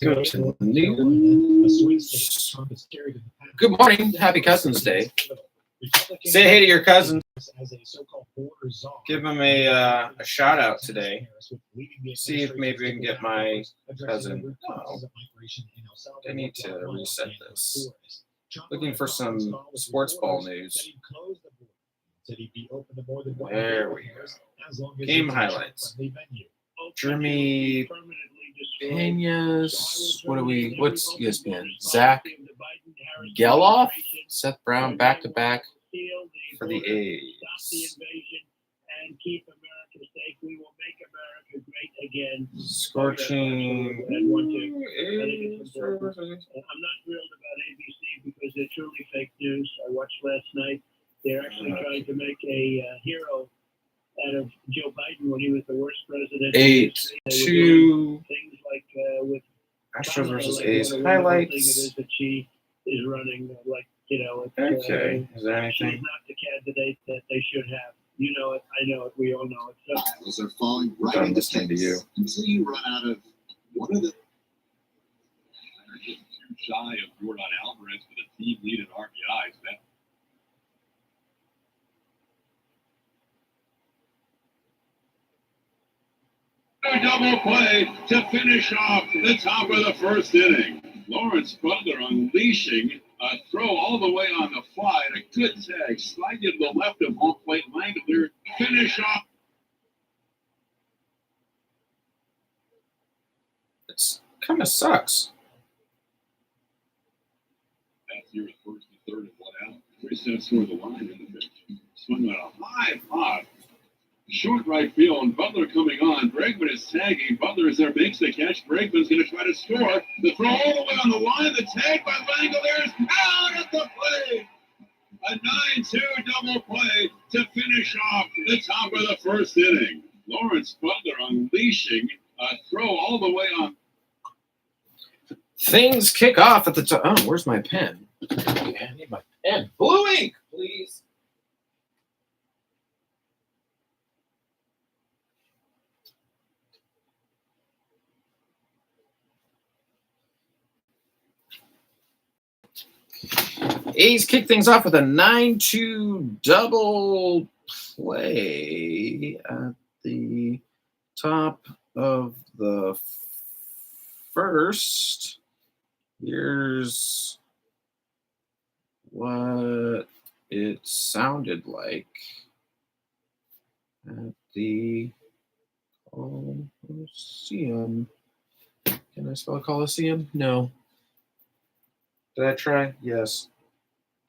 Go to the news. Good morning. Happy Cousins Day. Say hey to your cousins. Give them a shout out today. See if maybe we can get my cousin. Oh, I need to reset this. Looking for some sports ball news. There we go. Game highlights. Jeremy Peñas. What's ESPN? Zach Geloff, Seth Brown, back to back for the A's. Scorching. I'm not thrilled about ABC because they're truly fake news. I watched last night. They're actually trying to make a hero out of Joe Biden when he was the worst president. 8-2. Things like with Astros versus A's highlights. that she is running Okay. Is there anything? She's not the candidate that they should have. You know it. I know it. We all know it. So, Those are falling right I'm into listening to you. until you run out of one of the. They're just too shy of Jordan Alvarez for the team lead in RBIs. A double play to finish off the top of the first inning. Lawrence Butler unleashing a throw all the way on the fly and a good tag. Slide to the left of home plate. Langler finish off. It's kind of sucks. That's here at first and third and one out. 3 steps toward the line in the pitch. Swing on a high pop. Short right field, and Butler coming on. Bregman is tagging. Butler is there, makes the catch. Bregman's going to try to score. The throw all the way on the line. The tag by Langoliers out at the plate. A 9-2 double play to finish off the top of the first inning. Lawrence Butler unleashing a throw all the way on. Things kick off at the top. Oh, where's my pen? I need my pen. Blue ink, please. A's kick things off with a 9-2 double play at the top of the first. Here's what it sounded like at the Coliseum. Can I spell Coliseum? No. Did I try? Yes.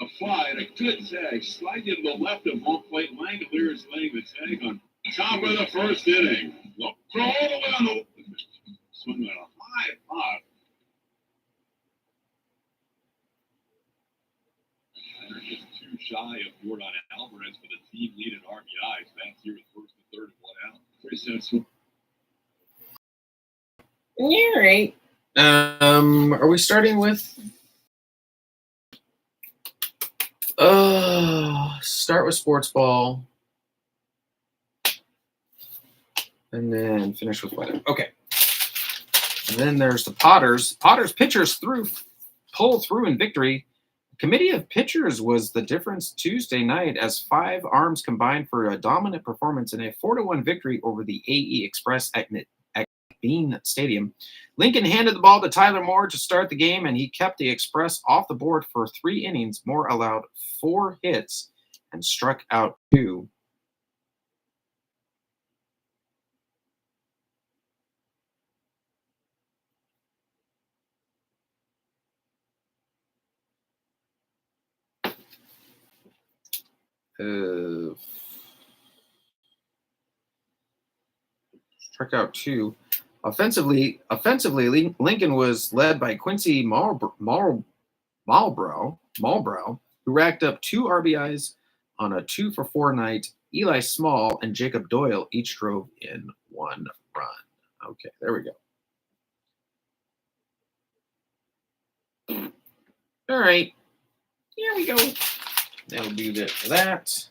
A fly and a good tag. Slide to the left of home plate. Langolier is laying the tag on top of the first inning. Throw all the way on the swing on a high pop. They're just too shy of Jordan Alvarez for the team lead in RBIs. That's here at first and third and one out. 3 steps. All right. Are we starting with? Start with sports ball, and then finish with weather. Okay. And then there's the Potters. Potters pitchers pull through in victory. The committee of pitchers was the difference Tuesday night as 5 arms combined for a dominant performance in a 4-1 victory over the AE Express at Bean Stadium. Lincoln handed the ball to Tyler Moore to start the game, and he kept the Express off the board for 3 innings. Moore allowed 4 hits and struck out 2. Struck out 2. Offensively, Lincoln was led by Quincy Marlborough, who racked up 2 RBIs on a 2-for-4 night. Eli Small and Jacob Doyle each drove in 1 run. Okay, there we go. All right, here we go. That'll do that for that.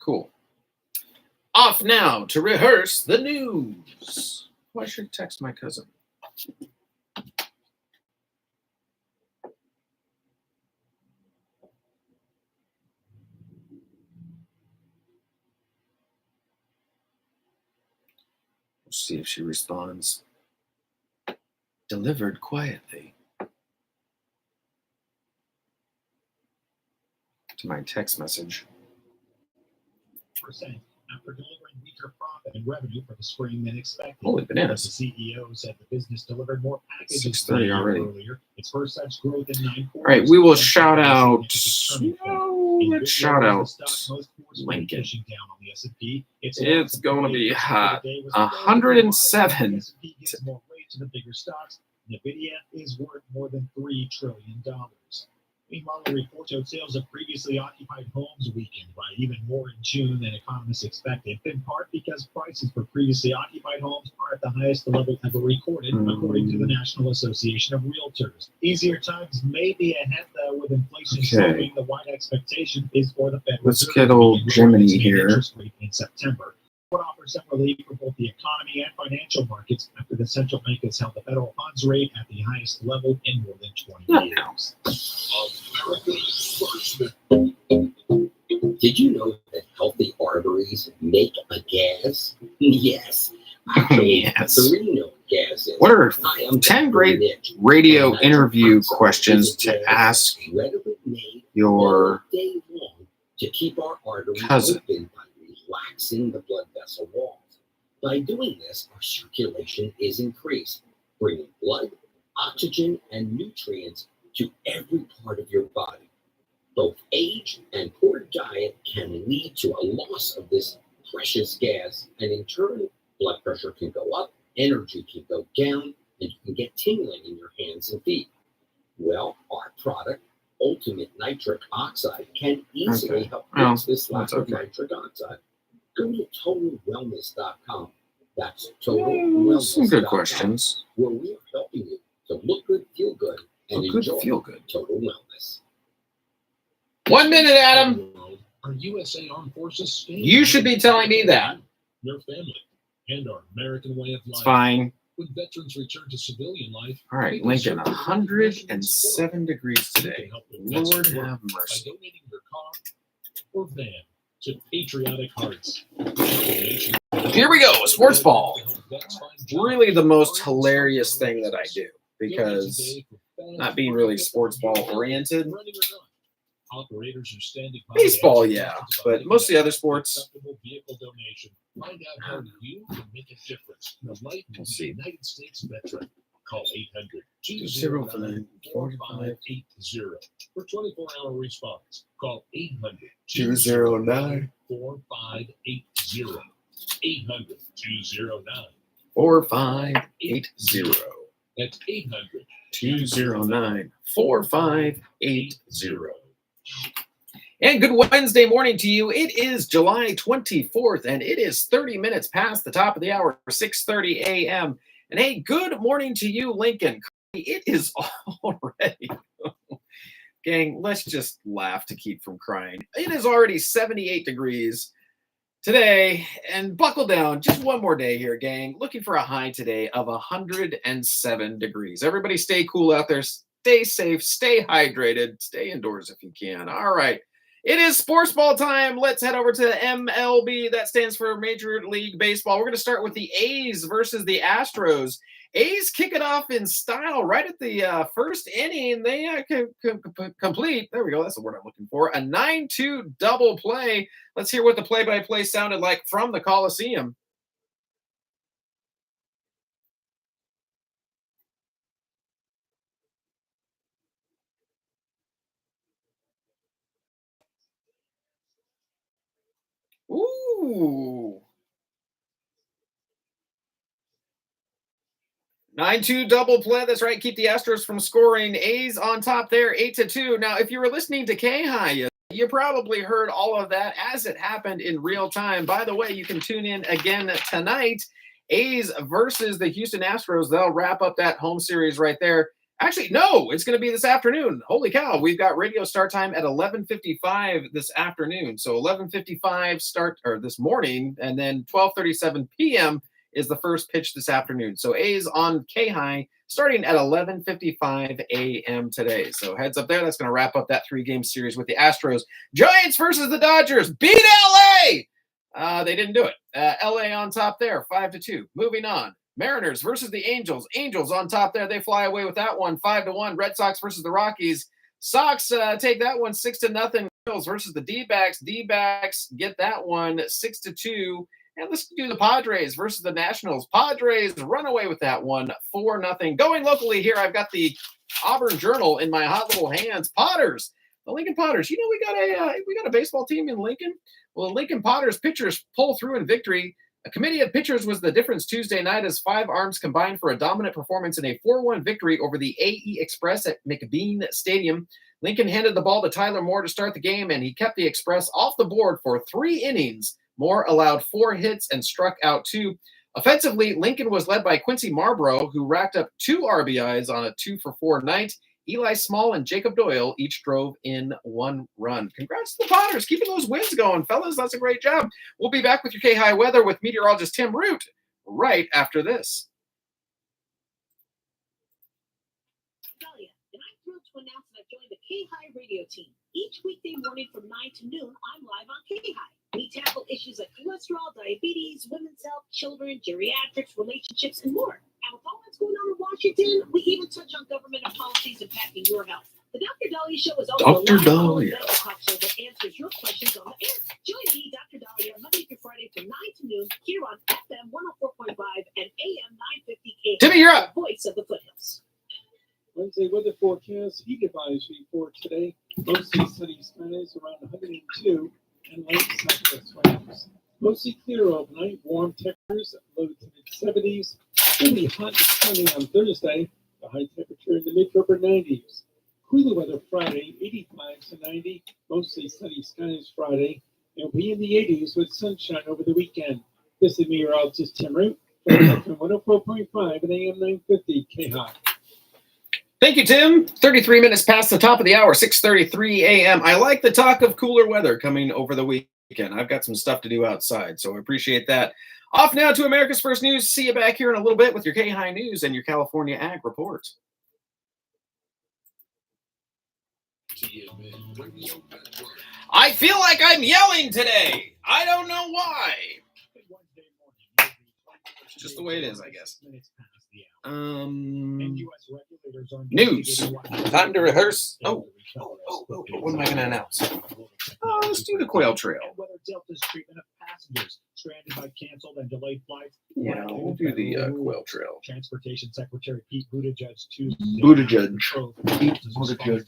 Cool. Off now to rehearse the news. Oh, I should text my cousin. We'll see if she responds. Delivered quietly. To my text message. Percent after delivering weaker profit and revenue for the spring than expected. Holy bananas. The CEO said the business delivered more packages 6:30 already. earlier. Its first such growth in 9 quarters. All right, we will And shout out. Let's Shout out Lincoln. Lincoln. Down on the S&P. It's going to be hot. 107. The S&P gives more weight to the bigger stocks. Nvidia is worth more than $3 trillion. Meanwhile, the report showed sales of previously occupied homes weakened by even more in June than economists expected, in part because prices for previously occupied homes are at the highest level ever recorded, according to the National Association of Realtors. Easier times may be ahead, though, with inflation slowing. The wide expectation is for the Fed Let's Reserve get to old begin Jiminy lowering its main here. interest rate in September. Would offer some relief for both the economy and financial markets after the central bank has held the federal funds rate at the highest level in more than 20 years. America's first. Did you know that healthy arteries make a gas? Yes. Actually, Yes. 3 known gases. What are Hi, I'm 10 Dr. great Nick. radio And interview nitrogen questions is a to gas ask readily made your all day long to keep our arteries cousin? open by relaxing the blood vessel walls. By doing this, our circulation is increased, bringing blood, oxygen, and nutrients to every part of your body. Both age and poor diet can lead to a loss of this precious gas, and in turn, blood pressure can go up, energy can go down, and you can get tingling in your hands and feet. Well, our product, Ultimate Nitric Oxide, can easily Okay. help Well, fix this lack that's of okay. nitric oxide. Go to totalwellness.com. That's Some totalwellness.com, good questions. where we are helping you to look good, feel good, and Look good, enjoy feel good. total wellness. 1 minute, Adam. Our USA Armed Forces stand You should be telling me that. your family and our American way of It's life. fine. When veterans return to civilian life, All right, Lincoln, 107 degrees today. Lord have by mercy. donating your car or van to Patriotic Hearts. Here we go, sports ball. Really the most hilarious thing that I do, because not being really sports ball oriented. Operators are standing by Baseball, to yeah, answer but questions most of the about other sports. acceptable vehicle donation. Find out how you can make a difference in the life We'll of see. a United States veteran. Call 800-209-4580 for 24-hour response. Call 800-209-4580. 800-209. 4580. That's 800. 209-4580. And good Wednesday morning to you. It is July 24th, and it is 30 minutes past the top of the hour, 6:30 a.m. And hey, good morning to you, Lincoln. It is already, gang, let's just laugh to keep from crying. It is already 78 degrees today, and buckle down. Just one more day here, gang. Looking for a high today of 107 degrees. Everybody stay cool out there. Stay safe. Stay hydrated. Stay indoors if you can. All right. It is sports ball time. Let's head over to MLB. That stands for Major League Baseball. We're going to start with the A's versus the Astros. A's kick it off in style right at the first inning. They complete, there we go, that's the word I'm looking for, a 9-2 double play. Let's hear what the play-by-play sounded like from the Coliseum. Ooh. 9-2 double play. That's right. Keep the Astros from scoring. A's on top there, 8-2. Now, if you were listening to K-High, you probably heard all of that as it happened in real time. By the way, you can tune in again tonight. A's versus the Houston Astros. They'll wrap up that home series right there. Actually, no, it's going to be this afternoon. Holy cow. We've got radio start time at 11:55 this afternoon. So 11:55 start or this morning, and then 12:37 p.m. is the first pitch this afternoon. So A's on K-High starting at 11:55 a.m. today. So heads up there. That's going to wrap up that 3-game series with the Astros. Giants versus the Dodgers. Beat LA! They didn't do it. LA on top there, 5-2. Moving on. Mariners versus the Angels. Angels on top there. They fly away with that one, 5-1. Red Sox versus the Rockies. Sox take that one 6-0. Royals versus the D-backs. D-backs get that one 6-2. And let's do the Padres versus the Nationals. Padres run away with that one 4-0. Going locally here, I've got the Auburn Journal in my hot little hands. Potters. The Lincoln Potters. You know, we got a baseball team in Lincoln. Well, the Lincoln Potters pitchers pull through in victory. A committee of pitchers was the difference Tuesday night as 5 arms combined for a dominant performance in a 4-1 victory over the AE Express at McBean Stadium. Lincoln handed the ball to Tyler Moore to start the game, and he kept the Express off the board for 3 innings. Moore allowed 4 hits and struck out 2. Offensively, Lincoln was led by Quincy Marbrough, who racked up 2 RBIs on a 2-for-4 night. Eli Small and Jacob Doyle each drove in 1 run. Congrats to the Potters, keeping those wins going, fellas. That's a great job. We'll be back with your K-High weather with meteorologist Tim Root right after this. Dahlia, and I'm thrilled to announce that I've joined the K-High radio team. Each weekday morning from 9 to noon, I'm live on K-High. We tackle issues like cholesterol, diabetes, women's health, children, geriatrics, relationships, and more. And with all that's going on in Washington, we even touch on government and policies impacting your health. The Dr. Dahlia Show is also Dr. a live Dahlia medical talk show that answers your questions on the air. Join me, Dr. Dahlia, Monday through Friday from 9 to noon here on FM 104.5 and AM 950 K. Timmy, you're up. The voice of the foothills. Wednesday weather forecast, heat advisory for today. Mostly sunny skies around 102 and light southwest winds. Mostly clear overnight, warm temperatures, low to mid-70s. It'll be hot and sunny on Thursday, the high temperature in the mid-to-upper 90s. Cooler weather Friday, 85 to 90, mostly sunny skies Friday. It'll be in the 80s with sunshine over the weekend. This is meteorologist Tim Root from 104.5 and AM 950 K-High. Thank you, Tim. 33 minutes past the top of the hour, 6:33 a.m. I like the talk of cooler weather coming over the weekend. I've got some stuff to do outside, so I appreciate that. Off now to America's First News. See you back here in a little bit with your K-High News and your California Ag Report. I feel like I'm yelling today. I don't know why. It's just the way it is, I guess. News. Time to rehearse. What am I going to announce? Let's do the Quail Trail. Whether Delta's treatment of passengers stranded by canceled and delayed flights. Yeah, we'll do the Quail Trail. Transportation Secretary Pete Buttigieg Tuesday. Buttigieg. Pete Buttigieg.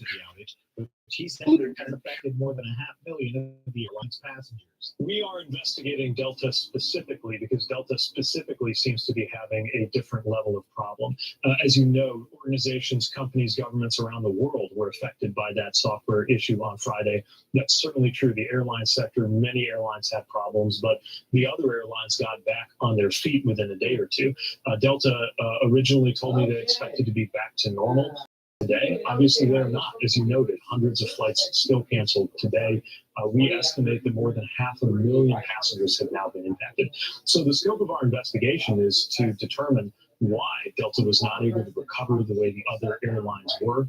He said it has affected more than 500,000 of the airline's passengers. We are investigating Delta specifically because Delta specifically seems to be having a different level of problem. As you know, organizations, companies, governments around the world were affected by that software issue on Friday. That's certainly true. The airline sector, many airlines had problems, but the other airlines got back on their feet within a day or two. Delta originally told me they expected to be back to normal today. Obviously, they're not. As you noted, hundreds of flights still canceled today. We estimate that more than 500,000 passengers have now been impacted. So the scope of our investigation is to determine why Delta was not able to recover the way the other airlines were,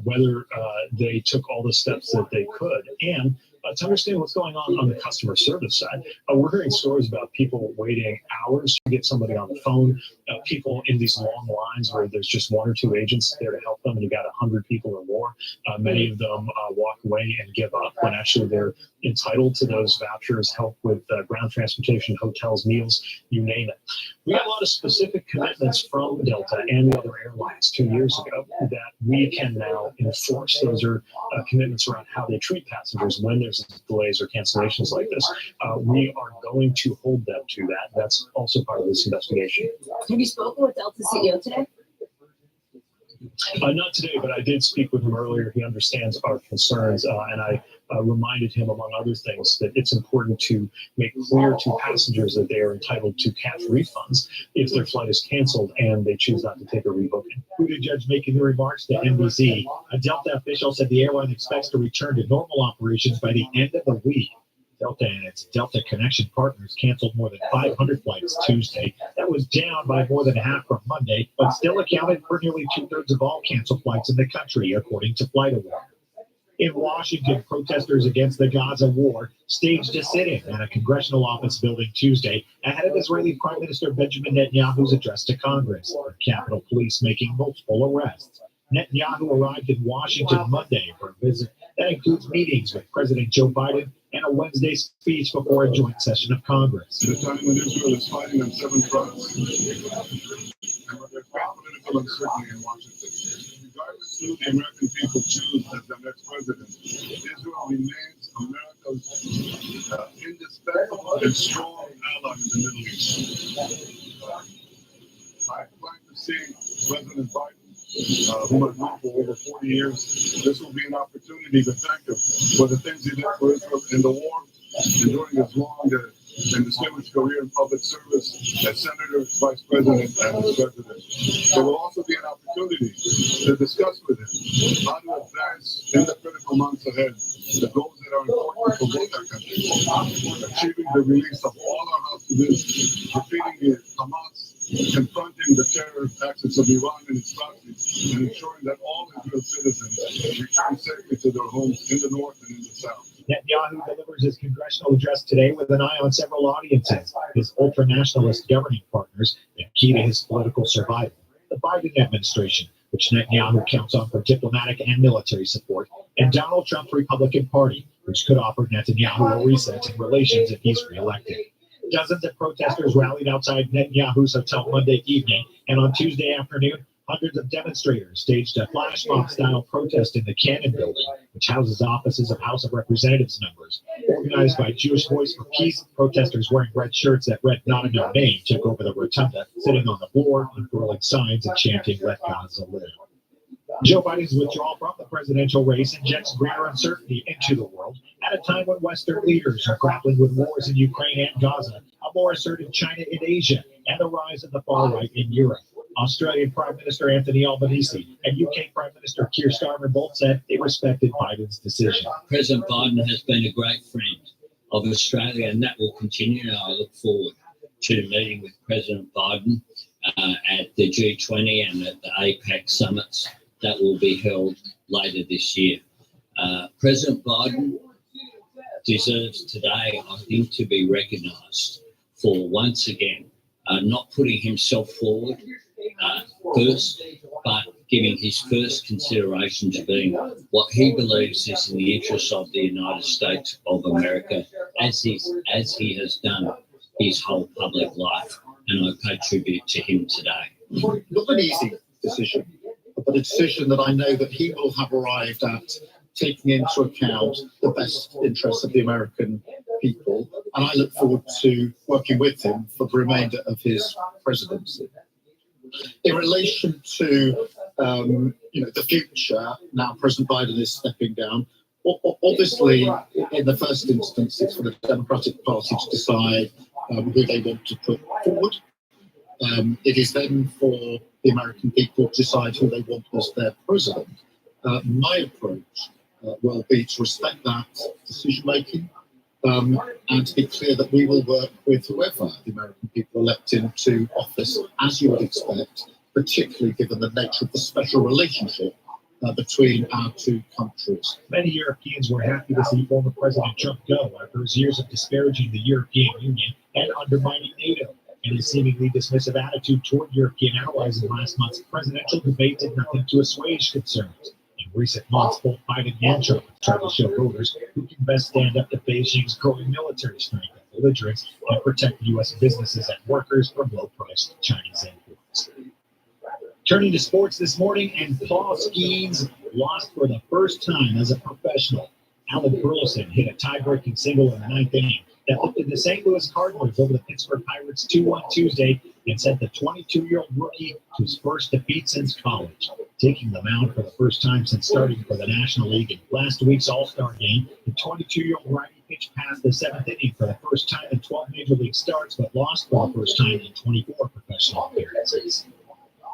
whether they took all the steps that they could, and to understand what's going on the customer service side. We're hearing stories about people waiting hours to get somebody on the phone, people in these long lines where there's just 1 or 2 agents there to help them, and you got 100 people or more. Many of them walk away and give up when actually they're entitled to those vouchers, help with ground transportation, hotels, meals, you name it. We had a lot of specific commitments from Delta and the other airlines 2 years ago that we can now enforce. Those are commitments around how they treat passengers when there's delays or cancellations like this. We are going to hold them to that. That's also part of this investigation. Have you spoken with Delta CEO today? Not today, but I did speak with him earlier. He understands our concerns, and I reminded him, among other things, that it's important to make clear to passengers that they are entitled to cash refunds if their flight is canceled and they choose not to take a rebooking. Buttigieg making the remarks to NBC. A Delta official said the airline expects to return to normal operations by the end of the week. Delta and its Delta Connection partners canceled more than 500 flights Tuesday. That was down by more than half from Monday, but still accounted for nearly 2/3 of all canceled flights in the country, according to FlightAware. In Washington, protesters against the Gaza war staged a sit-in at a congressional office building Tuesday ahead of Israeli Prime Minister Benjamin Netanyahu's address to Congress, with Capitol Police making multiple arrests. Netanyahu arrived in Washington Monday for a visit that includes meetings with President Joe Biden and a Wednesday speech before a joint session of Congress. At a time when Israel is fighting on 7 fronts, and with there's great political uncertainty in Washington, regardless of who the American people choose as their next president, Israel remains America's indispensable and strong ally in the Middle East. I plan to see President Biden, whom I've known for over 40 years. This will be an opportunity to thank him for the things he did for Israel in the war and during his long and distinguished career in public service as Senator, Vice President, and as President. There will also be an opportunity to discuss with him how to advance in the critical months ahead the goals that are important for both our countries, achieving the release of all our hostages, defeating Hamas, confronting the terror axis of Iran and its proxies, and ensuring that all Israel citizens return safely to their homes in the north and in the south. Netanyahu delivers his congressional address today with an eye on several audiences, his ultra-nationalist governing partners, the key to his political survival, the Biden administration, which Netanyahu counts on for diplomatic and military support, and Donald Trump's Republican Party, which could offer Netanyahu a reset in relations if he's reelected. Dozens of protesters rallied outside Netanyahu's hotel Monday evening, and on Tuesday afternoon, hundreds of demonstrators staged a flash mob-style protest in the Cannon Building, which houses offices of House of Representatives members. Organized by Jewish Voice for Peace, protesters wearing red shirts that read "Not in Our Name" took over the rotunda, sitting on the floor, unfurling signs and chanting "Let Gaza live." Joe Biden's withdrawal from the presidential race injects greater uncertainty into the world at a time when Western leaders are grappling with wars in Ukraine and Gaza, a more assertive China in Asia, and the rise of the far right in Europe. Australian Prime Minister Anthony Albanese and UK Prime Minister Keir Starmer both said they respected Biden's decision. President Biden has been a great friend of Australia, and that will continue. And I look forward to meeting with President Biden at the G20 and at the APEC summits that will be held later this year. President Biden deserves today, I think, to be recognised for once again not putting himself forward first, but giving his first consideration to being what he believes is in the interests of the United States of America, as he has done his whole public life. And I pay tribute to him today. Not an easy decision, but a decision that I know that he will have arrived at, taking into account the best interests of the American people. And I look forward to working with him for the remainder of his presidency. In relation to the future, now President Biden is stepping down. Obviously, in the first instance, it's for the Democratic Party to decide who they want to put forward. It is then for the American people to decide who they want as their president. My approach will be to respect that decision-making and to be clear that we will work with whoever the American people elect into office, as you would expect, particularly given the nature of the special relationship between our two countries. Many Europeans were happy to see former President Trump go after his years of disparaging the European Union and undermining NATO. And his seemingly dismissive attitude toward European allies in last month's presidential debate did nothing to assuage concerns. In recent months, both Biden and Trump have tried to show voters who can best stand up to Beijing's growing military strength and belligerence and protect U.S. businesses and workers from low-priced Chinese imports. Turning to sports this morning, and Paul Skeens lost for the first time as a professional. Alan Burleson hit a tie-breaking single in the ninth inning that lifted the St. Louis Cardinals over the Pittsburgh Pirates 2-1 Tuesday and sent the 22-year-old rookie to his first defeat since college, taking the mound for the first time since starting for the National League in last week's All-Star game. The 22-year-old righty pitched past the seventh inning for the first time in 12 Major League starts, but lost for the first time in 24 professional appearances.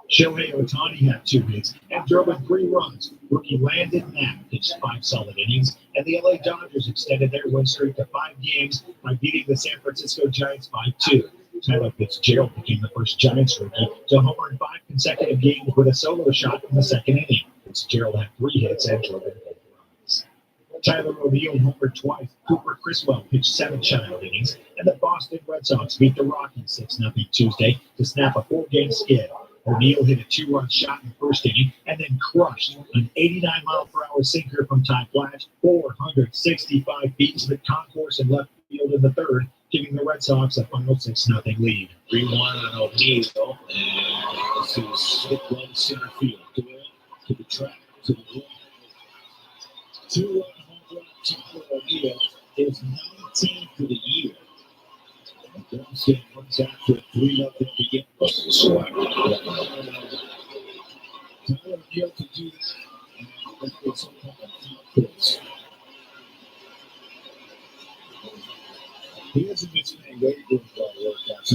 Shohei Ohtani had 2 hits and drove in 3 runs. Rookie Landon Knapp pitched 5 solid innings, and the LA Dodgers extended their win streak to 5 games by beating the San Francisco Giants 5-2. Tyler Fitzgerald became the first Giants rookie to homer in 5 consecutive games with a solo shot in the second inning. Fitzgerald had 3 hits and drove in 4 runs. Tyler O'Neill homered twice. Cooper Criswell pitched 7 shutout innings, and the Boston Red Sox beat the Rockies 6-0 Tuesday to snap a 4-game skid. O'Neill hit a 2-run shot in the first inning and then crushed an 89-mile-per-hour sinker from Ty Blatch 465 feet to the concourse and left field in the third, giving the Red Sox a final 6-0 lead. 3-1 on O'Neill, and this is hit one center field. To the track, to the right. 2-run home run, Tyler O'Neill is 19 for the year. Boston runs after a 3-0 to get so Tyler O'Neill to do that, and it's some kind of confidence. He hasn't been playing very good workouts.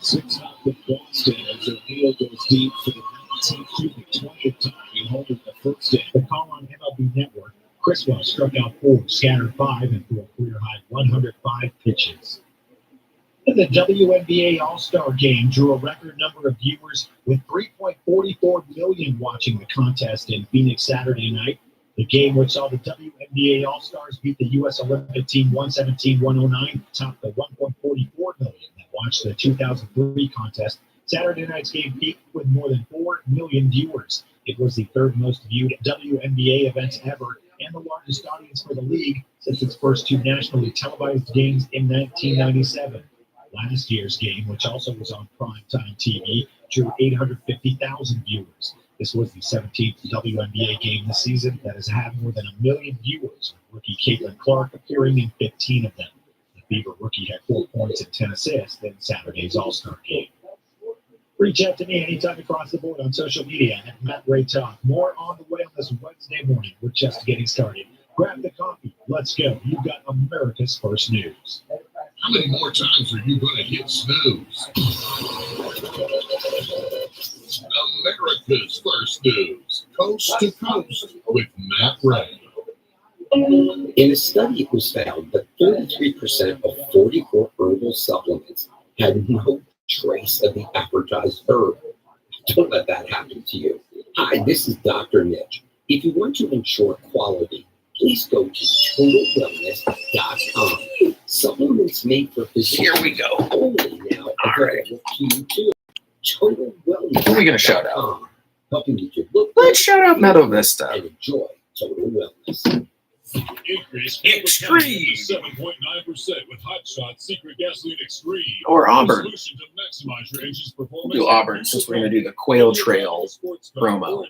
6-0 Boston as O'Neill goes deep for the 19th to the 20th time he held in the first inning. The call on MLB Network. Criswell struck out 4, scattered 5, and threw a career-high 105 pitches. And the WNBA All-Star Game drew a record number of viewers with 3.44 million watching the contest in Phoenix Saturday night. The game, which saw the WNBA All-Stars beat the U.S. Olympic team 117-109, topped the 1.44 million that watched the 2003 contest. Saturday night's game peaked with more than 4 million viewers. It was the 3rd most viewed WNBA event ever and the largest audience for the league since its first 2 nationally televised games in 1997. Last year's game, which also was on primetime TV, drew 850,000 viewers. This was the 17th WNBA game this season that has had more than 1 million viewers, with rookie Caitlin Clark appearing in 15 of them. The Fever rookie had 4 points and 10 assists in Saturday's All-Star game. Reach out to me anytime across the board on social media at Matt Ray Talk. More on the way on this Wednesday morning. We're just getting started. Grab the coffee. Let's go. You've got America's First News. How many more times are you going to hit snooze? America's First News, coast to coast with Matt Ray. In a study, it was found that 33% of 44 herbal supplements had no trace of the advertised herb. Don't let that happen to you. Hi, this is Dr. Mitch. If you want to ensure quality, please go to totalwellness.com. Supplements made for physicians. Here we go. Only now available to you too. Total Wellness. Who are we going to shout out? Helping you to look. Let's shout out Meadow Vista. And enjoy Total Wellness. Increase Extreme. 7.9% with Hot Shot Secret Gasoline Extreme. Or Auburn. Solution to maximize your engine's performance. We'll do Auburn since we're going to do the Quail Trail promo.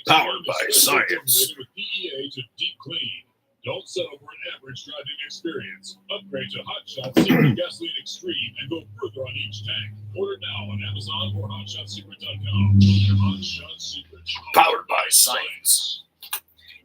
Powered by science. With PEA to deep clean. Don't settle for an average driving experience. Upgrade to Hot Shot Secret Gasoline Extreme and go further on each tank. Order now on Amazon or HotShotSecret.com. Hot Shot Secret. Powered by science.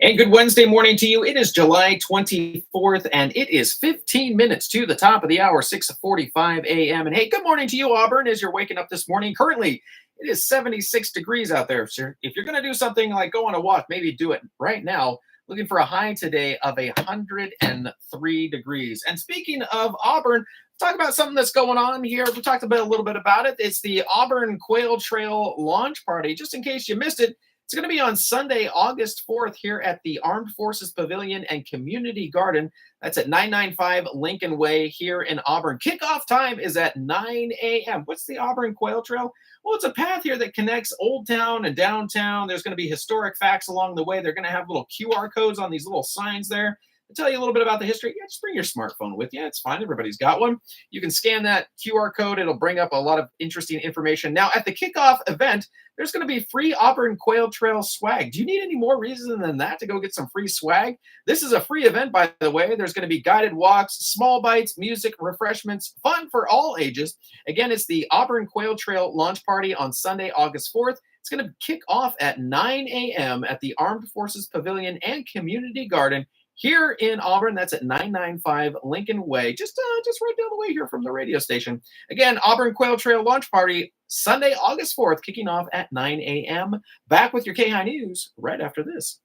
And good Wednesday morning to you. It is July 24th, and it is 15 minutes to the top of the hour, 6:45 a.m. And hey, good morning to you, Auburn, as you're waking up this morning. Currently, it is 76 degrees out there. So if you're going to do something like go on a walk, maybe do it right now. Looking for a high today of 103 degrees. And speaking of Auburn, talk about something that's going on here. We talked a little bit about it. It's the Auburn Quail Trail launch party. Just in case you missed it, it's going to be on Sunday, August 4th here at the Armed Forces Pavilion and Community Garden. That's at 995 Lincoln Way here in Auburn. Kickoff time is at 9 a.m. What's the Auburn Quail Trail? Well, it's a path here that connects Old Town and downtown. There's going to be historic facts along the way. They're going to have little QR codes on these little signs there I'll tell you a little bit about the history. Yeah, just bring your smartphone with you. It's fine. Everybody's got one. You can scan that QR code. It'll bring up a lot of interesting information. Now, at the kickoff event, there's going to be free Auburn Quail Trail swag. Do you need any more reason than that to go get some free swag? This is a free event, by the way. There's going to be guided walks, small bites, music, refreshments, fun for all ages. Again, it's the Auburn Quail Trail launch party on Sunday, August 4th. It's going to kick off at 9 a.m. at the Armed Forces Pavilion and Community Garden here in Auburn. That's at 995 Lincoln Way, just right down the way here from the radio station. Again, Auburn Quail Trail launch party, Sunday, August 4th, kicking off at 9 a.m. Back with your K-High News right after this.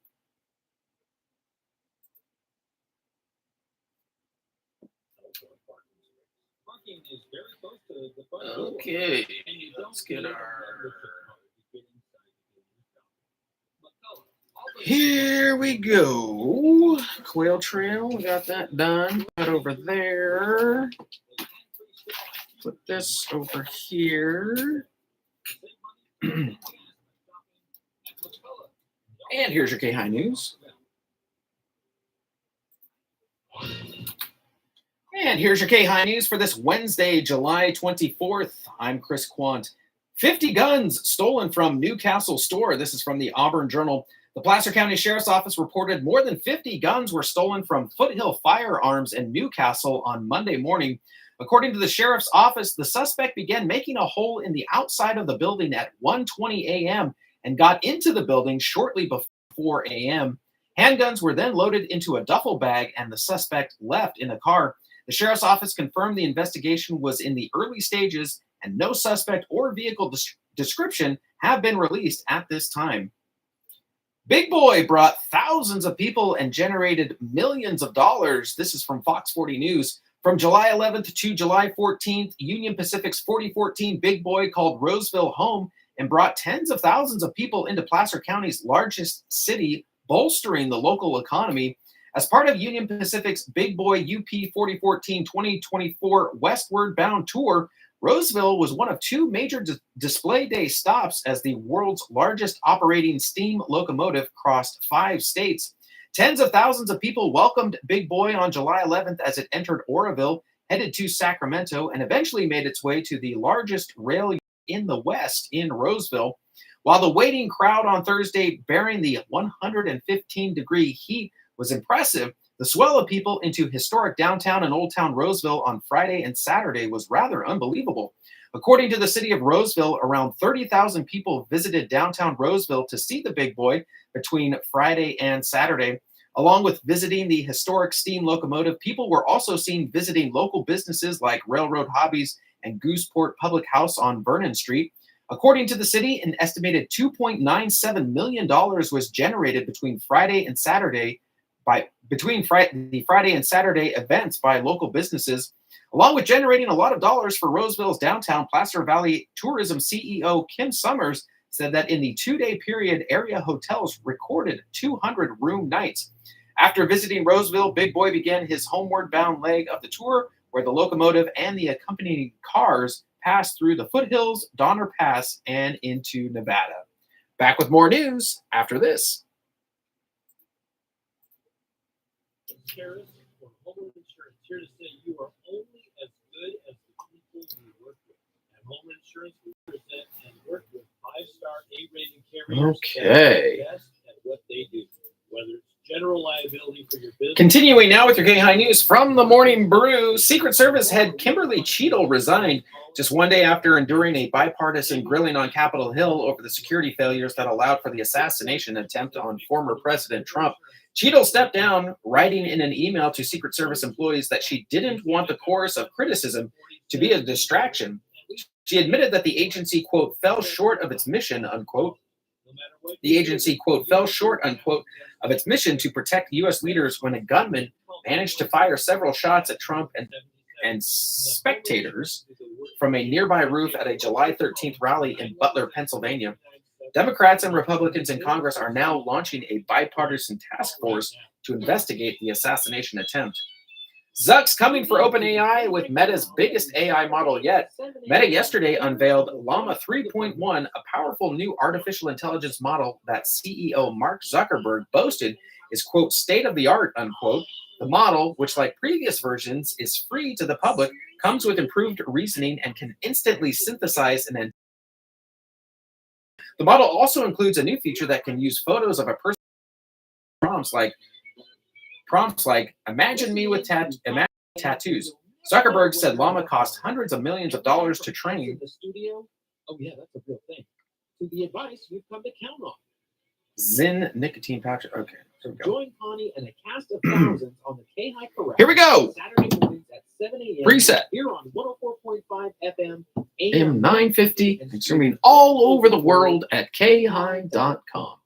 Okay, let's get our... Here we go. Quail Trail, we got that done. Put over there. Put this over here. And here's your K-High News. And here's your K-High News for this Wednesday, July 24th. I'm Chris Quant. 50 guns stolen from Newcastle store. This is from the Auburn Journal. The Placer County Sheriff's Office reported more than 50 guns were stolen from Foothill Firearms in Newcastle on Monday morning. According to the Sheriff's Office, the suspect began making a hole in the outside of the building at 1:20 a.m. and got into the building shortly before 4 a.m. Handguns were then loaded into a duffel bag and the suspect left in a car. The Sheriff's Office confirmed the investigation was in the early stages and no suspect or vehicle description have been released at this time. Big Boy brought thousands of people and generated millions of dollars. This is from Fox 40 News. From July 11th to July 14th, Union Pacific's 4014 Big Boy called Roseville home and brought tens of thousands of people into Placer County's largest city, bolstering the local economy. As part of Union Pacific's Big Boy UP 4014 2024 Westward Bound Tour, Roseville was one of two major display day stops as the world's largest operating steam locomotive crossed 5 states. Tens of thousands of people welcomed Big Boy on July 11th as it entered Oroville, headed to Sacramento, and eventually made its way to the largest rail in the West in Roseville. While the waiting crowd on Thursday, bearing the 115-degree heat, was impressive, the swell of people into historic downtown and Old Town Roseville on Friday and Saturday was rather unbelievable. According to the city of Roseville, around 30,000 people visited downtown Roseville to see the Big Boy between Friday and Saturday. Along with visiting the historic steam locomotive, people were also seen visiting local businesses like Railroad Hobbies and Gooseport Public House on Vernon Street. According to the city, an estimated $2.97 million was generated between Friday and Saturday the Friday and Saturday events by local businesses, along with generating a lot of dollars for Roseville's downtown. Placer Valley Tourism CEO Kim Summers said that in the 2-day period, area hotels recorded 200 room nights. After visiting Roseville, Big Boy began his homeward bound leg of the tour, where the locomotive and the accompanying cars passed through the foothills, Donner Pass, and into Nevada. Back with more news after this. Insurance or home insurance here to say you are only as good as the people you work with. At Home Insurance, we present and work with 5-star A-rated carriers Okay. that are best at what they do, whether it's general liability for your business. Continuing now with your K-High News from the Morning Brew, Secret Service head Kimberly Cheadle resigned just one day after enduring a bipartisan grilling on Capitol Hill over the security failures that allowed for the assassination attempt on former President Trump. Cheadle stepped down, writing in an email to Secret Service employees that she didn't want the chorus of criticism to be a distraction. She admitted that the agency, quote, fell short of its mission, unquote. The agency, quote, fell short, unquote, of its mission to protect U.S. leaders when a gunman managed to fire several shots at Trump and spectators from a nearby roof at a July 13th rally in Butler, Pennsylvania. Democrats and Republicans in Congress are now launching a bipartisan task force to investigate the assassination attempt. Zuck's coming for OpenAI with Meta's biggest AI model yet. Meta yesterday unveiled Llama 3.1, a powerful new artificial intelligence model that CEO Mark Zuckerberg boasted is, quote, state-of-the-art, unquote. The model, which like previous versions is free to the public, comes with improved reasoning and can instantly synthesize an. The model also includes a new feature that can use photos of a person. Prompts like imagine me with tattoos. Zuckerberg said Llama cost hundreds of millions of dollars to train. The studio. Oh yeah, that's a real thing. To the advice we've come to count on. Zyn nicotine pouch. Okay, here we go. Join Connie and a cast of thousands on the K-High Corral. Here we go. Saturday mornings at 7 a.m. Preset. Here on 104.5 FM, AM 950, and streaming all over the world at khigh.com.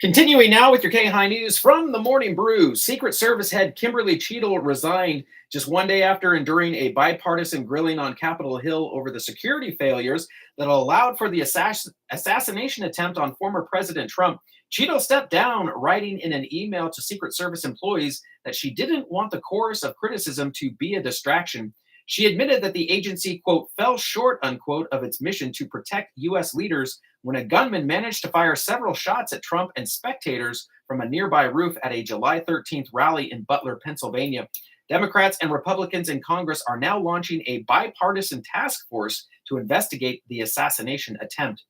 Continuing now with your K-High News from the Morning Brew. Secret Service head Kimberly Cheadle resigned just one day after enduring a bipartisan grilling on Capitol Hill over the security failures that allowed for the assassination attempt on former President Trump. Cheadle stepped down, writing in an email to Secret Service employees that she didn't want the chorus of criticism to be a distraction. She admitted that the agency, quote, fell short, unquote, of its mission to protect U.S. leaders when a gunman managed to fire several shots at Trump and spectators from a nearby roof at a July 13th rally in Butler, Pennsylvania. Democrats and Republicans in Congress are now launching a bipartisan task force to investigate the assassination attempt.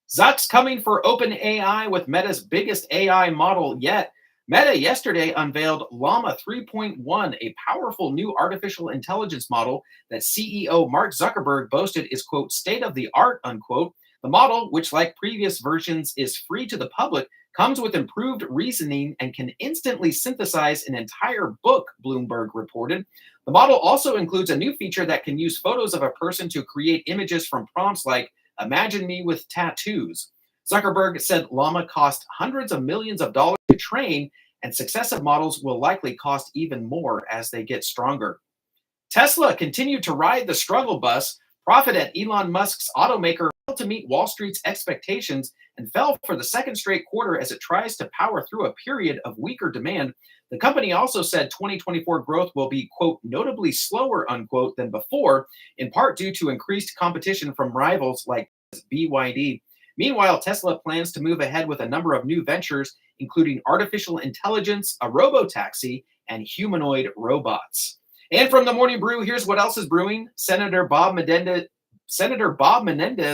Zuck's coming for OpenAI with Meta's biggest AI model yet. Meta yesterday unveiled Llama 3.1, a powerful new artificial intelligence model that CEO Mark Zuckerberg boasted is, quote, state-of-the-art, unquote. The model, which like previous versions is free to the public, comes with improved reasoning and can instantly synthesize an entire book, Bloomberg reported. The model also includes a new feature that can use photos of a person to create images from prompts like, imagine me with tattoos. Zuckerberg said Llama cost hundreds of millions of dollars to train, and successive models will likely cost even more as they get stronger. Tesla continued to ride the struggle bus. Profit at Elon Musk's automaker failed to meet Wall Street's expectations and fell for the second straight quarter as it tries to power through a period of weaker demand. The company also said 2024 growth will be, quote, notably slower, unquote, than before, in part due to increased competition from rivals like BYD. Meanwhile, Tesla plans to move ahead with a number of new ventures, including artificial intelligence, a robotaxi, and humanoid robots. And from the Morning Brew, here's what else is brewing. Senator Bob Menendez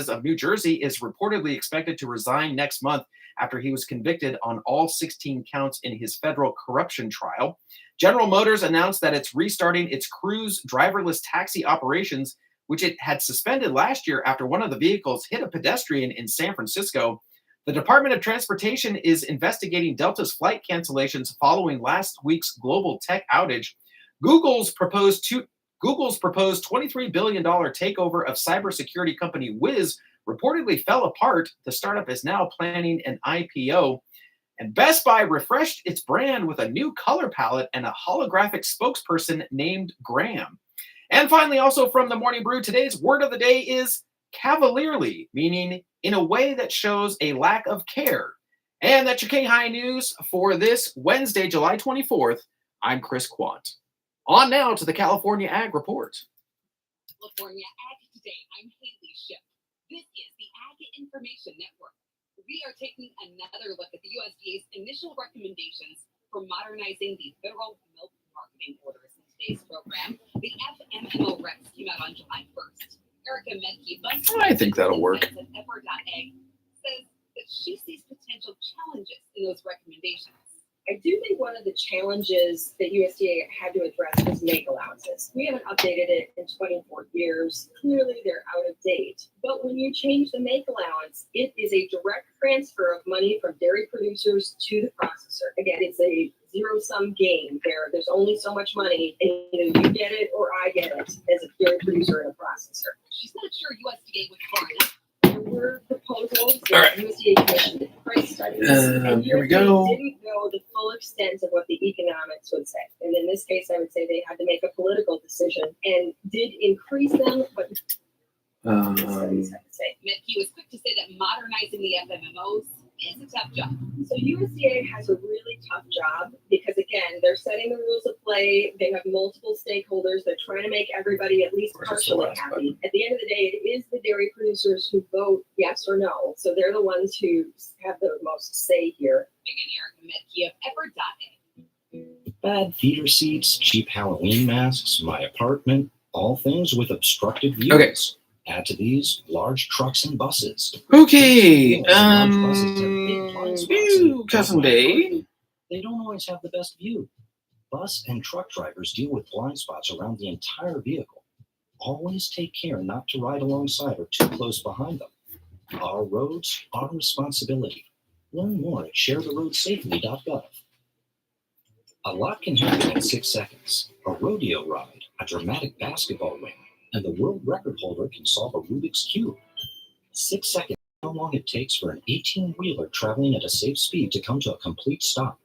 of New Jersey is reportedly expected to resign next month after he was convicted on all 16 counts in his federal corruption trial. General Motors announced that it's restarting its Cruise driverless taxi operations, which it had suspended last year after one of the vehicles hit a pedestrian in San Francisco. The Department of Transportation is investigating Delta's flight cancellations following last week's global tech outage. Google's proposed $23 billion takeover of cybersecurity company Wiz reportedly fell apart. The startup is now planning an IPO. And Best Buy refreshed its brand with a new color palette and a holographic spokesperson named Graham. And finally, also from the Morning Brew, today's word of the day is cavalierly, meaning in a way that shows a lack of care. And that's your K-High News for this Wednesday, July 24th. I'm Chris Quant. On now to the California Ag Report. California Ag Today. I'm Haley Shipp. This is the Ag Information Network. We are taking another look at the USDA's initial recommendations for modernizing the federal milk marketing orders. Today's program, the FMMO recs came out on July 1st. Erica Medke, I think that'll work. At Epper.egg, says that she sees potential challenges in those recommendations. I do think one of the challenges that USDA had to address was make allowances. We haven't updated it in 24 years. Clearly, they're out of date. But when you change the make allowance, it is a direct transfer of money from dairy producers to the processor. Again, it's a zero-sum game there. There's only so much money, and either you get it or I get it as a dairy producer and a processor. She's not sure USDA would far enough. There were proposals that USDA commissioned price studies, and here we go. Didn't know the full extent of what the economics would say. And in this case, I would say they had to make a political decision and did increase them, but Medke was quick to say that modernizing the FMMOs is a tough job. So USDA has a really tough job because, again, they're setting the rules of play. They have multiple stakeholders. They're trying to make everybody at least partially happy. At the end of the day, it is the dairy producers who vote yes or no. So they're the ones who have the most say here. Megan Erica Medkey of Effort.A. Bad feeder seats, cheap Halloween masks, my apartment, all things with obstructed views. Okay. Add to these large trucks and buses. Okay. Cousin Dave. They don't always have the best view. Bus and truck drivers deal with blind spots around the entire vehicle. Always take care not to ride alongside or too close behind them. Our roads, our responsibility. Learn more at sharetheroadsafely.gov. A lot can happen in 6 seconds. A rodeo ride, a dramatic basketball win, and the world record holder can solve a Rubik's Cube. 6 seconds is how long it takes for an 18-wheeler traveling at a safe speed to come to a complete stop.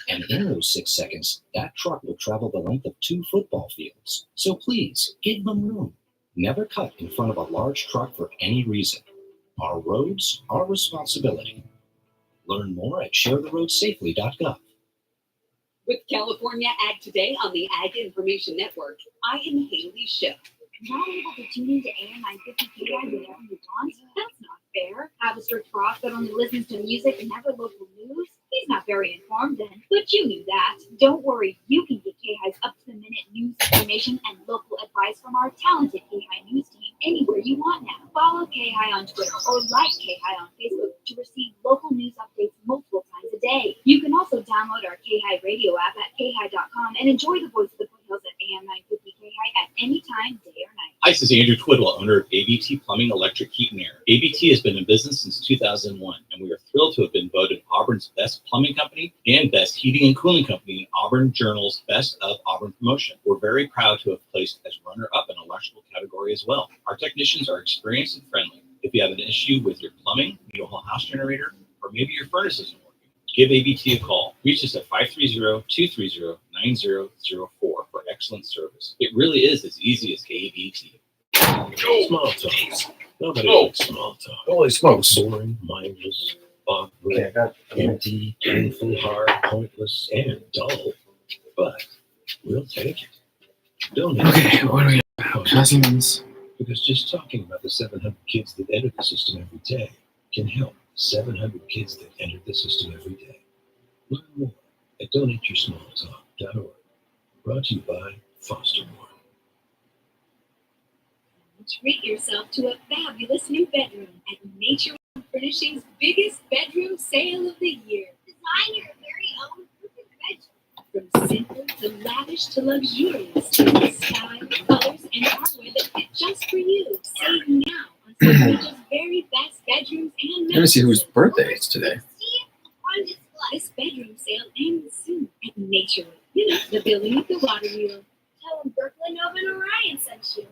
And in those 6 seconds, that truck will travel the length of 2 football fields. So please, give them room. Never cut in front of a large truck for any reason. Our roads, our responsibility. Learn more at sharetheroadsafely.gov. With California Ag Today on the Ag Information Network, I am Haley Schiff. Not able to tune into AM 950 KI whenever you want? That's not fair. Have a strict boss that only listens to music and never local news? He's not very informed then. But you knew that. Don't worry, you can get KI's up-to-the-minute news information and local advice from our talented KI news team anywhere you want now. Follow KI on Twitter or like KI on Facebook to receive local news updates multiple times a day. You can also download our KI radio app at KI.com and enjoy the voice of the foothills at AM 950 KI at any time, day or night. Hi, this is Andrew Twidwell, owner of ABT Plumbing, Electric, Heat, and Air. ABT has been in business since 2001, and we are thrilled to have been voted Auburn's best plumbing company and best heating and cooling company in Auburn Journal's Best of Auburn promotion. We're very proud to have placed as runner-up in electrical category as well. Our technicians are experienced and friendly. If you have an issue with your plumbing, need a whole house generator, or maybe your furnace isn't working, give ABT a call. Reach us at 530-230-9004 for excellent service. It really is as easy as ABT. Small talk. Nobody likes small talk. Holy smokes. Boring, mindless, awkward, empty, painful, hard, pointless, and dull. But we'll take it. Don't Okay, what do we have? Cousins. Because just talking about the 700 kids that enter the system every day can help 700 kids that enter the system every day. Learn more at donateyoursmalltalk.org. Brought to you by Foster More. Treat yourself to a fabulous new bedroom at Nature Furnishings' biggest bedroom sale of the year. Design your very own perfect bedroom. From simple to lavish to luxurious, style, colors, and hardware that fit just for you. Save now on some of Nature's very best bedrooms and Let me see whose birthday it's today. on display. This bedroom sale ends soon at Nature. You know, the building with the water wheel. Tell them Brooklyn Nova and Orion sent you.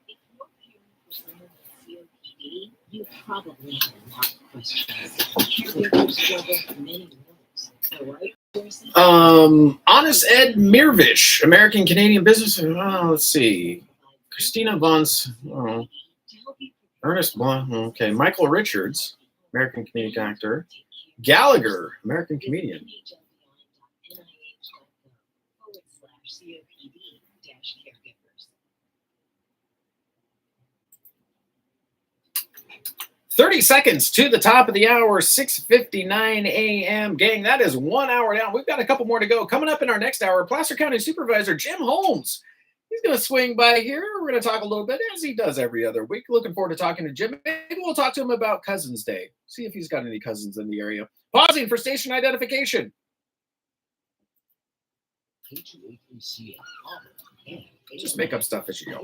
If you're caring for someone with COPD, you probably have a lot of questions. Caregivers struggle for many roles. So, right? Honest Ed Mirvish, American Canadian business. Let's see. Christina Vons. Ernest Blunt. Okay. Michael Richards, American comedic actor. Gallagher, American comedian. 30 seconds to the top of the hour, 6:59 a.m. Gang, that is 1 hour down. We've got a couple more to go. Coming up in our next hour, Placer County Supervisor Jim Holmes. He's going to swing by here. We're going to talk a little bit, as he does every other week. Looking forward to talking to Jim. Maybe we'll talk to him about Cousins Day. See if he's got any cousins in the area. Pausing for station identification. Just make up stuff as you go.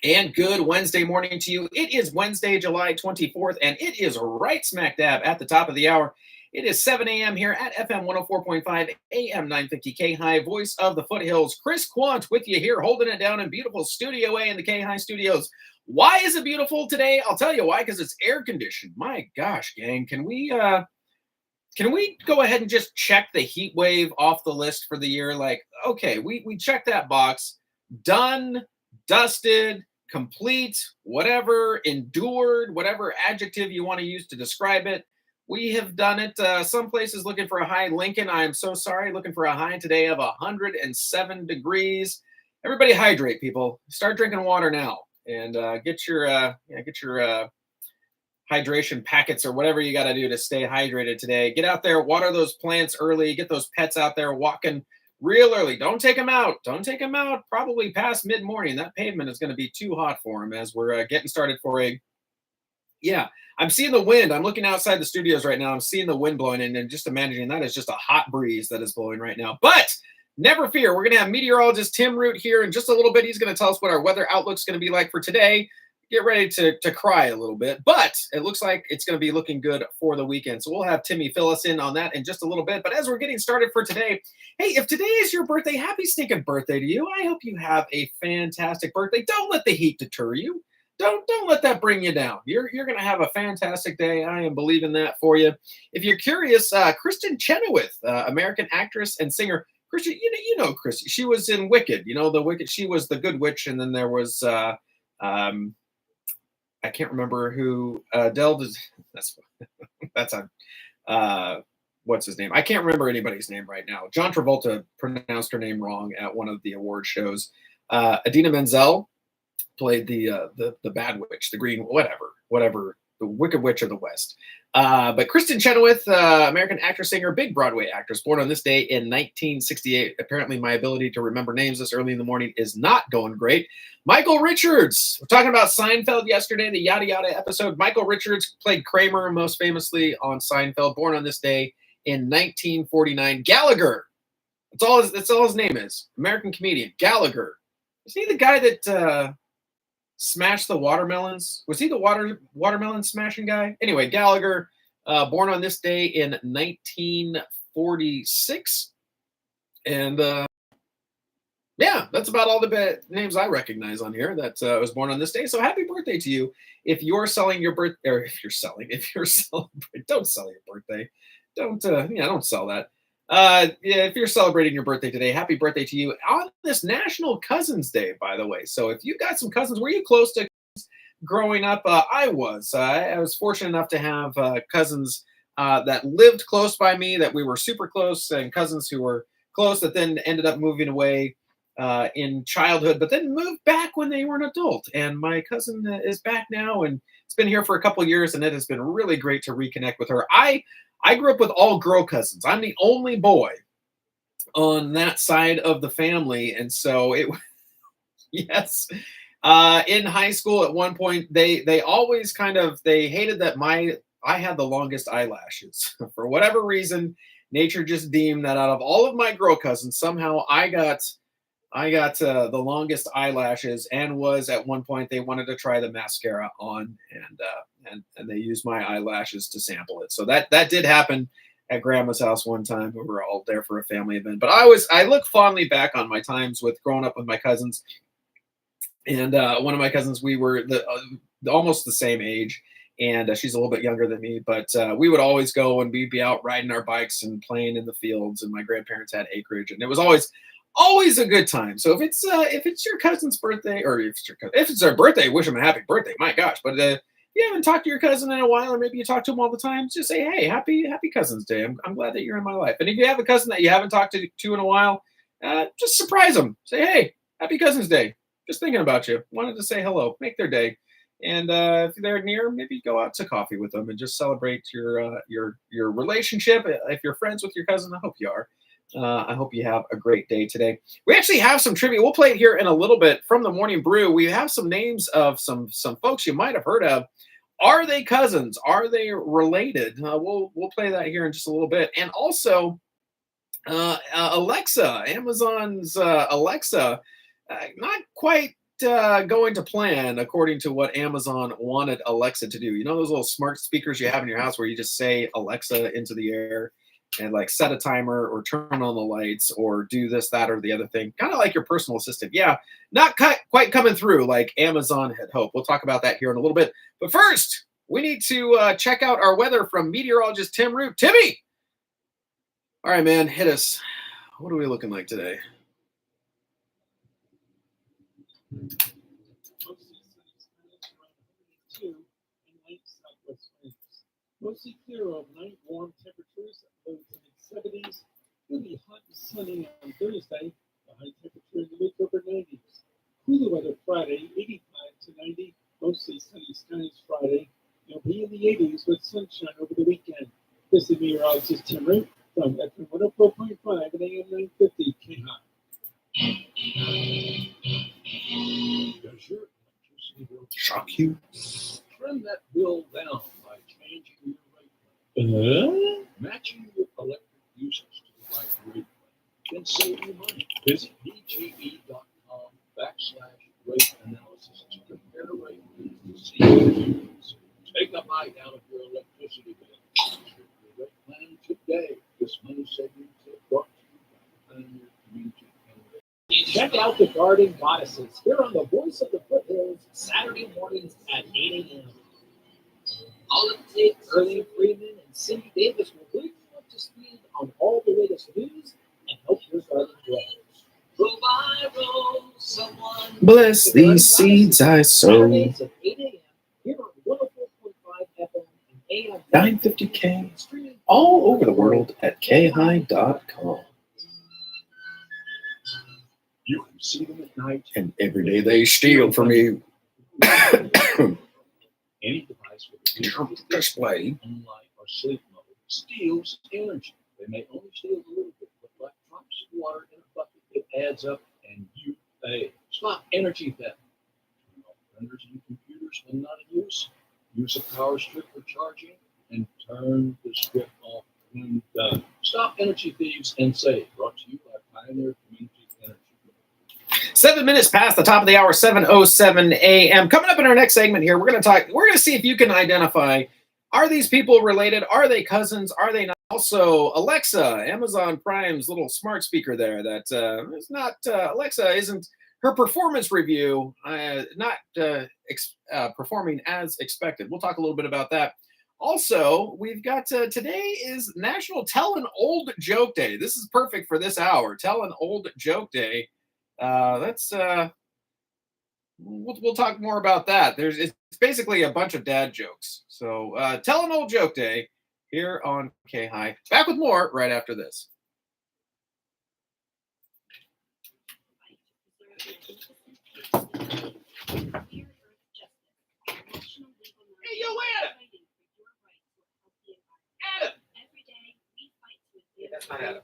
And good Wednesday morning to you. It is Wednesday, July 24th, and it is right smack dab at the top of the hour. It is 7 a.m. here at FM 104.5, AM 950 K-High, voice of the foothills. Chris Quant with you here, holding it down in beautiful Studio A in the K-High studios. Why is it beautiful today? I'll tell you why, because it's air conditioned. My gosh, gang, can we go ahead and just check the heat wave off the list for the year? Like, okay, we checked that box. Done, dusted, complete, whatever, endured, whatever adjective you want to use to describe it. We have done it. Some places looking for a high. Lincoln, I am so sorry, looking for a high today of 107 degrees. Everybody hydrate, people. Start drinking water now, and get your hydration packets or whatever you got to do to stay hydrated today. Get out there, water those plants early, get those pets out there walking real early. Don't take them out. Don't take them out probably past mid-morning. That pavement is going to be too hot for them as we're getting started for a, yeah, I'm seeing the wind. I'm looking outside the studios right now. I'm seeing the wind blowing in, and just imagining that is just a hot breeze that is blowing right now. But never fear. We're going to have meteorologist Tim Root here in just a little bit. He's going to tell us what our weather outlook's going to be like for today. Get ready to cry a little bit, but it looks like it's going to be looking good for the weekend. So we'll have Timmy fill us in on that in just a little bit. But as we're getting started for today, hey, if today is your birthday, happy stinking birthday to you. I hope you have a fantastic birthday. Don't let the heat deter you. Don't let that bring you down. You're going to have a fantastic day. I am believing that for you. If you're curious, Kristen Chenoweth, American actress and singer. Kristen, you know Kristen. She was in Wicked. You know the Wicked. She was the good witch, and then there was. I can't remember who Del. That's a what's his name? I can't remember anybody's name right now. John Travolta pronounced her name wrong at one of the award shows. Idina Menzel played the bad witch, the green whatever, the Wicked Witch of the West. But Kristen Chenoweth, American actress, singer, big Broadway actress, born on this day in 1968. Apparently, my ability to remember names this early in the morning is not going great. Michael Richards. We're talking about Seinfeld yesterday, the Yada Yada episode. Michael Richards played Kramer most famously on Seinfeld, born on this day in 1949. Gallagher. That's all his name is. American comedian. Gallagher. Is he the guy that smashed the watermelons? Was he the watermelon smashing guy? Anyway, Gallagher, born on this day in 1946. And yeah, that's about all the names I recognize on here that was born on this day. So happy birthday to you. If you're selling your birthday, or if you're celebrating, don't sell your birthday. Don't sell that. Yeah, if you're celebrating your birthday today, happy birthday to you on this National Cousins Day, by the way. So if you got some cousins, were you close to growing up? I was. I was fortunate enough to have cousins that lived close by me, that we were super close, and cousins who were close that then ended up moving away in childhood, but then moved back when they were an adult. And my cousin is back now, and it's been here for a couple of years, and it has been really great to reconnect with her. I grew up with all girl cousins. I'm the only boy on that side of the family, and so it. Yes, in high school at one point, they always they hated that I had the longest eyelashes for whatever reason. Nature just deemed that out of all of my girl cousins, somehow I got the longest eyelashes, and was at one point they wanted to try the mascara on, and they used my eyelashes to sample it. So that did happen at Grandma's house one time. We were all there for a family event. But I look fondly back on my times with growing up with my cousins. And one of my cousins, we were almost the same age, and she's a little bit younger than me. But we would always go, and we'd be out riding our bikes and playing in the fields. And my grandparents had acreage, and it was always a good time. So if it's your cousin's birthday, or if it's their birthday, wish them a happy birthday. My gosh. But if you haven't talked to your cousin in a while, or maybe you talk to them all the time, just say, hey, happy Cousin's Day. I'm glad that you're in my life. And if you have a cousin that you haven't talked to in a while, just surprise them. Say, hey, happy Cousin's Day. Just thinking about you. Wanted to say hello. Make their day. And if they're near, maybe go out to coffee with them and just celebrate your relationship. If you're friends with your cousin, I hope you are. I hope you have a great day today. We actually have some trivia. We'll play it here in a little bit from the Morning Brew. We have some names of some folks you might have heard of. Are they cousins? Are they related? We'll play that here in just a little bit. And also, Alexa, Amazon's Alexa, not quite going to plan according to what Amazon wanted Alexa to do. You know those little smart speakers you have in your house where you just say Alexa into the air and like set a timer or turn on the lights or do this, that, or the other thing. Kind of like your personal assistant. Yeah, not quite coming through like Amazon had hoped. We'll talk about that here in a little bit. But first, we need to check out our weather from meteorologist Tim Root. Timmy! All right, man, hit us. What are we looking like today? Springs. Mostly clear overnight, warm temperatures, lows in the 70s. It'll be hot and sunny on Thursday, the high temperature in the mid-upper 90s. Cooler weather Friday, 85 to 90, mostly sunny skies Friday. It'll be in the 80s with sunshine over the weekend. This is meteorologist Tim Root from FM 104.5 and AM 950 KHI. Does your electricity bill shock you? Trim that bill down by changing your rate plan. Matching your electric usage to the right rate plan can save you money. Visit bge.com/rate analysis to compare rate plans and see what you use. Take a bite out of your electricity bill. Check your rate plan today. This money saving tip brought to you by Pioneer Community Energy. Check out the Garden Goddesses here on the Voice of the Foothills, Saturday mornings at 8 a.m. Paula Tate, Erling Freeman, and Cindy Davis will bring you up to speed on all the latest news and help your garden grow. Bless these seeds I sow. Saturdays at 8 a.m. here on 104.5 FM and AM 950K, all over the world at khigh.com. You can see them at night. And every day they steal from you. Any device with a display, sunlight, or sleep mode steals energy. They may only steal a little bit, but like drops of water in a bucket, it adds up and you pay. Stop energy theft. Turn off printers and computers when not in use. Use a power strip for charging and turn the strip off when done. Stop energy thieves and save. Brought to you by Pioneer Community Energy. 7 minutes past the top of the hour, 7:07 a.m. Coming up in our next segment here, we're going to see if you can identify, are these people related? Are they cousins? Are they not? Also, Alexa, Amazon Prime's little smart speaker there that is not, Alexa isn't, her performance review, performing as expected. We'll talk a little bit about that. Also, we've got, today is National Tell an Old Joke Day. This is perfect for this hour. Tell an Old Joke Day. We'll talk more about that. It's basically a bunch of dad jokes. So Tell an Old Joke Day here on KHigh. Back with more right after this. Hey, yo, Adam! Adam! That's not Adam.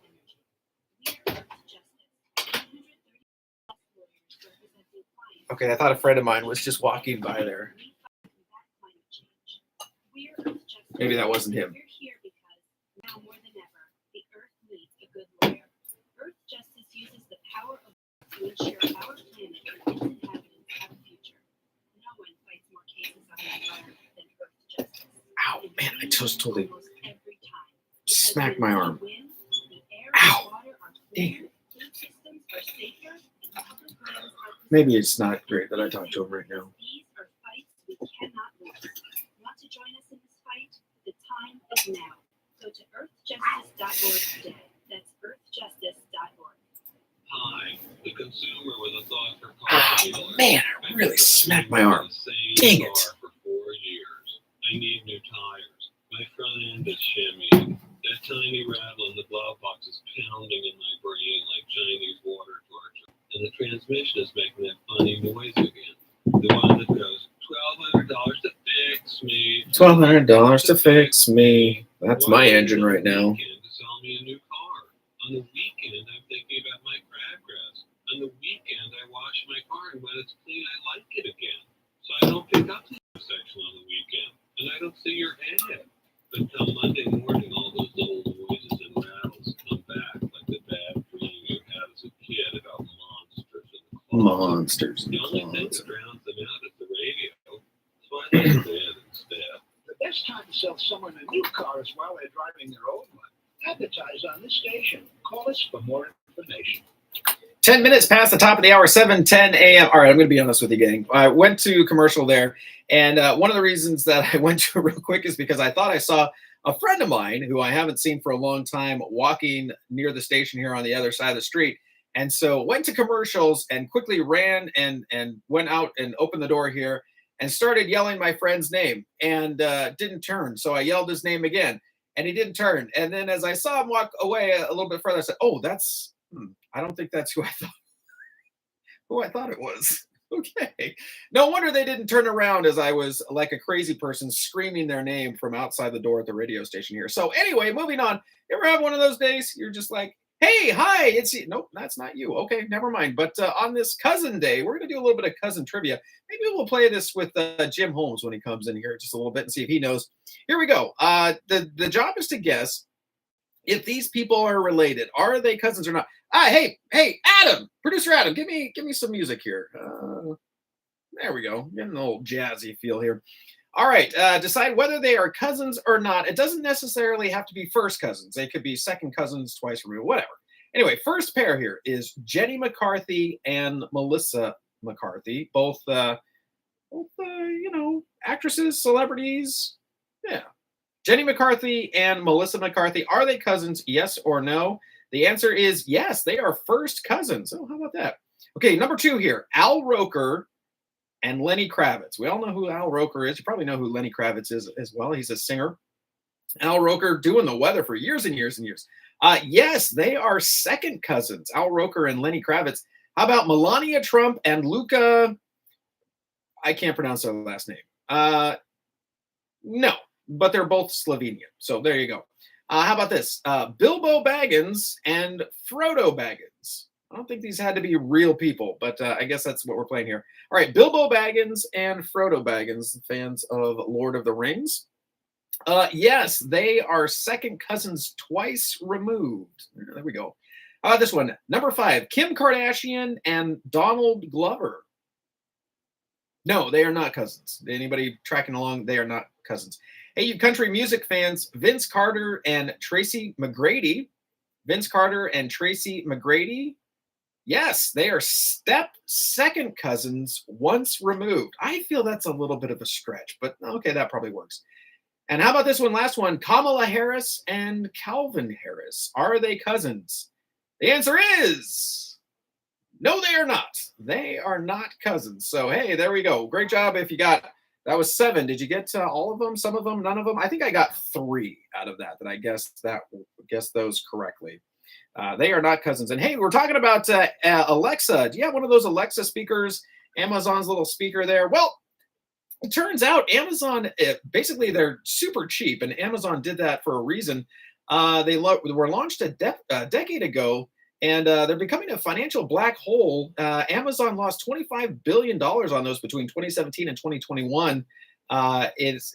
Okay, I thought a friend of mine was just walking by there. Maybe that wasn't him. We're here because now more than ever, the Earth needs a good lawyer. Earth Justice uses the power of to ensure our planet and its inhabitants have a future. No one fights more cases on the environment than Earth Justice. Ow, man, I just totally Every time. smacked my arm. Wind, the air, Ow, and water are dang. cleaner, food systems are safer, and public lands are Maybe it's not great that I talk to him right now. These are fights we cannot lose. Want to join us in this fight? The time is now. Go to earthjustice.org today. That's earthjustice.org. Hi, the consumer with a thought for Oh, man, I really smacked my arm. Dang it. For 4 years. I need new tires. My front end is shimmying. That tiny rattle in the glove box is pounding in my brain like Chinese water torture. And the transmission is making that funny noise again. The one that goes, $1,200 to fix me. $1,200 to fix me. That's my engine right now. To sell me a new car. On the weekend, I'm thinking about my crabgrass. On the weekend, I wash my car, and when it's clean, I like it again. So I don't pick up the section on the weekend, and I don't see your ad. Until Monday morning, all those little noises and rattles come back, like the bad dream you had as a kid about monsters in the closet. Monsters in The the only thing closet. that drowns them out is the radio. So I listen to it instead. The best time to sell someone a new car is while they're driving their old one. Advertise on this station. Call us for more information. 10 minutes past the top of the hour, 7:10 a.m. All right, I'm going to be honest with you, gang. I went to commercial there, and one of the reasons that I went to real quick is because I thought I saw a friend of mine who I haven't seen for a long time walking near the station here on the other side of the street. And so went to commercials and quickly ran and went out and opened the door here. and started yelling my friend's name and didn't turn. So I yelled his name again and he didn't turn. And then as I saw him walk away a little bit further, I said, oh, I don't think that's who I thought it was. Okay. No wonder they didn't turn around as I was like a crazy person screaming their name from outside the door at the radio station here. So anyway, moving on. You ever have one of those days? You're just like, hey, hi, it's you. Nope, that's not you. Okay, never mind. But on this cousin day, we're going to do a little bit of cousin trivia. Maybe we'll play this with Jim Holmes when he comes in here just a little bit and see if he knows. Here we go. The job is to guess if these people are related. Are they cousins or not? Hey, Adam, producer Adam, give me some music here. There we go. Getting an old jazzy feel here. All right, decide whether they are cousins or not. It doesn't necessarily have to be first cousins. They could be second cousins, twice removed, whatever. Anyway, first pair here is Jenny McCarthy and Melissa McCarthy, both actresses, celebrities. Yeah. Jenny McCarthy and Melissa McCarthy, are they cousins? Yes or no? The answer is yes, they are first cousins. Oh, how about that? Okay, number 2 here, Al Roker and Lenny Kravitz. We all know who Al Roker is. You probably know who Lenny Kravitz is as well. He's a singer. Al Roker doing the weather for years and years and years. Yes, they are second cousins, Al Roker and Lenny Kravitz. How about Melania Trump and Luka? I can't pronounce their last name. No, but they're both Slovenian. So there you go. How about this? Bilbo Baggins and Frodo Baggins. I don't think these had to be real people, but I guess that's what we're playing here. All right, Bilbo Baggins and Frodo Baggins, fans of Lord of the Rings. Yes, they are second cousins twice removed. There we go. This one, number 5, Kim Kardashian and Donald Glover. No, they are not cousins. Anybody tracking along, they are not cousins. Hey, you country music fans, Vince Carter and Tracy McGrady. Vince Carter and Tracy McGrady. Yes, they are step-second cousins once removed. I feel that's a little bit of a stretch, but okay, that probably works. And how about this one, last one, Kamala Harris and Calvin Harris. Are they cousins? The answer is no, they are not. They are not cousins. So, hey, there we go. Great job if you got, that was 7. Did you get all of them, some of them, none of them? I think I got 3 out of that I guessed those correctly. They are not cousins. And hey, we're talking about Alexa. Do you have one of those Alexa speakers? Amazon's little speaker there. Well, it turns out Amazon, basically they're super cheap, and Amazon did that for a reason. They were launched a decade ago, and they're becoming a financial black hole. Amazon lost $25 billion on those between 2017 and 2021. Let's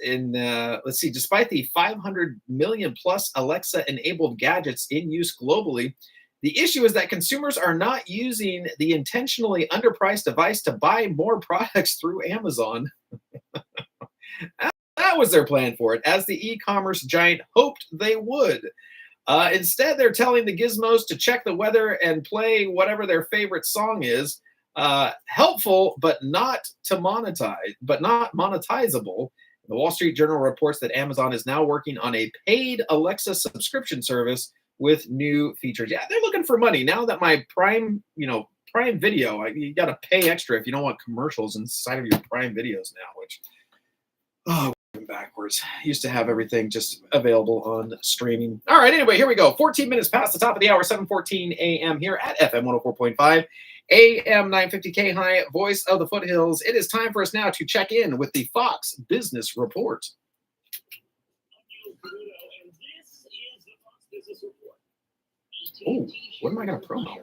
see, despite the 500 million plus Alexa-enabled gadgets in use globally, the issue is that consumers are not using the intentionally underpriced device to buy more products through Amazon. That was their plan for it, as the e-commerce giant hoped they would. Instead, they're telling the gizmos to check the weather and play whatever their favorite song is. Helpful, but not monetizable. The Wall Street Journal reports that Amazon is now working on a paid Alexa subscription service with new features. Yeah, they're looking for money now that my Prime Video, you got to pay extra if you don't want commercials inside of your Prime videos now, which, backwards. Used to have everything just available on streaming. All right, anyway, here we go. 14 minutes past the top of the hour, 7:14 a.m. here at FM 104.5, AM 950 K-High, voice of the foothills. It is time for us now to check in with the Fox Business Report. Oh, what am I going to promo?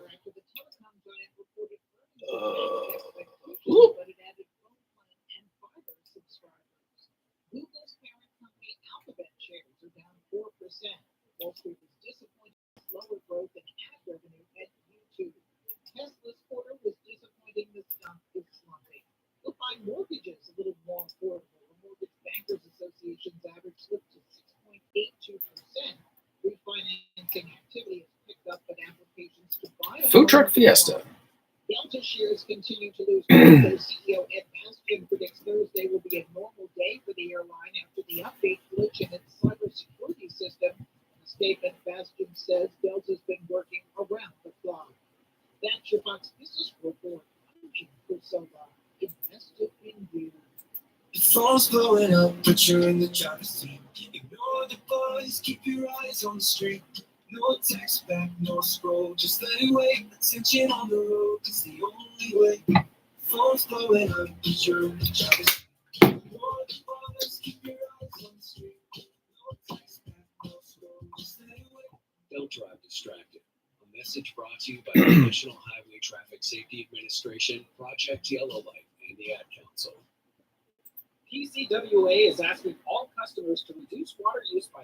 Google's parent company Alphabet shares are down 4%. Wall Street was disappointed with lower growth in ad revenue at YouTube. Tesla's quarter was disappointing. The stock is slumping. You'll find mortgages a little more affordable. The Mortgage Bankers Association's average slipped to 6.82%. Refinancing activity has picked up, but applications to buy Food Truck Fiesta. Delta shares continue to lose ground. CEO Ed Bastian predicts Thursday will be a normal day for the airline after the update glitch in its cybersecurity system. In a statement, Bastian says Delta's been working around the clock. That's your Fox Business Report. I'm Jim Kursova, invested in you. Phone's blowing up, but you're in the driver's seat. Ignore the buzz, keep your eyes on the street. No text back, no scroll, just let it wait. Attention on the road is the only way. Phone's blowing up, but you're in the driver's seat. Ignore the buzz, keep your eyes on the street. No text back, no scroll, just let it wait. Don't drive distracted. A message brought to you by the National Highway Traffic Safety Administration, Project Yellow Light, and the Ad Council. PCWA is asking all customers to reduce water use by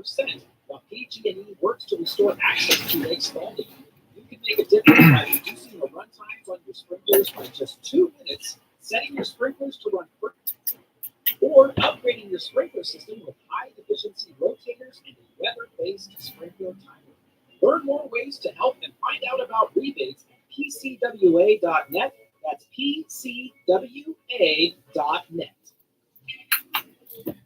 20% while PG&E works to restore access to Lake Spalding. You can make a difference by reducing the run times on your sprinklers by just 2 minutes, setting your sprinklers to run quick, or upgrading your sprinkler system with high-efficiency rotators and a weather-based sprinkler timer. Learn more ways to help and find out about rebates at pcwa.net. That's pcwa.net.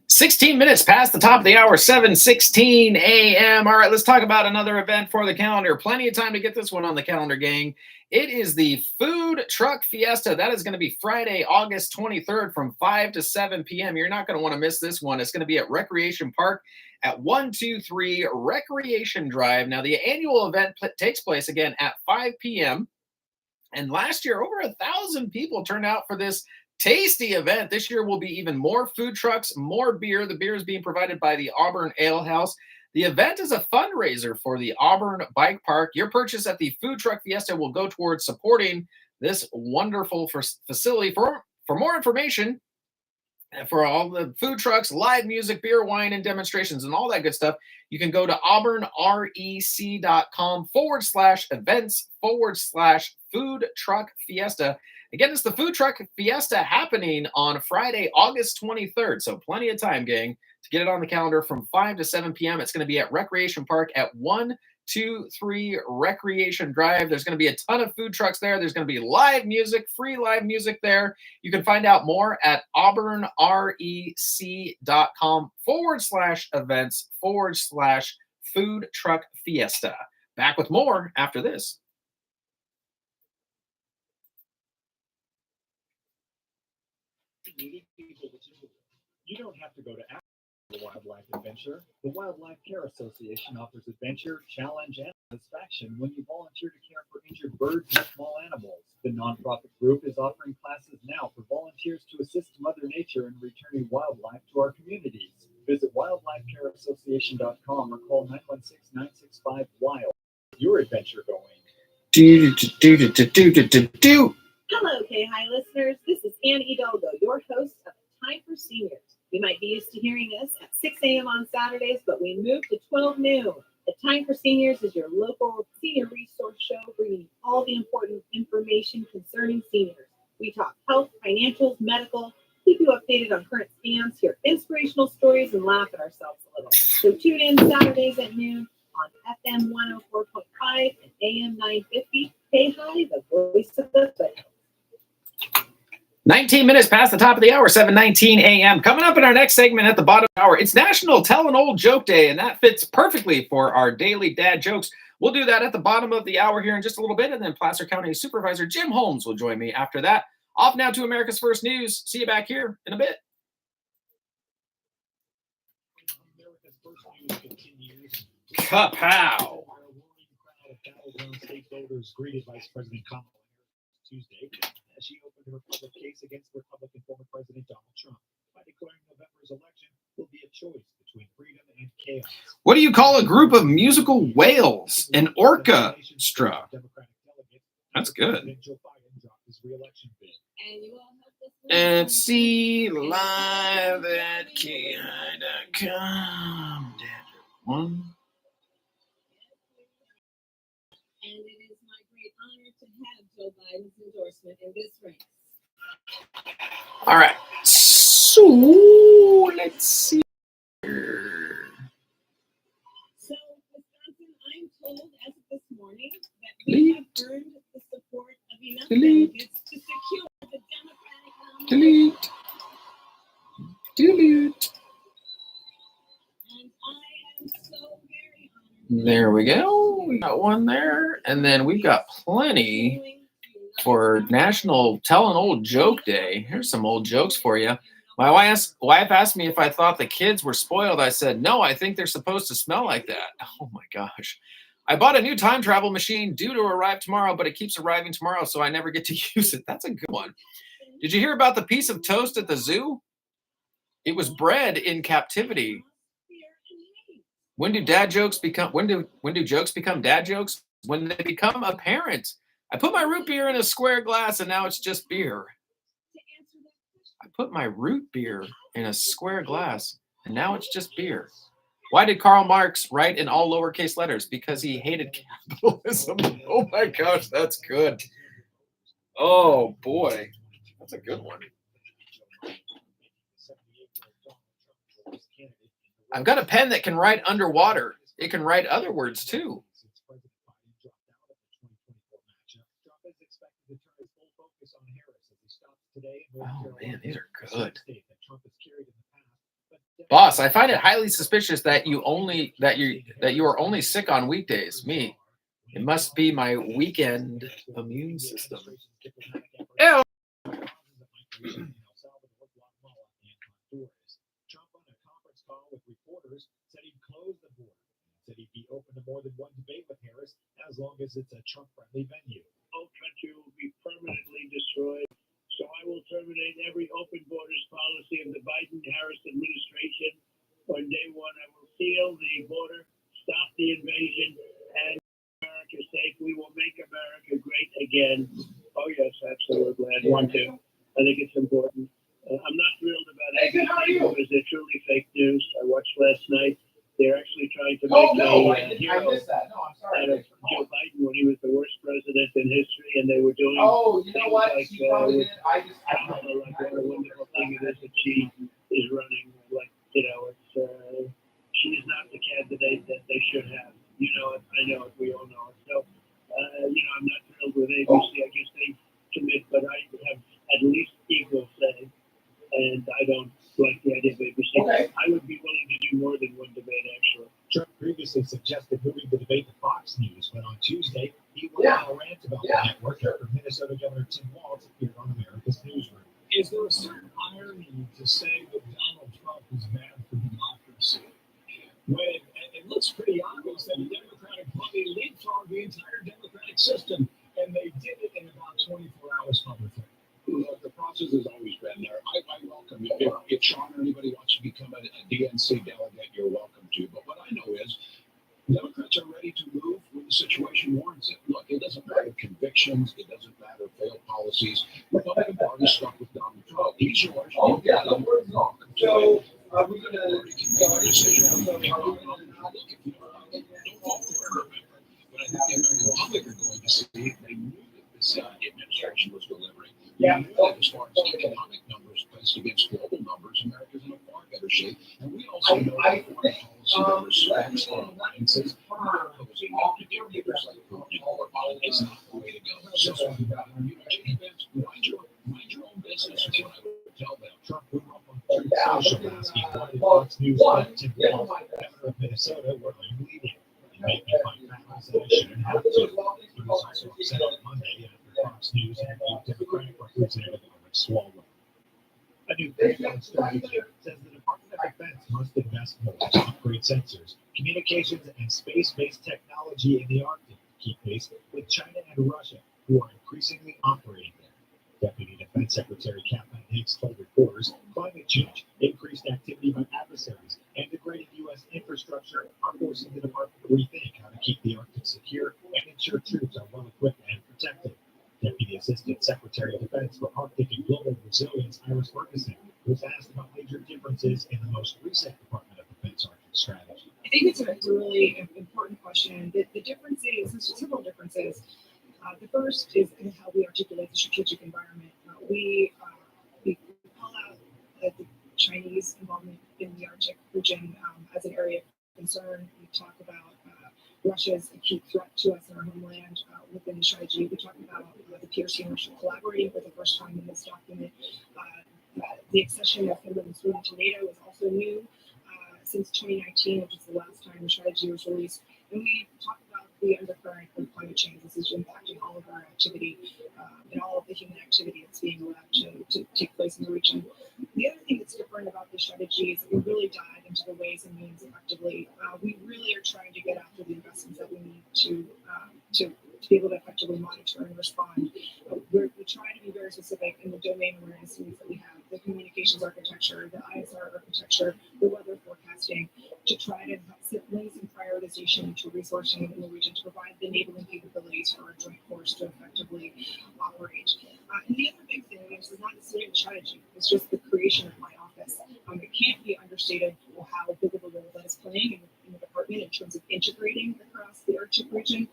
16 minutes past the top of the hour, 7:16 a.m. All right, let's talk about another event for the calendar. Plenty of time to get this one on the calendar, gang. It is the Food Truck Fiesta. That is going to be Friday, August 23rd from 5 to 7 p.m. You're not going to want to miss this one. It's going to be at Recreation Park at 123 Recreation Drive. Now, the annual event takes place again at 5 p.m. And last year, over 1,000 people turned out for this tasty event. This year will be even more food trucks, more beer. The beer is being provided by the Auburn Ale House. The event is a fundraiser for the Auburn Bike Park. Your purchase at the Food Truck Fiesta will go towards supporting this wonderful facility. For more information, for all the food trucks, live music, beer, wine, and demonstrations, and all that good stuff, you can go to auburnrec.com/events/food truck fiesta. Again, it's the Food Truck Fiesta happening on Friday, August 23rd. So plenty of time, gang, to get it on the calendar from 5 to 7 p.m. It's going to be at Recreation Park at 123 Recreation Drive. There's going to be a ton of food trucks there. There's going to be live music, free live music there. You can find out more at auburnrec.com/events/food truck fiesta. Back with more after this. You don't have to go to the Wildlife Adventure. The Wildlife Care Association offers adventure, challenge, and satisfaction when you volunteer to care for injured birds and small animals. The nonprofit group is offering classes now for volunteers to assist Mother Nature in returning wildlife to our communities. Visit wildlifecareassociation.com or call 916-965-WILD. Your adventure going. Hello, K-High listeners. This is Anna Hidalgo, your host of Time for Seniors. You might be used to hearing us at 6 a.m. on Saturdays, but we moved to 12 noon. The Time for Seniors is your local senior resource show, bringing you all the important information concerning seniors. We talk health, financials, medical, keep you updated on current scams, hear inspirational stories, and laugh at ourselves a little. So tune in Saturdays at noon on FM 104.5 and AM 950. K-High, the voice of the foothills. 19 minutes past the top of the hour, 7:19 a.m. Coming up in our next segment at the bottom of the hour, it's National Tell an Old Joke Day, and that fits perfectly for our daily dad jokes. We'll do that at the bottom of the hour here in just a little bit, and then Placer County Supervisor Jim Holmes will join me after that. Off now to America's First News. See you back here in a bit. Kapow! Stakeholders greeted Vice President Kamala Harris Tuesday as she opened her public case against Republican former President Donald Trump by declaring November's election will be a choice between freedom and chaos. What do you call a group of musical whales? An orchestra. That's good. And see live at KI.com. One. And it is my great honor to have Joe Biden's endorsement in this race. All right. So let's see. So, Wisconsin, I'm told as of this morning that we have earned the support of enough delegates to secure the Democratic nominee. Delete. And I am so very There we go. We got one there. And then we've got plenty for National Tell an Old Joke Day. Here's some old jokes for you. My wife asked me if I thought the kids were spoiled. I said, no, I think they're supposed to smell like that. Oh my gosh. I bought a new time travel machine due to arrive tomorrow, but it keeps arriving tomorrow, so I never get to use it. That's a good one. Did you hear about the piece of toast at the zoo? It was bred in captivity. When do jokes become dad jokes? When they become apparent. I put my root beer in a square glass and now it's just beer. I put my root beer in a square glass and now it's just beer. Why did Karl Marx write in all lowercase letters? Because he hated capitalism. Oh my gosh, that's good. Oh boy, that's a good one. I've got a pen that can write underwater. It can write other words too. Oh man, these are good. Boss, I find it highly suspicious that you are only sick on weekdays. Me. It must be my weekend immune system. Ew. Said he'd close the border. Said he'd be open to more than one debate with Harris as long as it's a Trump-friendly venue. Whole country will be permanently destroyed. So I will terminate every open borders policy of the Biden-Harris administration. On day one, I will seal the border, stop the invasion, and America safe. We will make America great again. Oh yes, absolutely. I want to. I think it's important. I'm not thrilled about it because they're truly fake news. I watched last night. They're actually trying to make a hero out of Joe Biden when he was the worst president in history, and they were doing things like with Kamala, like what a wonderful thing it is that she is running. Like, it's she's not the candidate that they should have. You know it, I know it, we all know it. So, I'm not thrilled with ABC. I guess they commit, but I have at least equal say. And I don't like the idea of ABC. Okay. I would be willing to do more than one debate, actually. Trump previously suggested moving the debate to Fox News, but on Tuesday, he went on a rant about the network after Minnesota Governor Tim Walz appeared on America's Newsroom. Is there a certain irony to say that Donald Trump is bad for democracy? When it looks pretty obvious that the Democratic Party leapfrogged the entire democratic system, and they did it in about 24 hours publicly. Look, the process has always been there. I welcome it. If Sean or anybody wants to become a DNC delegate, you're welcome to. But what I know is Democrats are ready to move when the situation warrants it. Look, it doesn't matter convictions. It doesn't matter failed policies. Republican Party stuck with Donald Trump. He's yours. So, are we going to make a decision? Look, if you don't vote for it. But I think the American public are going to see they knew that this administration was delivering. Yeah. As far as economic numbers placed against global numbers, America's in a far better shape. And we also know that foreign policy that respects our alliances, opposing dictators like Putin or Biden is not the way to go. So, mind your own business is what I would tell them. Trump grew up on Truth Social asking why did Fox News let Tim Walz, governor of Minnesota, where I'm leading, and make me find facts that I shouldn't have to. He was also upset on Monday Fox News interviewed Democratic Representative Eric Swalwell. A new Pentagon study says the Department of Defense must invest more to upgrade sensors, communications, and space-based technology in the Arctic to keep pace with China and Russia, who are increasingly operating there. Deputy Defense Secretary Kathleen Hicks told reporters climate change, increased activity by adversaries, and degraded U.S. infrastructure are forcing the department to rethink how to keep the Arctic secure and ensure troops are well equipped and protected. Deputy Assistant Secretary of Defense for Arctic and Global Resilience, Iris Ferguson, was asked about major differences in the most recent Department of Defense Arctic strategy. I think it's a really important question. The differences, there's several differences. The first is in how we articulate the strategic environment. We call out the Chinese involvement in the Arctic region as an area of concern. We talk about Russia's acute threat to us in our homeland within the strategy. We talk about the PRC and Russia collaborating for the first time in this document. The accession of Finland and Sweden to NATO is also new since 2019, which is the last time the strategy was released. And we talk about the undercurrent of climate change. This is impacting all of our activity and all of the human activity that's being allowed to take place in the region. The other thing that's different about this strategy is that we really dive into the ways and means effectively. We really are trying to get after the investments that we need to be able to effectively monitor and respond. We try to be very specific in the domain awareness needs that we have, the communications architecture, the ISR architecture, the weather forecasting, to try to set links and prioritization to resourcing in the region to provide the enabling capabilities for our joint force to effectively operate. And the other big thing is not necessarily the strategy, it's just the creation of my office. It can't be understated how big of a role that is playing in the department in terms of integrating across the Arctic region.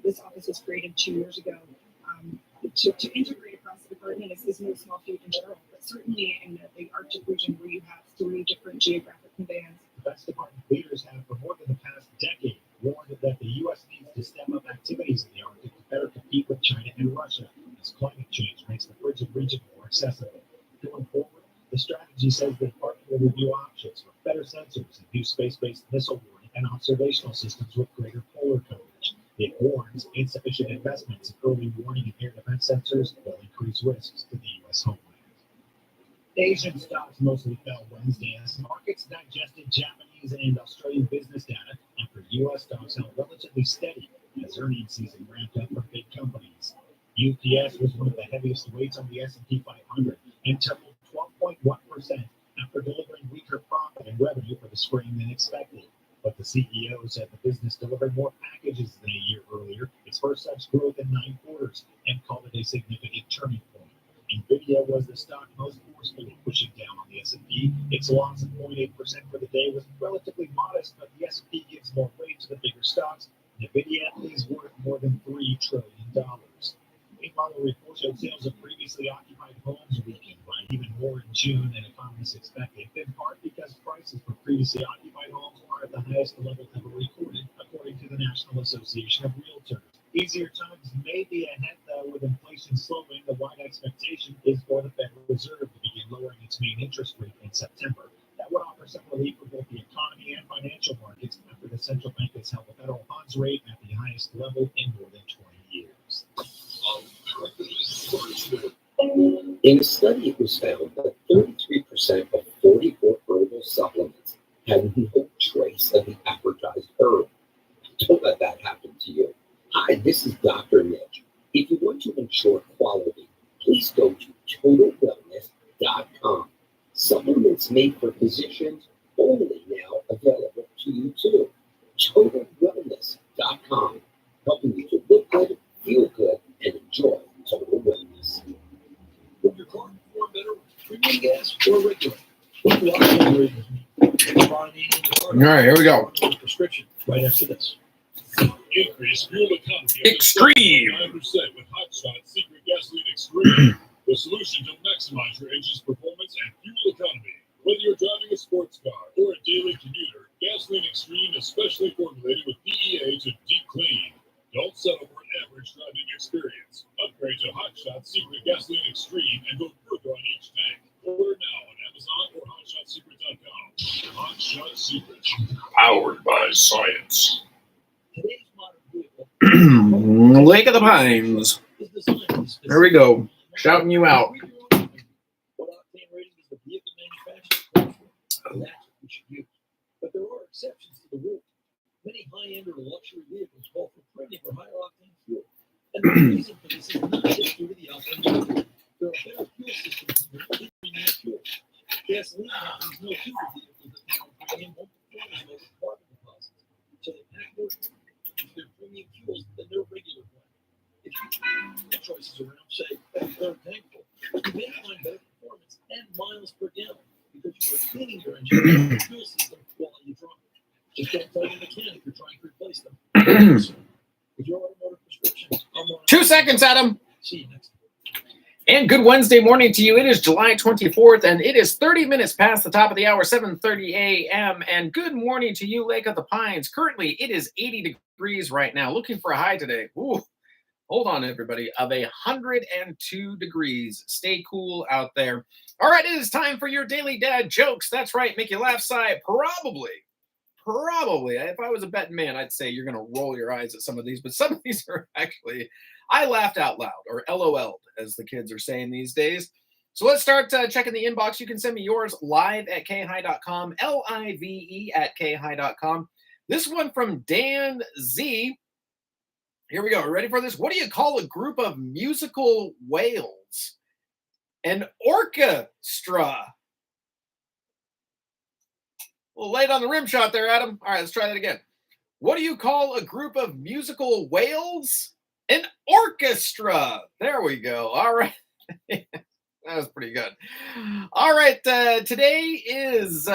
This office was created 2 years ago. To integrate across the department is no small feat in general, but certainly in the Arctic region where you have 3 different geographic conveyance. Defense Department leaders have, for more than the past decade, warned that the U.S. needs to step up activities in the Arctic to better compete with China and Russia, as climate change makes the frigid region more accessible. Going forward, the strategy says the department will review options for better sensors and new space-based missile warning and observational systems with greater polar coverage. It warns insufficient investments in early warning and air defense sensors will increase risks to the U.S. homeland. Asian stocks mostly fell Wednesday as markets digested Japanese and Australian business data, and for U.S. stocks held relatively steady as earnings season ramped up for big companies. UPS was one of the heaviest weights on the S&P 500 and tumbled 12.1% after delivering weaker profit and revenue for the spring than expected. But the CEO said the business delivered more packages than a year earlier, its first such growth in 9 quarters, and called it a significant turning point. NVIDIA was the stock most forcefully pushing down on the S&P. Its loss of 0.8% for the day was relatively modest, but the S&P gives more weight to the bigger stocks. NVIDIA is worth more than $3 trillion. Meanwhile, a report showed sales of previously occupied homes weakened by even more in June than economists expected, in part because prices for previously occupied homes are at the highest level ever recorded, according to the National Association of Realtors. Easier times may be ahead, though, with inflation slowing. The wide expectation is for the Federal Reserve to begin lowering its main interest rate in September. That would offer some relief for both the economy and financial markets after the central bank has held the federal funds rate at the highest level in more than 20 years. In a study, it was found that 33% of 44 herbal supplements had no trace of the advertised herb. Don't let that happen to you. Hi, this is Dr. Mitch. If you want to ensure quality, please go to TotalWellness.com. Supplements made for physicians only now available to you too. TotalWellness.com, helping you to look good, feel good, and enjoy total wellness. Would your car perform better with premium gas or regular? What do octane ratings mean? All right, here we go. Prescription right after this. Increase fuel economy. Extreme. 9% with Hot Shot Secret Gasoline Extreme. The solution to maximize your engine's performance and fuel economy. Whether you're driving a sports car or a daily commuter, Gasoline Extreme is specially formulated with DEA to deep clean. Don't settle for an average driving experience. Upgrade to Hot Shot Secret Gasoline Extreme and go further on each tank. Order now on Amazon or HotShotSecret.com. Hot Shot Secret. Powered by science. Today's modern vehicle Lake of the Pines. is designed There we go. Shouting you out. what octane rating is the vehicle manufacturer calls for. That's what we should use. But there are exceptions to the rule. Many high-end or luxury vehicles call for premium or higher octane fuel. And the reason for this is not just due to the octane level. There are better fuel systems than premium fuel. Gasoline companies know too that vehicles that handle premium won't perform as well as carbon deposits. So they pack more their premium fuels than their regular one. If you put choices around, say, a third tank full, you may find better performance and miles per gallon because you are cleaning your engine and fuel system while you drive. Just don't tell your mechanic you're trying to replace them. With your automotive prescriptions, 2 seconds, Adam. See you next time. And good Wednesday morning to you. It is July 24th, and it is 30 minutes past the top of the hour, 7:30 a.m. And good morning to you, Lake of the Pines. Currently, it is 80 degrees right now. Looking for a high today. Ooh, hold on, everybody, of 102 degrees. Stay cool out there. All right, it is time for your daily dad jokes. That's right, make you laugh, sigh, probably, if I was a betting man, I'd say you're going to roll your eyes at some of these, but some of these are actually, I laughed out loud, or LOL'd, as the kids are saying these days. So let's start checking the inbox. You can send me yours live at khigh.com, LIVE at khigh.com. This one from Dan Z. Here we go. Ready for this? What do you call a group of musical whales? An orchestra. A little late on the rim shot there, Adam. All right, let's try that again. What do you call a group of musical whales? An orchestra. There we go. All right. That was pretty good. All right, today is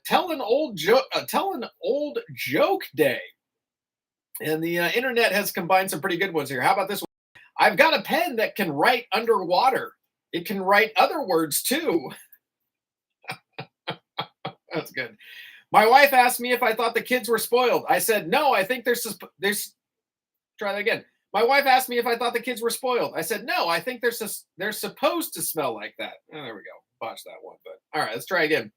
telling old joke day, and the internet has combined some pretty good ones here. How about this one? I've got a pen that can write underwater. It can write other words too. That's good. My wife asked me if I thought the kids were spoiled. I said no. I think there's. Try that again. My wife asked me if I thought the kids were spoiled. I said, no, I think they're supposed to smell like that. Oh, there we go. Botched that one, but all right, let's try again.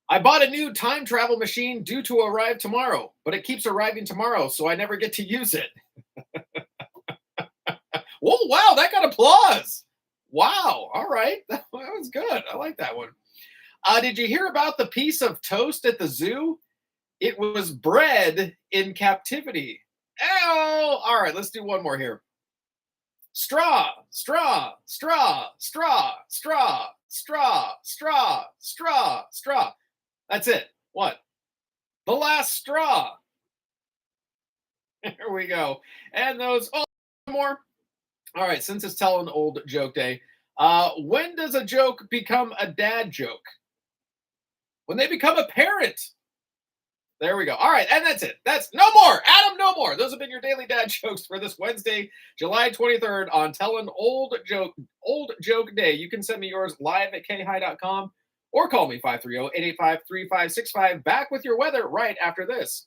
I bought a new time travel machine due to arrive tomorrow, but it keeps arriving tomorrow, so I never get to use it. Whoa, wow, that got applause. Wow, all right. That was good. I like that one. Did you hear about the piece of toast at the zoo? It was bred in captivity. Oh, all right, let's do one more here. Straw, straw, straw, straw, straw, straw, straw, straw, straw. That's it. What? The last straw. Here we go. And those, oh, more. All right, since it's telling old joke day, when does a joke become a dad joke? When they become a parent. There we go. All right, and that's it. That's no more. Adam, no more. Those have been your daily dad jokes for this Wednesday, July 23rd on Telling Old Joke Day. You can send me yours live at khigh.com or call me 530-885-3565. Back with your weather right after this.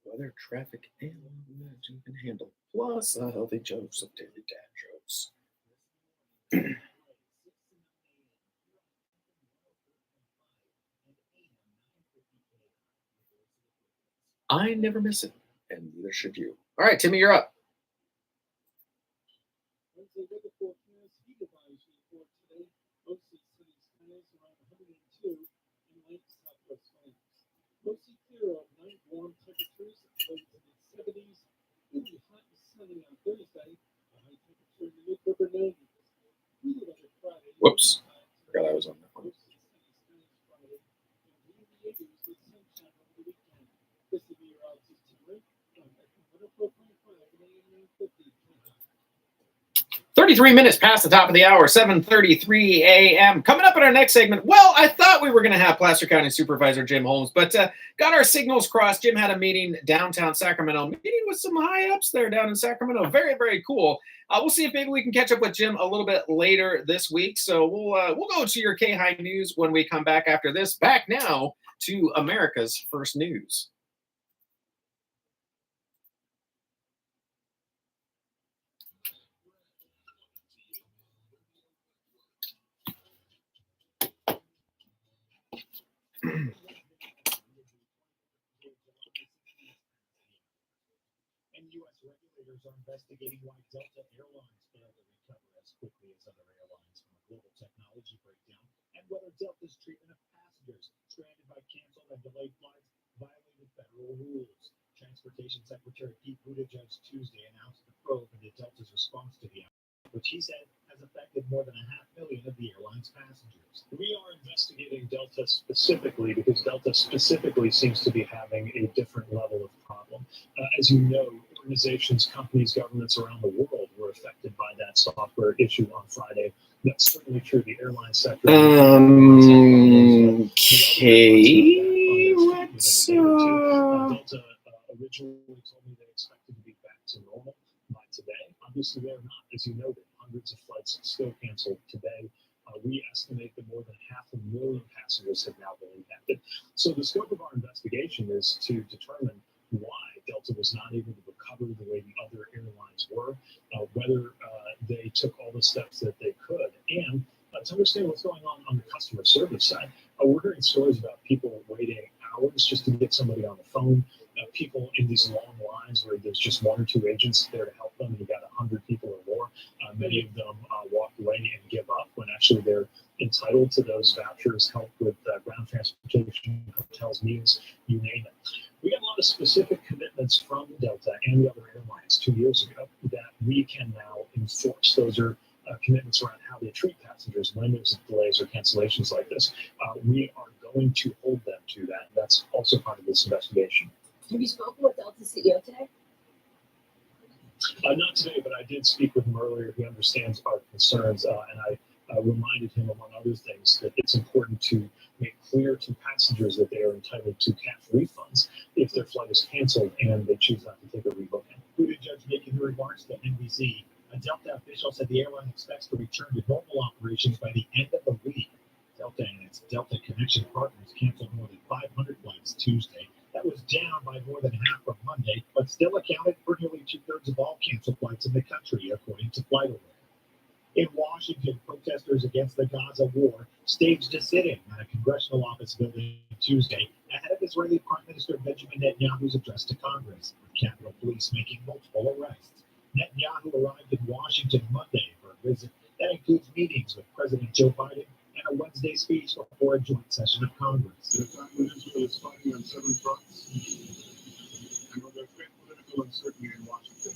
Weather, traffic, and that you can handle. Plus a healthy dose of daily dad jokes. I never miss it, and neither should you. All right, Timmy, you're up. Wednesday weather forecast, heat advisory for today. Mostly sunny skies around 102 and light southwest winds. Mostly clear overnight, warm temperatures, low to the 70s. It'll be hot and sunny on Thursday. A high temperature in the mid-upper 90s. Cooler weather Friday. Whoops. Forgot I was on that one. Mostly sunny skies Friday. And windy neighbors with sunshine over the weekend. This will be your altitude today. 104.5 and AM 950. 33 minutes past the top of the hour, 7:33 a.m. Coming up in our next segment, well, I thought we were going to have Placer County Supervisor Jim Holmes, but got our signals crossed. Jim had a meeting downtown Sacramento, meeting with some high-ups there down in Sacramento. Very, very cool. We'll see if maybe we can catch up with Jim a little bit later this week. So we'll go to your K-High News when we come back after this. Back now to America's First News. And U.S. regulators are investigating why Delta Airlines failed to recover as quickly as other airlines from a global technology breakdown, and whether Delta's treatment of passengers stranded by canceled and delayed flights violated federal rules. Transportation Secretary Pete Buttigieg Tuesday announced the probe into Delta's response to the outbreak, which he said has affected more than 500,000 of the airline's passengers. We are investigating Delta specifically because Delta specifically seems to be having a different level of problem. As you know, organizations, companies, governments around the world were affected by that software issue on Friday. That's certainly true. The airline sector. Okay. Let's. Delta originally told me they expected to be back to normal by today. Obviously, they're not. As you noted, hundreds of flights still canceled today. we estimate that more than 500,000 passengers have now been impacted. So the scope of our investigation is to determine why Delta was not able to recover the way the other airlines were, whether they took all the steps that they could, and to understand what's going on the customer service side. We're hearing stories about people waiting hours just to get somebody on the phone, people in these long lines where there's just one or two agents there to help them, and you got 100 people or more. Many of them walk away and give up when actually they're entitled to those vouchers, help with ground transportation, hotels, meals, you name it. We got a lot of specific commitments from Delta and the other airlines 2 years ago that we can now enforce. Those are commitments around how they treat passengers when there's delays or cancellations like this. We are going to hold them to that. That's also part of this investigation. Have you spoken with Delta CEO today? Not today, but I did speak with him earlier. He understands our concerns, and I reminded him, among other things, that it's important to make clear to passengers that they are entitled to cash refunds if their flight is canceled and they choose not to take a rebooking. Food and Judge making the remarks to NBC. A Delta official said the airline expects to return to normal operations by the end of the week. Delta and its Delta Connection partners canceled more than 500 flights Tuesday. That was down by more than half from Monday, but still accounted for nearly 2/3 of all canceled flights in the country, according to FlightAware. In Washington, protesters against the Gaza war staged a sit-in at a congressional office building Tuesday ahead of Israeli Prime Minister Benjamin Netanyahu's address to Congress, with Capitol Police making multiple arrests. Netanyahu arrived in Washington Monday for a visit that includes meetings with President Joe Biden and a Wednesday speech before a joint session of Congress. At a time when Israel is fighting on 7 fronts, and when there's great political uncertainty in Washington,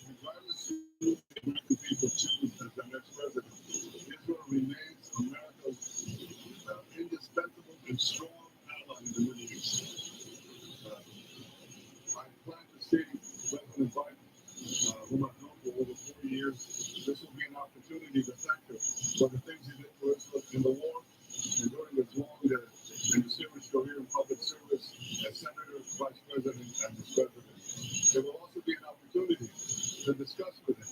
regardless of who the American people choose as their next president, Israel remains America's indispensable and strong ally in the Middle East. I plan to see President Biden, whom I've known for over 4 years. This will be an opportunity to thank him for the things he did for Israel in the war and during his long and distinguished career in public service as Senator, Vice President, and as President. There will also be an opportunity to discuss with him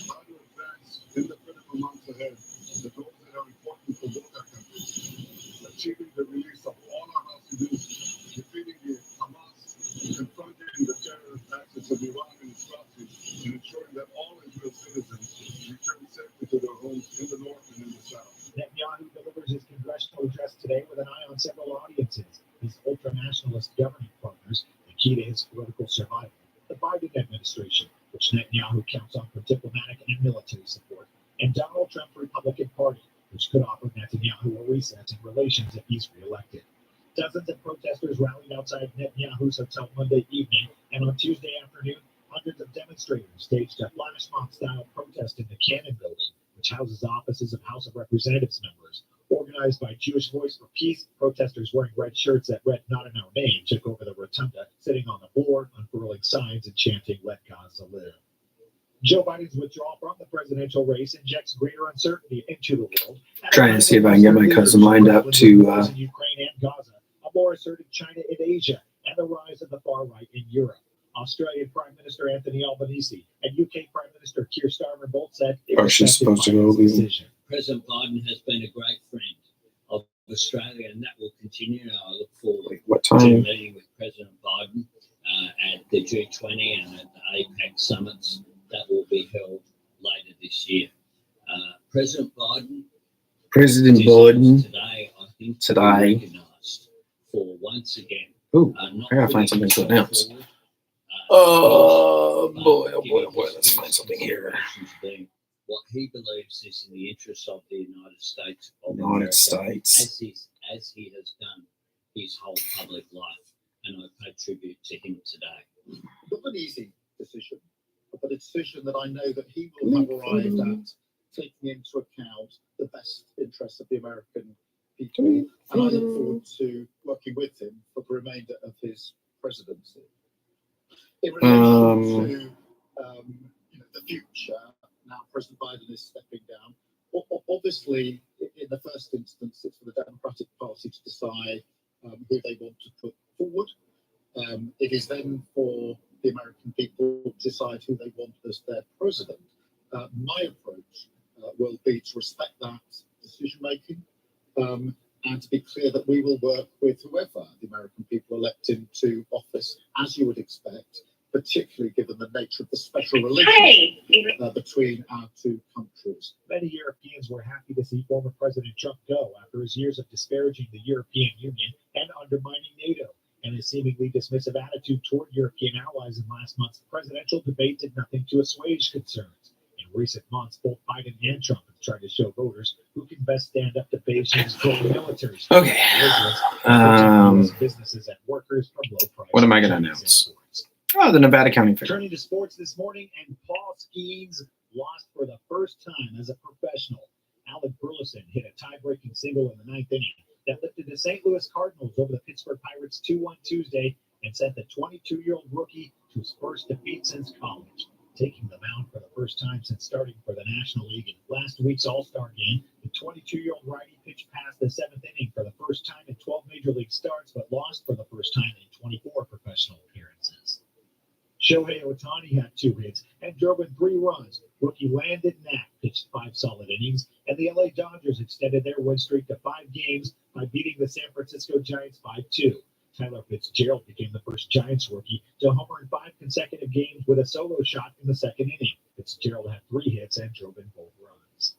how to advance in the critical months ahead the goals that are important for both our countries, achieving the release of all our hostages, defeating the Hamas, confronting the terrorist axis of Iran and its proxies, and ensuring that all Israel citizens return safely to their homes in the north and in the south. Netanyahu delivers his congressional address today with an eye on several audiences. His ultra-nationalist governing partners, the key to his political survival. The Biden administration, which Netanyahu counts on for diplomatic and military support. And Donald Trump's Republican Party, which could offer Netanyahu a recess in relations if he's reelected. Dozens of protesters rallied outside Netanyahu's hotel Monday evening, and on Tuesday afternoon, hundreds of demonstrators staged a flash mob-style protest in the Cannon Building, which houses offices of House of Representatives members. Organized by Jewish Voice for Peace, protesters wearing red shirts that read "Not in Our Name" took over the rotunda, sitting on the floor, unfurling signs and chanting "Let Gaza live." Joe Biden's withdrawal from the presidential race injects greater uncertainty into the world. Trying to see if I can get my cousin lined up to Ukraine and Gaza, a more assertive China in Asia, and the rise of the far right in Europe. Australian Prime Minister Anthony Albanese and UK Prime Minister Keir Starmer both said it was supposed to go decision. President Biden has been a great friend of Australia, and that will continue. I look forward to meeting with President Biden at the G20 and at the APEC summits that will be held later this year. President Biden today, I think, recognized for once again. I gotta find something to announce. Oh boy, let's find something here. What he believes is in the interests of the United States of United America, States. as he has done his whole public life, and I pay tribute to him today. Not an easy decision, but a decision that I know that he will have arrived at, taking into account the best interests of the American people, and I look forward to working with him for the remainder of his presidency. In relation to the future, now President Biden is stepping down. Obviously, in the first instance, it's for the Democratic Party to decide who they want to put forward. It is then for the American people to decide who they want as their president. My approach will be to respect that decision making, and to be clear that we will work with whoever the American people elect into office, as you would expect, particularly given the nature of the special relationship between our two countries. Many Europeans were happy to see former President Trump go after his years of disparaging the European Union and undermining NATO, and his seemingly dismissive attitude toward European allies in last month's presidential debate did nothing to assuage concerns. In recent months, both Biden and Trump have tried to show voters who can best stand up to Beijing's growing military strength. Businesses and workers from low price. What am I going to announce? Oh, the Nevada County Fair. Turning to sports this morning, and Paul Skeens lost for the first time as a professional. Alec Burleson hit a tie-breaking single in the ninth inning that lifted the St. Louis Cardinals over the Pittsburgh Pirates 2-1 Tuesday and sent the 22-year-old rookie to his first defeat since college. Taking the mound for the first time since starting for the National League in last week's All-Star game, the 22-year-old righty pitched past the seventh inning for the first time in 12 Major League starts, but lost for the first time in 24 professional appearances. Shohei Ohtani had 2 hits and drove in 3 runs. Rookie Landon Knack pitched 5 solid innings, and the LA Dodgers extended their win streak to 5 games by beating the San Francisco Giants 5-2. Tyler Fitzgerald became the first Giants rookie to homer in 5 consecutive games with a solo shot in the second inning. Fitzgerald had 3 hits and drove in both runs.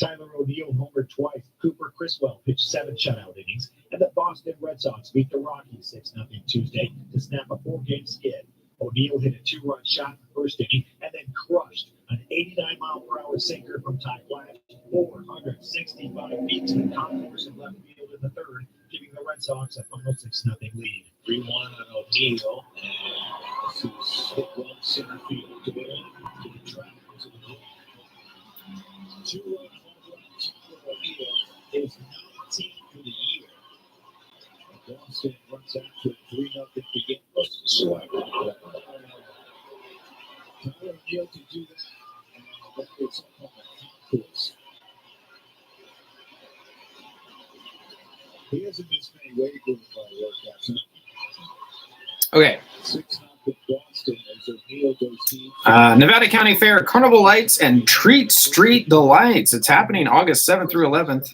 Tyler O'Neill homered twice. Cooper Criswell pitched 7 shutout innings, and the Boston Red Sox beat the Rockies 6-0 Tuesday to snap a 4-game skid. O'Neill hit a 2-run shot in the first inning and then crushed an 89-mile-per-hour sinker from Ty Flash 465 feet to the concourse in left field in the third, giving the Red Sox a final 6-0 lead. 3-1 on O'Neill, and this is hit well center field to the track to the goal. 2-run home runs for O'Neill is 19 for the year. Boston runs out to a 3-0 begin. Tyler O'Neill to do that, and it's on the concourse. He hasn't missed many weight room workouts. Okay. 6-0 Boston as O'Neill goes deep. Nevada County Fair, Carnival Lights, and Treat Street Delights. It's happening August 7th through 11th.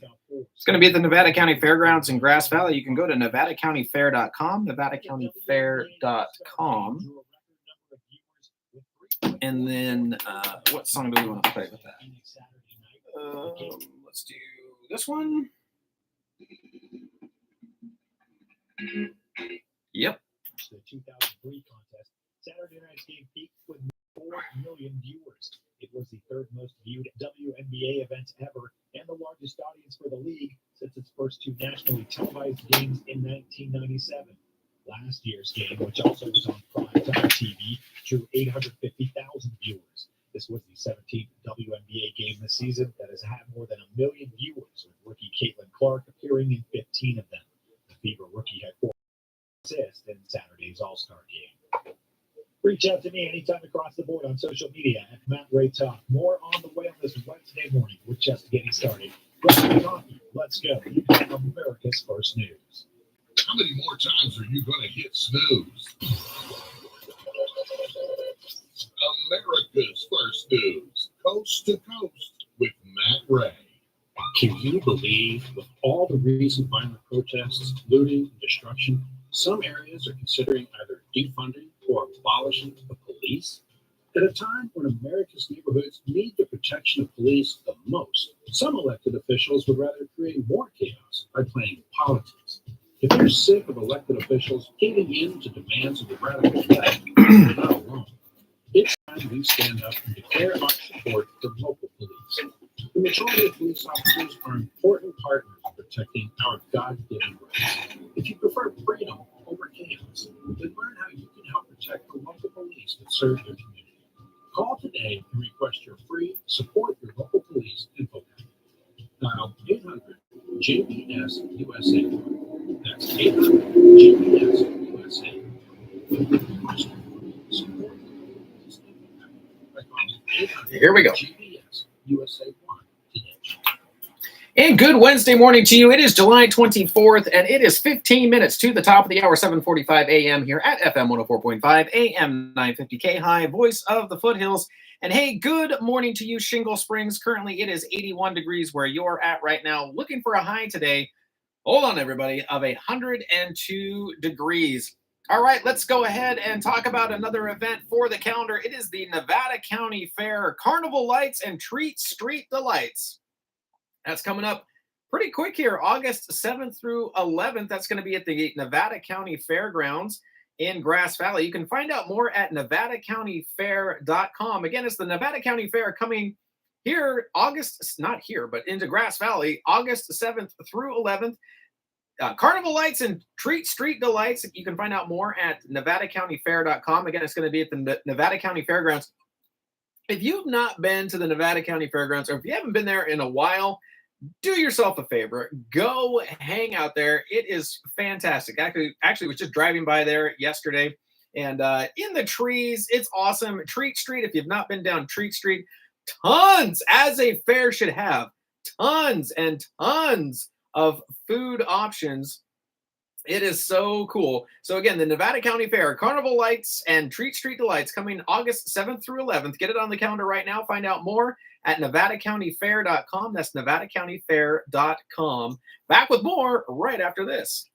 It's going to be at the Nevada County Fairgrounds in Grass Valley. You can go to NevadaCountyFair.com, NevadaCountyFair.com. And then, what song do we want to play with that? Let's do this one. Yep. The 2003 contest, Saturday night's game peaked with 4 million viewers. It was the 3rd most viewed WNBA event ever and the largest audience for the league since its first 2 nationally televised games in 1997. Last year's game, which also was on primetime TV, drew 850,000 viewers. This was the 17th WNBA game this season that has had more than 1 million viewers, with rookie Caitlin Clark appearing in 15 of them. The Fever rookie had 4 assists in Saturday's All-Star game. Reach out to me anytime across the board on social media at Matt Ray Talk. More on the way on this Wednesday morning. We're just getting started. Let's go. You have America's First News. How many more times are you going to hit snooze? America's First News, coast to coast with Matt Ray. Can you believe, with all the recent violent protests, looting, and destruction, some areas are considering either defunding or abolishing the police? At a time when America's neighborhoods need the protection of police the most, some elected officials would rather create more chaos by playing politics. If you're sick of elected officials giving in to demands of the radical left, you're not alone. It's time we stand up and declare our support for local police. The majority of police officers are important partners in protecting our God-given rights. If you prefer freedom over chaos, then learn how you can help protect the local police that serve your community. Call today and request your free Support Your Local Police info packet. Dial 800-GPS-USA. That's 800-GPS-USA. Request your free Support Your Local Police info packet by calling 800-GPS-USA1 today. And good Wednesday morning to you. It is July 24th, and it is 15 minutes to the top of the hour, 7:45 a.m. here at FM 104.5, AM 950 K-High, voice of the foothills. And hey, good morning to you, Shingle Springs. Currently, it is 81 degrees where you're at right now. Looking for a high today, hold on, everybody, of 102 degrees. All right, let's go ahead and talk about another event for the calendar. It is the Nevada County Fair Carnival Lights and Treat Street Delights. That's coming up pretty quick here, August 7th through 11th. That's going to be at the Nevada County Fairgrounds in Grass Valley. You can find out more at nevadacountyfair.com. Again, it's the Nevada County Fair coming here, not here, but into Grass Valley, August 7th through 11th. Carnival Lights and Treat Street Delights. You can find out more at nevadacountyfair.com. Again, it's going to be at the Nevada County Fairgrounds. If you've not been to the Nevada County Fairgrounds, or if you haven't been there in a while, do yourself a favor. Go hang out there. It is fantastic. Actually was just driving by there yesterday, and in the trees, it's awesome. Treat Street, if you've not been down Treat Street, tons, as a fair should have, tons and tons of food options. It is so cool. So again, the Nevada County Fair, Carnival Lights and Treat Street Delights coming August 7th through 11th. Get it on the calendar right now. Find out more at nevadacountyfair.com. That's nevadacountyfair.com. Back with more right after this.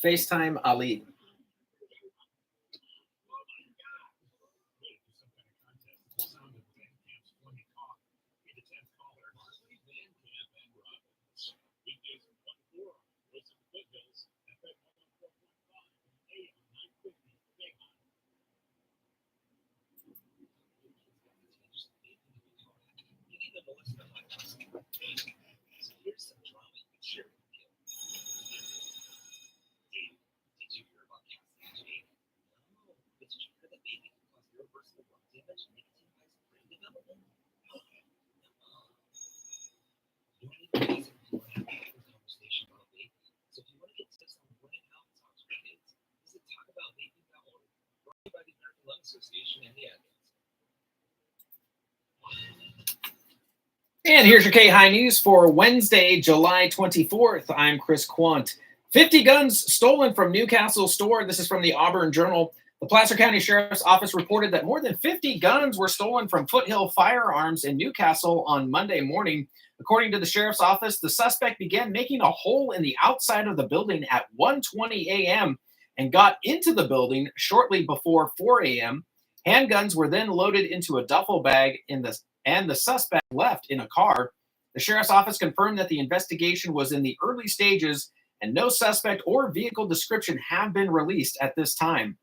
FaceTime Ali. And here's your K-High News for Wednesday, July 24th. I'm Chris Quant. 50 guns stolen from Newcastle store. This is from the Auburn Journal. The Placer County Sheriff's Office reported that more than 50 guns were stolen from Foothill Firearms in Newcastle on Monday morning. According to the Sheriff's Office, the suspect began making a hole in the outside of the building at 1:20 a.m. and got into the building shortly before 4 a.m. Handguns were then loaded into a duffel bag and the suspect left in a car. The Sheriff's Office confirmed that the investigation was in the early stages and no suspect or vehicle description have been released at this time.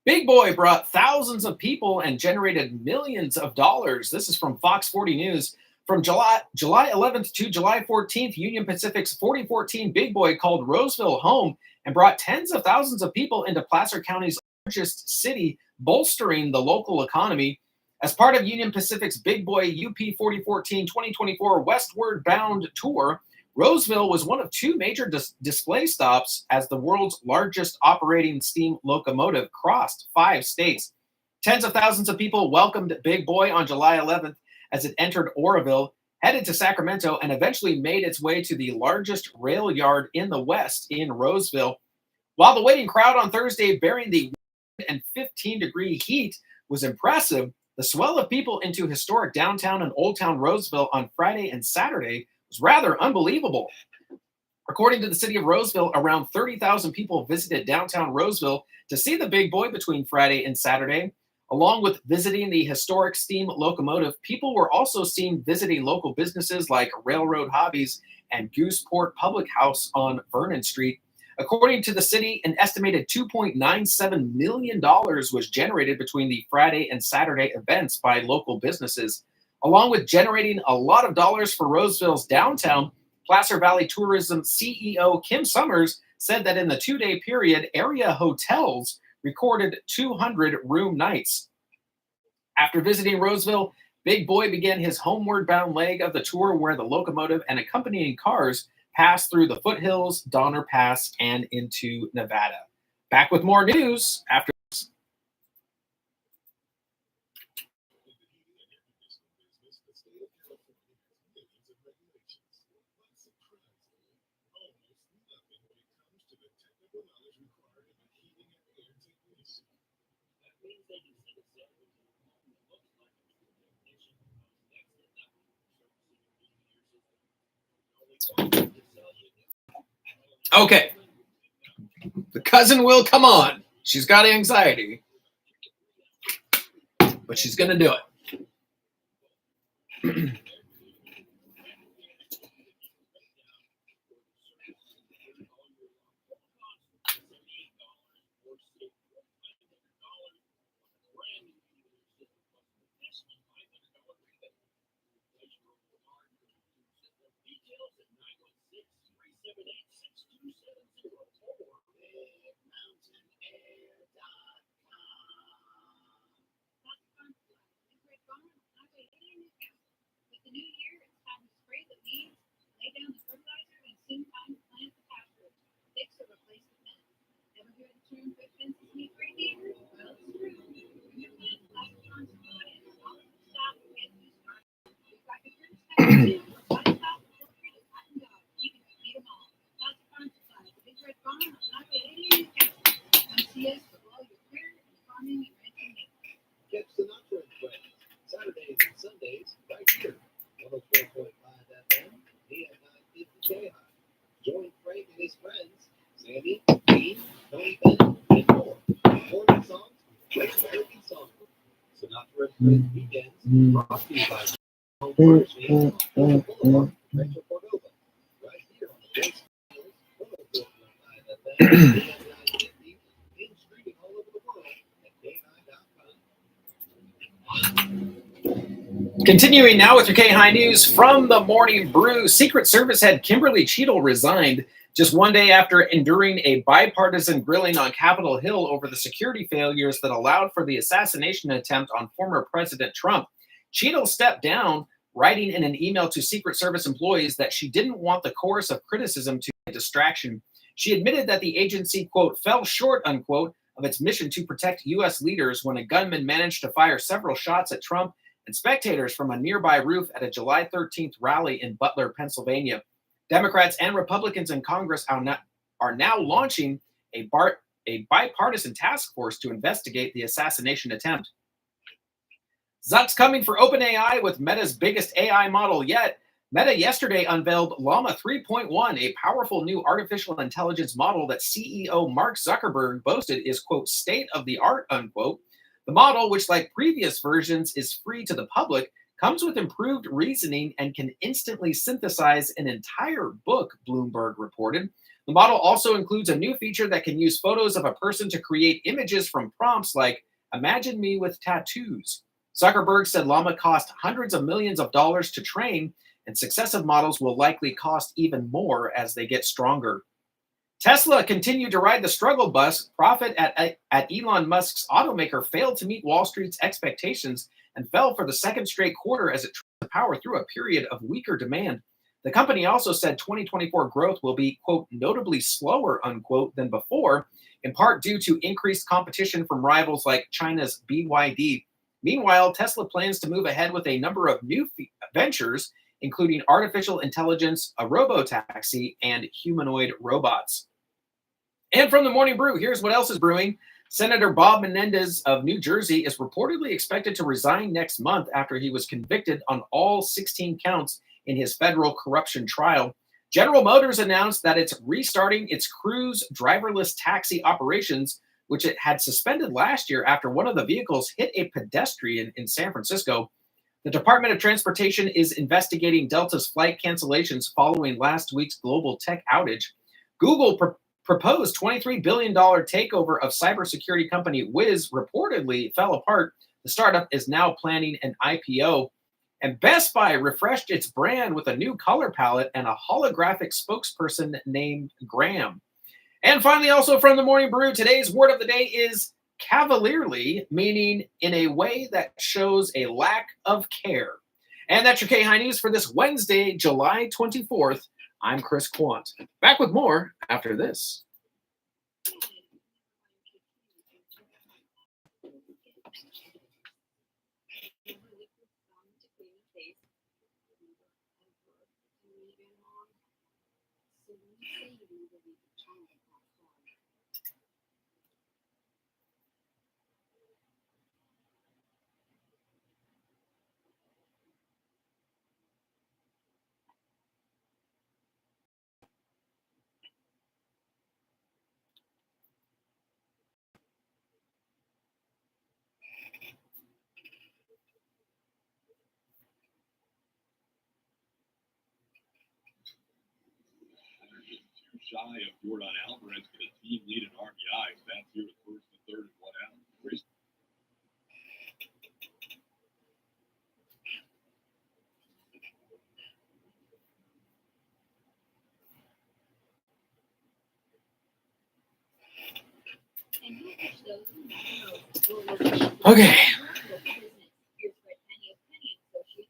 Big Boy brought thousands of people and generated millions of dollars. This is from Fox 40 News. From July 11th to July 14th, Union Pacific's 4014 Big Boy called Roseville home and brought tens of thousands of people into Placer County's largest city, bolstering the local economy. As part of Union Pacific's Big Boy UP 4014 2024 Westward Bound Tour, Roseville was one of two major display stops as the world's largest operating steam locomotive crossed 5 states. Tens of thousands of people welcomed Big Boy on July 11th as it entered Oroville, headed to Sacramento, and eventually made its way to the largest rail yard in the West in Roseville. While the waiting crowd on Thursday bearing the 115-degree heat was impressive, the swell of people into historic downtown and Old Town Roseville on Friday and Saturday was rather unbelievable. According to the city of Roseville, around 30,000 people visited downtown Roseville to see the Big Boy between Friday and Saturday. Along with visiting the historic steam locomotive, people were also seen visiting local businesses like Railroad Hobbies and Gooseport Public House on Vernon Street. According to the city, an estimated $2.97 million was generated between the Friday and Saturday events by local businesses. Along with generating a lot of dollars for Roseville's downtown, Placer Valley Tourism CEO Kim Summers said that in the 2-day period, area hotels recorded 200 room nights. After visiting Roseville, Big Boy began his homeward bound leg of the tour where the locomotive and accompanying cars pass through the foothills, Donner Pass, and into Nevada. Back with more news after this. Okay. The cousin will come on. She's got anxiety, but she's going to do it. With the new year, it's time to spray the weeds, lay down the fertilizer, and soon time to plant the pasture. Fix or replace the fence. Ever hear the term good fences need great neighbors? Well, it's true. When your plants last on spot and all of the stock will get you started. We've got your first step too. One stop, poultry, and cotton dogs. You can feed them all. That's the farm supply. The Big Red Barn on Highway 80 in Newcastle. Come see us for all your career and farming and ranching needs. Catch Sinatra and Friends, Saturdays and Sundays, right here. 104.5 FM, AM 950 KHI. Join Frank and his friends, Sandy, Dean, Tony Bennett, and more. Morning songs, great American songs. Sinatra and Friends weekends, brought to you by Home Waters and Boulevard, Rancho Cordova. Right here on the Voice Hills, 104.5 FM, AM 950, and streaming all over the world at KHI.com. Continuing now with your K-High News from the Morning Brew. Secret Service head Kimberly Cheadle resigned just one day after enduring a bipartisan grilling on Capitol Hill over the security failures that allowed for the assassination attempt on former President Trump. Cheadle stepped down, writing in an email to Secret Service employees that she didn't want the chorus of criticism to be a distraction. She admitted that the agency, quote, fell short, unquote, of its mission to protect U.S. leaders when a gunman managed to fire several shots at Trump and spectators from a nearby roof at a July 13th rally in Butler, Pennsylvania. Democrats and Republicans in Congress are now launching a bipartisan task force to investigate the assassination attempt. Zuck's coming for OpenAI with Meta's biggest AI model yet. Meta yesterday unveiled Llama 3.1, a powerful new artificial intelligence model that CEO Mark Zuckerberg boasted is, quote, state-of-the-art, unquote. The model, which like previous versions is free to the public, comes with improved reasoning and can instantly synthesize an entire book, Bloomberg reported. The model also includes a new feature that can use photos of a person to create images from prompts like, imagine me with tattoos. Zuckerberg said Llama cost hundreds of millions of dollars to train, and successive models will likely cost even more as they get stronger. Tesla continued to ride the struggle bus. Profit at Elon Musk's automaker failed to meet Wall Street's expectations and fell for the second straight quarter as it tried to power through a period of weaker demand. The company also said 2024 growth will be, quote, notably slower, unquote, than before, in part due to increased competition from rivals like China's BYD. Meanwhile, Tesla plans to move ahead with a number of new ventures, including artificial intelligence, a robotaxi, and humanoid robots. And from the Morning Brew, here's what else is brewing. Senator Bob Menendez of New Jersey is reportedly expected to resign next month after he was convicted on all 16 counts in his federal corruption trial. General Motors announced that it's restarting its Cruise driverless taxi operations, which it had suspended last year after one of the vehicles hit a pedestrian in San Francisco. The Department of Transportation is investigating Delta's flight cancellations following last week's global tech outage. Google proposed $23 billion takeover of cybersecurity company Wiz reportedly fell apart. The startup is now planning an IPO. And Best Buy refreshed its brand with a new color palette and a holographic spokesperson named Graham. And finally, also from the Morning Brew, today's word of the day is cavalierly, meaning in a way that shows a lack of care. And that's your K-High News for this Wednesday, July 24th. I'm Chris Quant. Back with more after this. Shy of Jordan Alvarez for the team lead in RBIs. That's here with first and third and one out. Okay. This is Fred Penny, Penny Associate.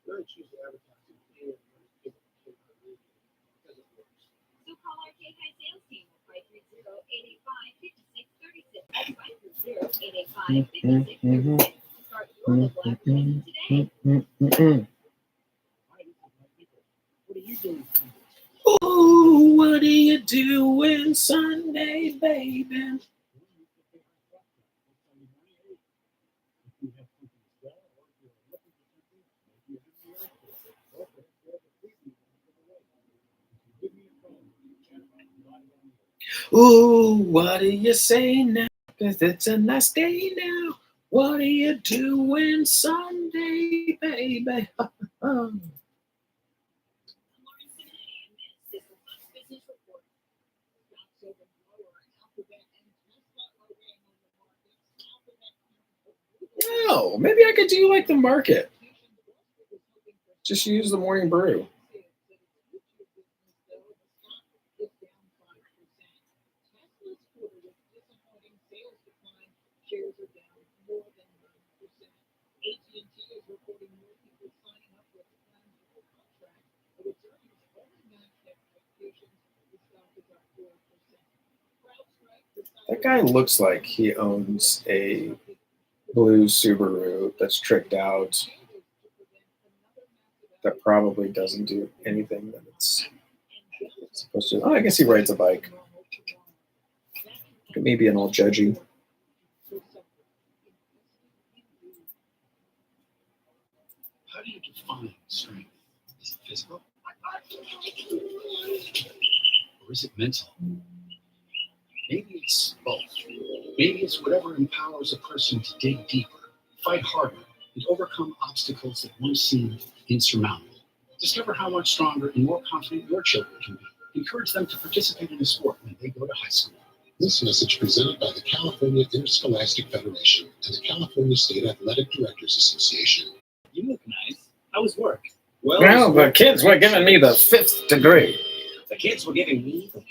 Very choose the advertising plan because it works. So call our K-High sales team at 530-885-5636. That's 530-885-5636. Start your local advertising today. What are you doing? Ooh, what are you doing Sunday, baby? Ooh, what do you say now? 'Cause it's a nice day now. What are you doing Sunday, baby? No, maybe I could do like the market. Just use the morning brew. That guy looks like he owns a blue Subaru that's tricked out that probably doesn't do anything that it's supposed to. Oh, I guess he rides a bike. Maybe an old judgy. How do you define strength? Is it physical? Or is it mental? Maybe it's both. Maybe it's whatever empowers a person to dig deeper, fight harder, and overcome obstacles that once seemed insurmountable. Discover how much stronger and more confident your children can be. Encourage them to participate in a sport when they go to high school. This message presented by the California Interscholastic Federation and the California State Athletic Directors Association. You look nice. How was work? Well, the kids were giving me the 5th degree. The kids were giving me the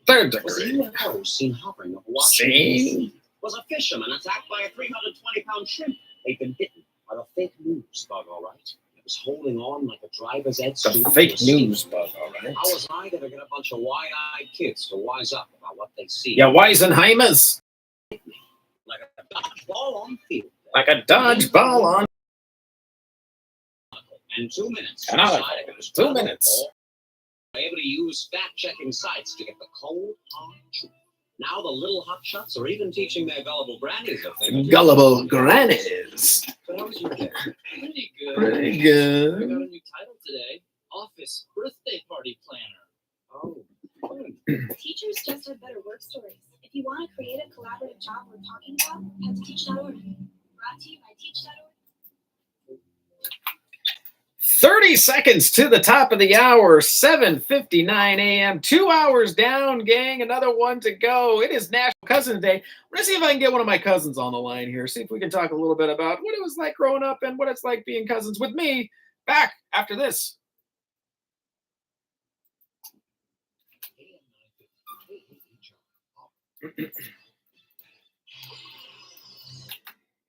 third Was degree. a UFO seen hovering over Washington, See? D.C.? Was a fisherman attacked by a 320-pound shrimp? They've been bitten by the fake news bug, all right. It was holding on like a driver's ed The student. fake to a steam. news bug, all right. How was I going to get a bunch of wide-eyed kids to wise up about what they see? Yeah, Weisenheimers. Like a dodgeball on the field. Like a dodgeball on. In 2 minutes. Canonical. decided if it was 2 true minutes. or able to use fact-checking sites to get the cold, hard truth. Now the little hotshots are even teaching their gullible grannies a thing. or two. Gullible grannies. So how was your day? Pretty good. Pretty I good. got a new title today. Office Birthday Party Planner. Oh. Teachers just have better work stories. If you want to create a collaborative job we're talking about, head to teach.org. Brought to you by teach.org. 30 seconds to the top of the hour, 7:59 a.m. 2 hours down, gang. Another one to go. It is National Cousins Day. I'm going to see if I can get one of my cousins on the line here. See if we can talk a little bit about what it was like growing up and what it's like being cousins with me. Back after this.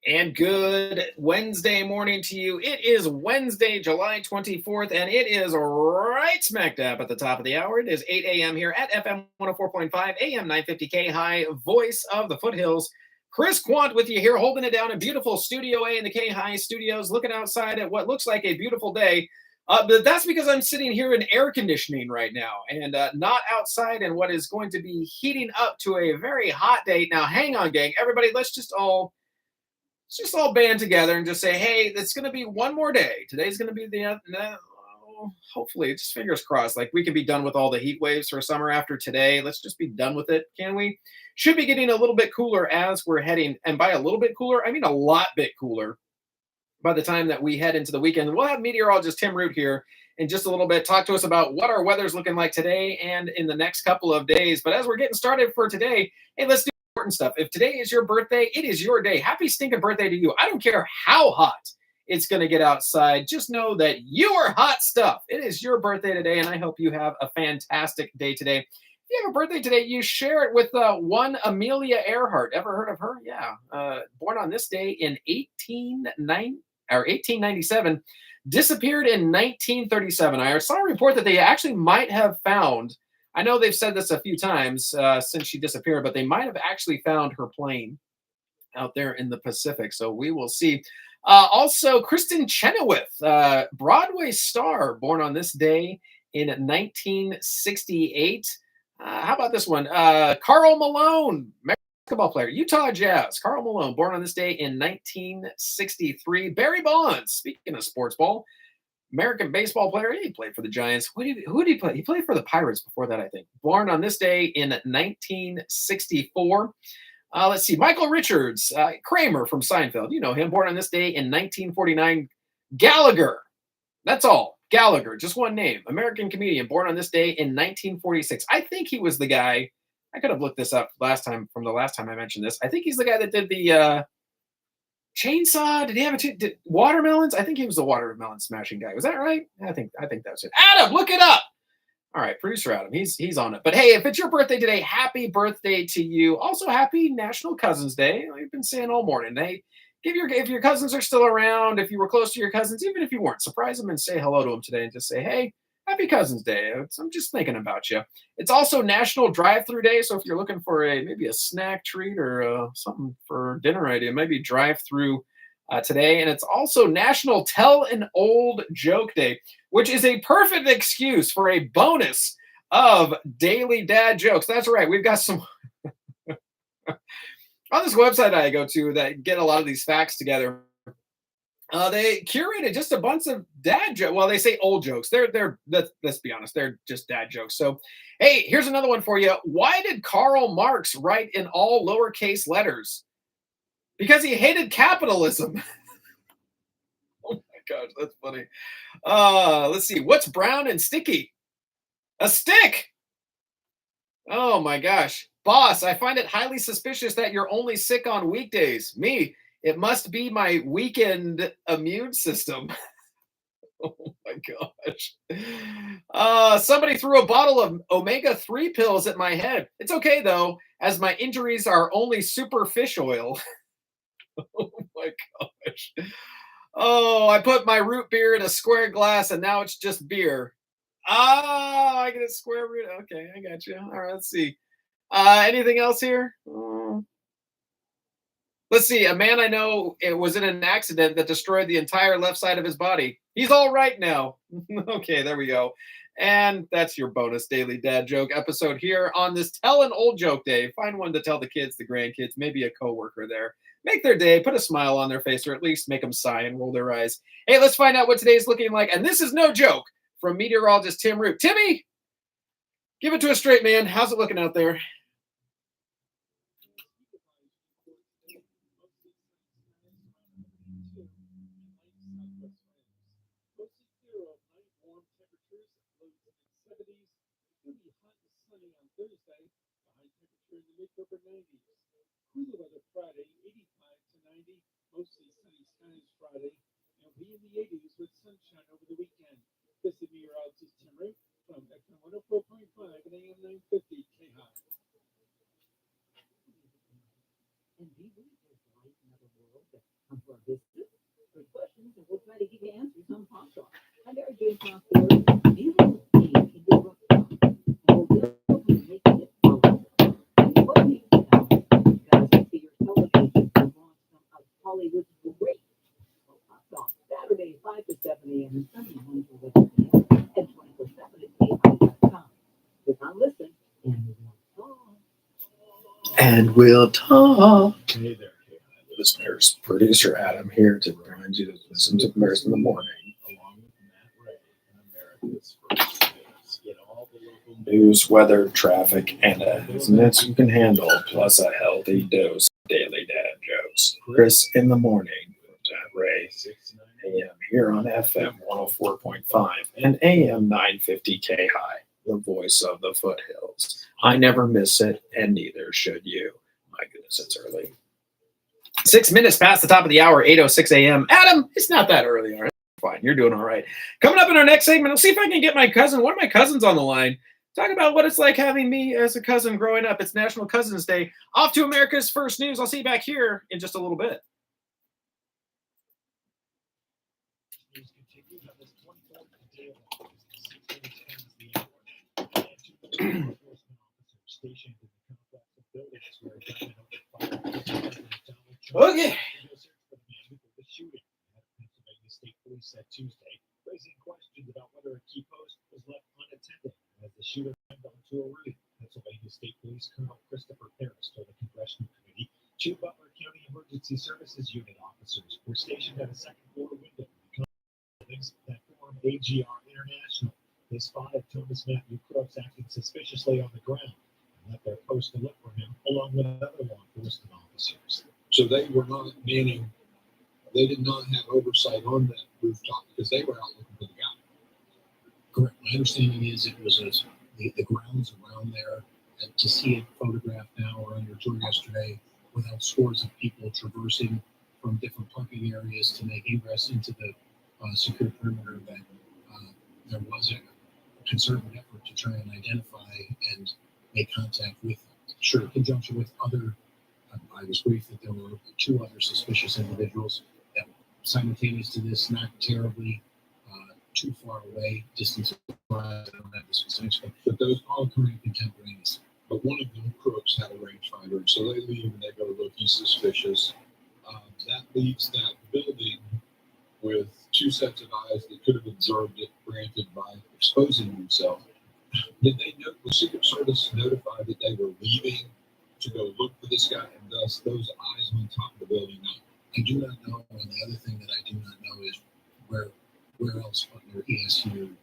And good Wednesday morning to you. It is Wednesday, July 24th, and it is right smack dab at the top of the hour. It is 8 a.m. here at FM 104.5, AM 950K High, voice of the foothills. Chris Quant with you here, holding it down in beautiful Studio A in the K High studios, looking outside at what looks like a beautiful day. But that's because I'm sitting here in air conditioning right now and not outside in what is going to be heating up to a very hot day. Now, hang on, gang. Everybody, let's just all band together and just say, hey, it's going to be one more day. Today's going to be hopefully, just fingers crossed, like we can be done with all the heat waves for summer after today. Let's just be done with it, can we? Should be getting a little bit cooler as we're heading, and by a little bit cooler, I mean a lot bit cooler by the time that we head into the weekend. We'll have meteorologist Tim Root here in just a little bit, talk to us about what our weather's looking like today and in the next couple of days. But as we're getting started for today, hey, let's do important stuff. If today is your birthday, it is your day. Happy stinking birthday to you. I don't care how hot it's going to get outside. Just know that you are hot stuff. It is your birthday today, and I hope you have a fantastic day today. If you have a birthday today, you share it with one Amelia Earhart. Ever heard of her? Yeah. Born on this day in 1897, disappeared in 1937. I saw a report that they actually might have found, I know they've said this a few times since she disappeared, but they might have actually found her plane out there in the Pacific. So we will see. Also, Kristen Chenoweth, Broadway star, born on this day in 1968. How about this one? Karl Malone, basketball player, Utah Jazz. Karl Malone, born on this day in 1963. Barry Bonds, speaking of sports ball, American baseball player. He played for the Giants. Who did he play? He played for the Pirates before that, I think. Born on this day in 1964. Let's see. Michael Richards, Kramer from Seinfeld. You know him. Born on this day in 1949. Gallagher. That's all. Gallagher. Just one name. American comedian. Born on this day in 1946. I think he was the guy. I could have looked this up last time I mentioned this. I think he's the guy that did the chainsaw. Did he have watermelons? I think he was the watermelon smashing guy. Was that right? I think that's it. Adam, look it up. All right, producer Adam, he's on it. But hey, if it's your birthday today, happy birthday to you. Also, happy National Cousins Day. We've been saying all morning. Hey, if your cousins are still around, if you were close to your cousins, even if you weren't, surprise them and say hello to them today and just say, hey, happy Cousins Day. I'm just thinking about you. It's also National Drive-Through Day, so if you're looking for maybe a snack treat or something for dinner idea, maybe drive through today. And it's also National Tell an Old Joke Day, which is a perfect excuse for a bonus of daily dad jokes. That's right. We've got some on this website I go to that get a lot of these facts together. They curated just a bunch of dad jokes. Well, they say old jokes. Let's be honest, they're just dad jokes. So, hey, here's another one for you. Why did Karl Marx write in all lowercase letters? Because he hated capitalism. Oh my gosh, that's funny. Let's see. What's brown and sticky? A stick. Oh my gosh. Boss, I find it highly suspicious that you're only sick on weekdays. Me, it must be my weekend immune system. Oh my gosh. Somebody threw a bottle of omega-3 pills at my head. It's okay though, as my injuries are only super fish oil. Oh my gosh. Oh, I put my root beer in a square glass and now it's just beer. Oh, I get a square root. Okay, I got you. All right, let's see. Anything else here? Let's see. A man I know, it was in an accident that destroyed the entire left side of his body. He's all right now. Okay, there we go. And that's your bonus daily dad joke episode here on this Tell an Old Joke Day. Find one to tell the kids, the grandkids, maybe a coworker there. Make their day, put a smile on their face, or at least make them sigh and roll their eyes. Hey, let's find out what today's looking like. And this is no joke from meteorologist Tim Root. Timmy, give it to us straight, man. How's it looking out there? Cooler weather Friday, 85 to 90, mostly sunny skies Friday, and be in the 80s with sunshine over the weekend. This is meteorologist Tim Root from FM 104.5 and AM 950 K High. And we live in another world that Shop. I'm Mary Jane Crawford. You have a theme in the book club, and we'll be making it fun. And what do you know? Because I see your television will launch some of Hollywood's great. Well, Pop Saturday, 5 to 7 a.m. and Sunday, 1 to 11 p.m. and 24/7 at KI.com. Click on listen and we'll talk. And we'll talk. Hey there, listeners. Producer Adam here to remind you to listen to Bears in the Morning. Along with Matt Ray, America's First News. Get all the local news, weather, traffic, and events you can handle, plus a healthy dose of daily dad jokes. Chris in the Morning with Matt Ray, 6 to 9 a.m. here on FM 104.5 and AM 950 K High, the voice of the foothills. I never miss it, and neither should you. My goodness, it's early. 6 minutes past the top of the hour, 8:06 a.m. Adam, it's not that early, all right? Fine, you're doing all right. Coming up in our next segment, I'll see if I can get one of my cousins on the line. Talk about what it's like having me as a cousin growing up. It's National Cousins Day. Off to America's First News. I'll see you back here in just a little bit. Okay. Pennsylvania State Police said Tuesday, raising questions about whether a key post was left unattended as the shooter climbed onto a roof. Pennsylvania State Police Colonel Christopher Harris told the Congressional Committee 2 Butler County Emergency Services Unit officers were stationed at a second-floor window in buildings that form AGR International. They spotted Thomas Matthew Crooks acting suspiciously on the ground and left their post to look for him along with other law enforcement officers. So they were not manning, they did not have oversight on that rooftop because they were out looking for the guy. Correct. My understanding is it was the grounds around there, and to see it photographed now or under tour yesterday without scores of people traversing from different parking areas to make ingress into the secure perimeter, that there was a concerted effort to try and identify and make contact with, sure, in conjunction with other. I was briefed that there were 2 other suspicious individuals that simultaneous to this, not terribly too far away, distance wise, I don't have the specifics, but those all occurring contemporaneously. But one of them, Crooks, had a rangefinder, and so they leave and they go look. He's suspicious. That leaves that building with 2 sets of eyes that could have observed it, granted, by exposing himself. Did they know? Was Secret Service notified that they were leaving to go look for this guy, and thus those eyes on top of the building? No, I do not know. And the other thing that I do not know is where else Butler ESU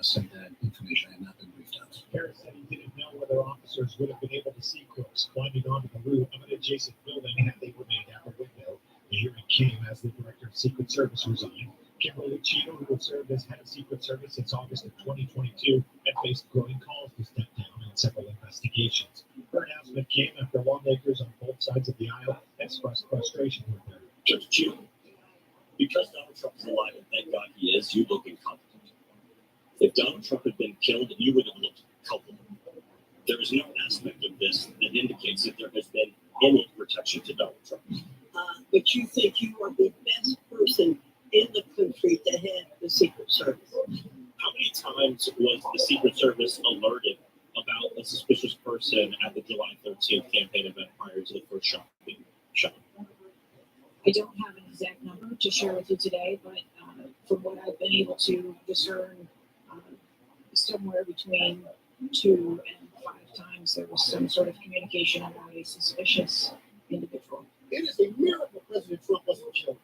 sent that information. I have not been briefed on. Harris said he didn't know whether officers would have been able to see Crooks climbing onto the roof of an adjacent building had they remained out the window. The hearing came as the Director of Secret Service resigned. Kimberly Cheeto, who has served as head of Secret Service since August of 2022, had faced growing calls to step down in several investigations. Her announcement came after lawmakers on both sides of the aisle expressed frustration with her. Judge Cheeto, because Donald Trump is alive, and thank God he is, you look incompetent. If Donald Trump had been killed, you would have looked culpable. There is no aspect of this that indicates that there has been any protection to Donald Trump. But you think you are the best person in the country to head the Secret Service? How many times was the Secret Service alerted about a suspicious person at the July 13th campaign event prior to the first shot being shot? I don't have an exact number to share with you today, but from what I've been able to discern, somewhere between 2 and 5 times there was some sort of communication about a suspicious individual. It is a miracle President Trump wasn't killed.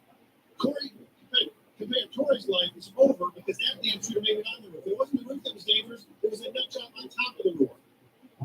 Commander Torres' life is over because that damn shooter made it on the roof. It wasn't the roof that was dangerous. It was a nut job on top of the roof.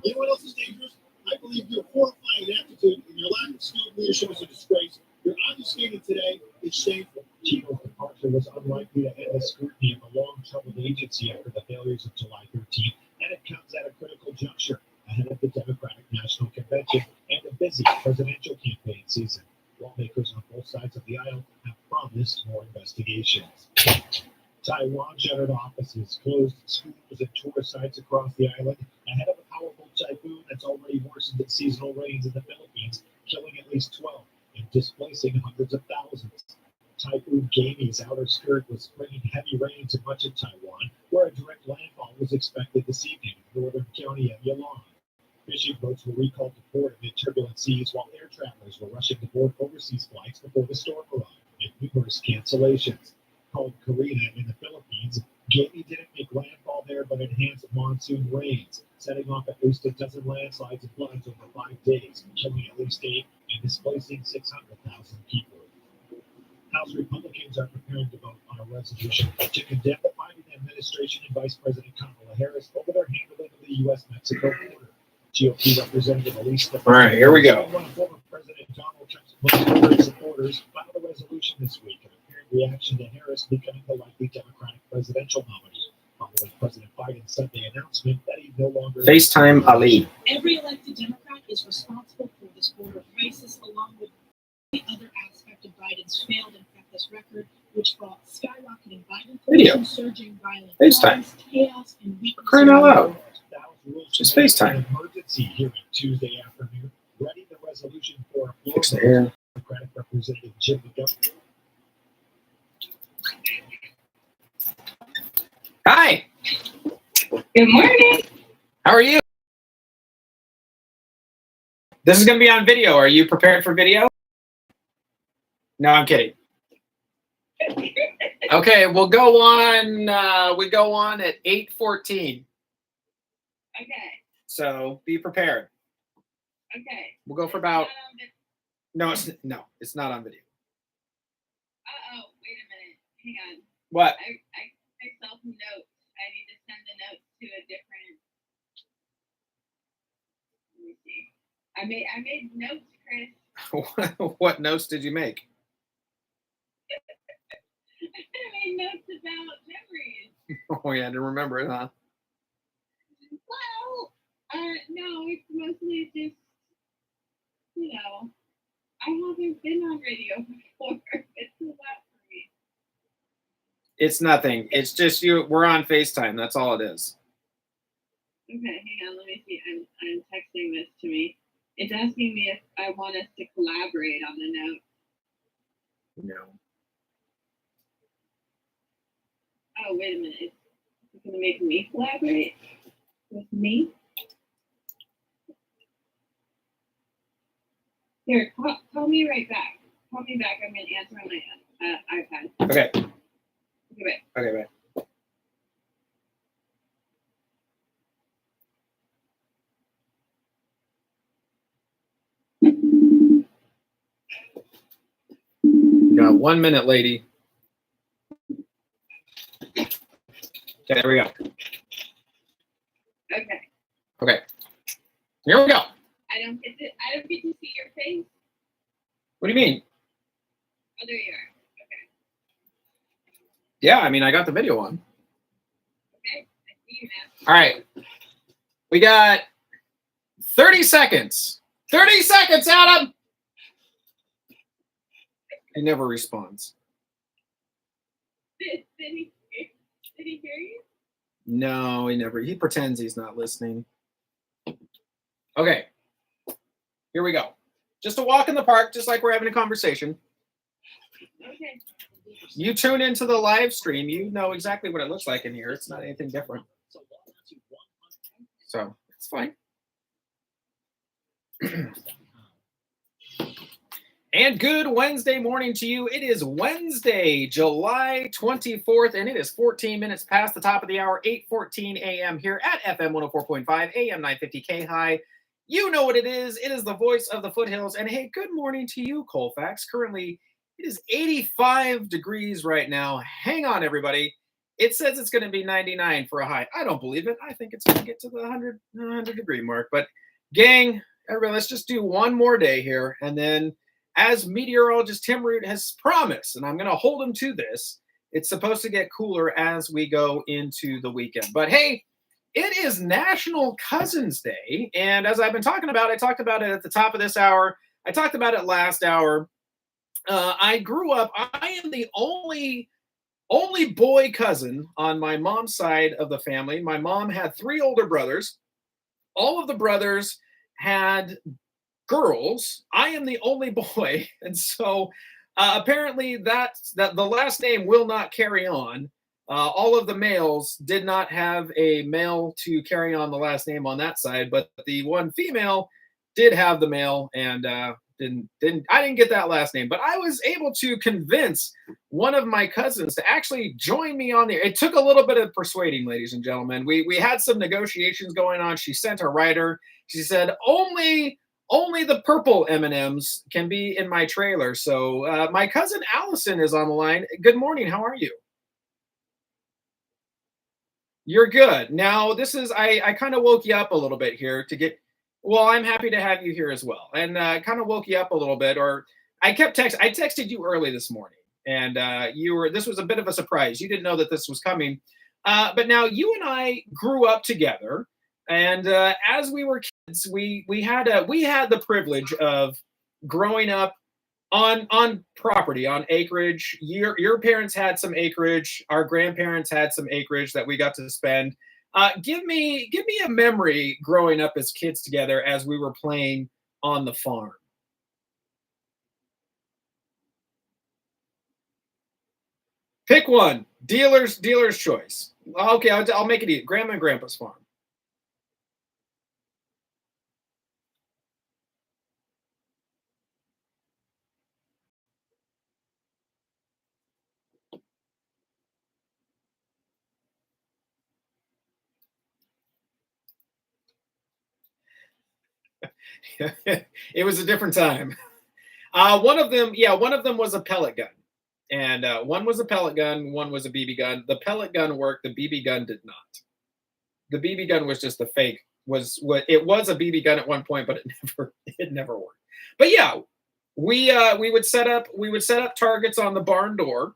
You know what else is dangerous? I believe your horrifying attitude and your lack of skilled leadership is a disgrace. Your obfuscating today is shameful. Cheeto's departure was unlikely to end the scrutiny of a long-troubled agency after the failures of July 13th, and it comes at a critical juncture ahead of the Democratic National Convention and a busy presidential campaign season. Lawmakers on both sides of the aisle have promised more investigations. Taiwan shuttered offices, closed schools, and tourist sites across the island ahead of a powerful typhoon that's already worsened its seasonal rains in the Philippines, killing at least 12 and displacing hundreds of thousands. Typhoon Gami's outer skirt was bringing heavy rain to much of Taiwan, where a direct landfall was expected this evening in the northern county of Yalong. Fishing boats were recalled to port amid turbulent seas, while air travelers were rushing to board overseas flights before the storm arrived, amid numerous cancellations. Called Karina in the Philippines, Gami didn't make landfall there, but enhanced monsoon rains, setting off at least a dozen landslides and floods over 5 days, killing at least 8 and displacing 600,000 people. House Republicans are preparing to vote on a resolution to condemn the Biden administration and Vice President Kamala Harris over their handling of the U.S.-Mexico border. GOP Representative Elise. All right, here we go. One of former President Donald Trump's most moderate supporters filed a resolution this week in apparent reaction to Harris becoming the likely Democratic presidential nominee, following President Biden's Sunday announcement that he no longer FaceTime Ali. Every elected Democrat is responsible for this border crisis, along with the other aspect of Biden's failed and feckless record, which brought skyrocketing Biden Video. pollution, surging violent FaceTime. crimes, chaos, and weakness. Crying out loud. rules Just to make FaceTime. an emergency hearing Tuesday afternoon, ready the resolution for a floor Fix the vote. hair. Democratic Representative Jim McGovern. Hi. Good morning. How are you? This is going to be on video. Are you prepared for video? No, I'm kidding. Okay, we'll go on. We go on at 8:14. Okay. So be prepared. Okay. We'll go for about. No, it's not on video. Oh, wait a minute. Hang on. What? I myself notes. I need to send the notes to a different. Let me see. I made notes, Chris. What notes did you make? I made notes about memories. Oh yeah, I didn't remember it, huh? Well, no, it's mostly just, I haven't been on radio before. It's a lot for me. It's nothing. It's just you. We're on FaceTime. That's all it is. Okay, hang on. Let me see. I'm texting this to me. It's asking me if I want us to collaborate on the note. No. Oh, wait a minute. It's going to make me collaborate with me? Here, call me right back. Call me back. I'm going to answer on my iPad. Okay. Okay, bye. Okay, bye. You got 1 minute, lady. Okay, there we go. Okay. Okay. Here we go. I don't get to see your face. What do you mean? Oh, there you are. Okay. Yeah, I mean, I got the video on. Okay. I see you now. All right. We got 30 seconds. 30 seconds, Adam! He never responds. Did he hear you? No, he never. He pretends he's not listening. Okay. Here we go. Just a walk in the park, just like we're having a conversation. Okay. You tune into the live stream. You know exactly what it looks like in here. It's not anything different. So, it's fine. And good Wednesday morning to you. It is Wednesday, July 24th, and it is 14 minutes past the top of the hour, 8:14 a.m. here at FM 104.5, AM 950 K-High. You know what it is. It is the voice of the foothills. And hey, good morning to you, Colfax. Currently, it is 85 degrees right now. Hang on, everybody. It says it's going to be 99 for a high. I don't believe it. I think it's going to get to the 100 degree mark. But gang, everybody, let's just do one more day here. And then as meteorologist Tim Root has promised, and I'm going to hold him to this, it's supposed to get cooler as we go into the weekend. But hey, it is National Cousins Day. And as I've been talking about, I talked about it at the top of this hour. I talked about it last hour. I grew up, I am the only boy cousin on my mom's side of the family. My mom had 3 older brothers. All of the brothers had girls. I am the only boy. And so Apparently, that the last name will not carry on. All of the males did not have a male to carry on the last name on that side, but the one female did have the male, and I didn't get that last name. But I was able to convince one of my cousins to actually join me on there. It took a little bit of persuading, ladies and gentlemen. We had some negotiations going on. She sent a writer. She said only the purple M&Ms can be in my trailer. So my cousin Allison is on the line. Good morning. How are you? You're good. Now, this is, I kind of woke you up a little bit here to get, well, I'm happy to have you here as well. And kind of woke you up a little bit, or I texted you early this morning, and this was a bit of a surprise. You didn't know that this was coming. But now you and I grew up together. And as we were kids, we had the privilege of growing up on property, on acreage. Your parents had some acreage. Our grandparents had some acreage that we got to spend. Give me a memory growing up as kids together as we were playing on the farm. Pick one. Dealer's choice. Okay, I'll make it easy. Grandma and Grandpa's farm. It was a different time. One of them was a pellet gun, and one was a pellet gun, one was a BB gun. The pellet gun worked, the BB gun did not. The BB gun was just a fake. It was a BB gun at one point, but it never worked. But yeah, we would set up targets on the barn door,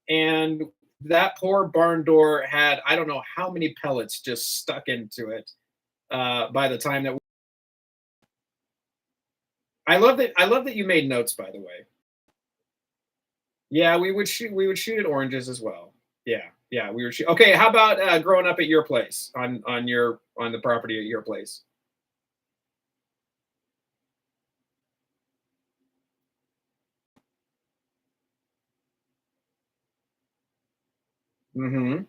and that poor barn door had, I don't know how many pellets just stuck into it by the time that I love that you made notes, by the way. Yeah, we would shoot at oranges as well. Yeah, we would shoot. Okay, how about growing up at your place on the property at your place? Mm-hmm.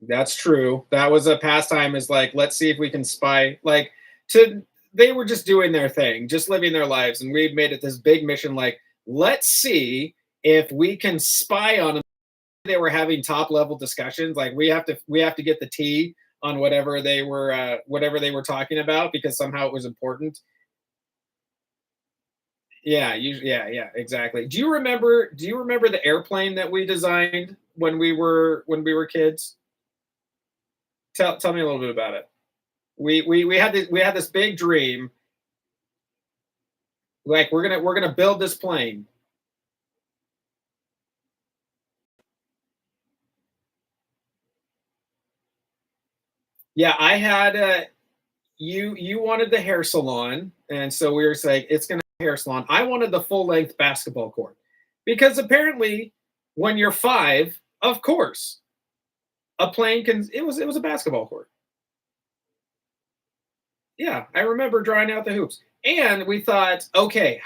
That's true. That was a pastime, is like, let's see if we can spy. Like, they were just doing their thing, just living their lives. And we made it this big mission, like, let's see if we can spy on them. They were having top level discussions. Like, we have to get the tea on whatever they were talking about, because somehow it was important. Yeah, yeah, exactly. Do you remember the airplane that we designed when we were kids? Tell me a little bit about it. We had this big dream. Like, we're gonna build this plane. Yeah, I had you wanted the hair salon, and so we were saying it's gonna be a hair salon. I wanted the full length basketball court, because apparently when you're 5, of course, a plane can. It was a basketball court. Yeah, I remember drawing out the hoops. And we thought, okay,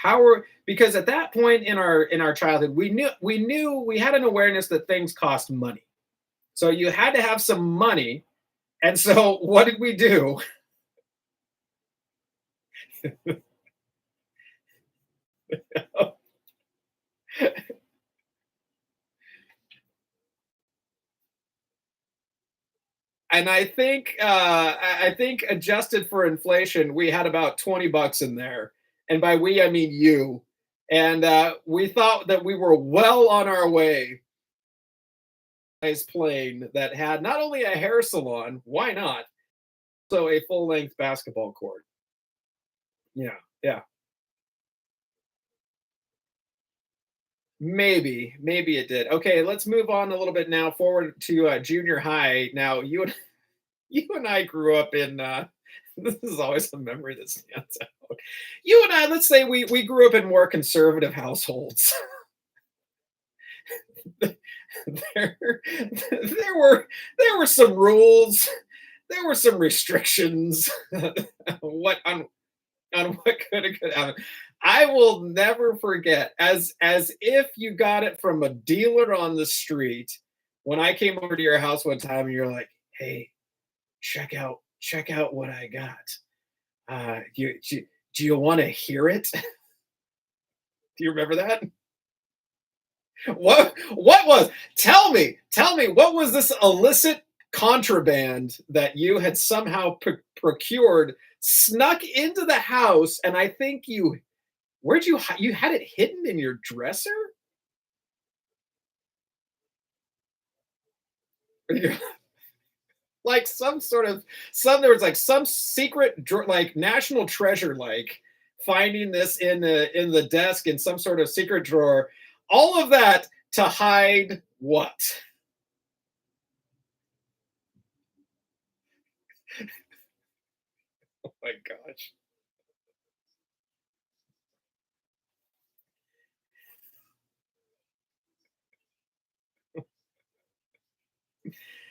because at that point in our childhood, we knew we had an awareness that things cost money. So you had to have some money. And so what did we do? And I think adjusted for inflation, we had about $20 in there. And by we, I mean you. And we thought that we were well on our way. Nice plane that had not only a hair salon, why not, so a full-length basketball court. Yeah. Maybe it did. Okay, let's move on a little bit now forward to junior high. Now, you and I grew up in. This is always a memory that stands out. You and I, let's say we grew up in more conservative households. there were some rules. There were some restrictions. What could happen. I will never forget, as if you got it from a dealer on the street, when I came over to your house one time and you're like, hey, check out what I got. Do you want to hear it? Do you remember that? What was? Tell me, what was this illicit contraband that you had somehow procured, snuck into the house, and I think you had it hidden in your dresser? Like there was like some secret like national treasure, like finding this in the desk in some sort of secret drawer. All of that to hide what? Oh my gosh.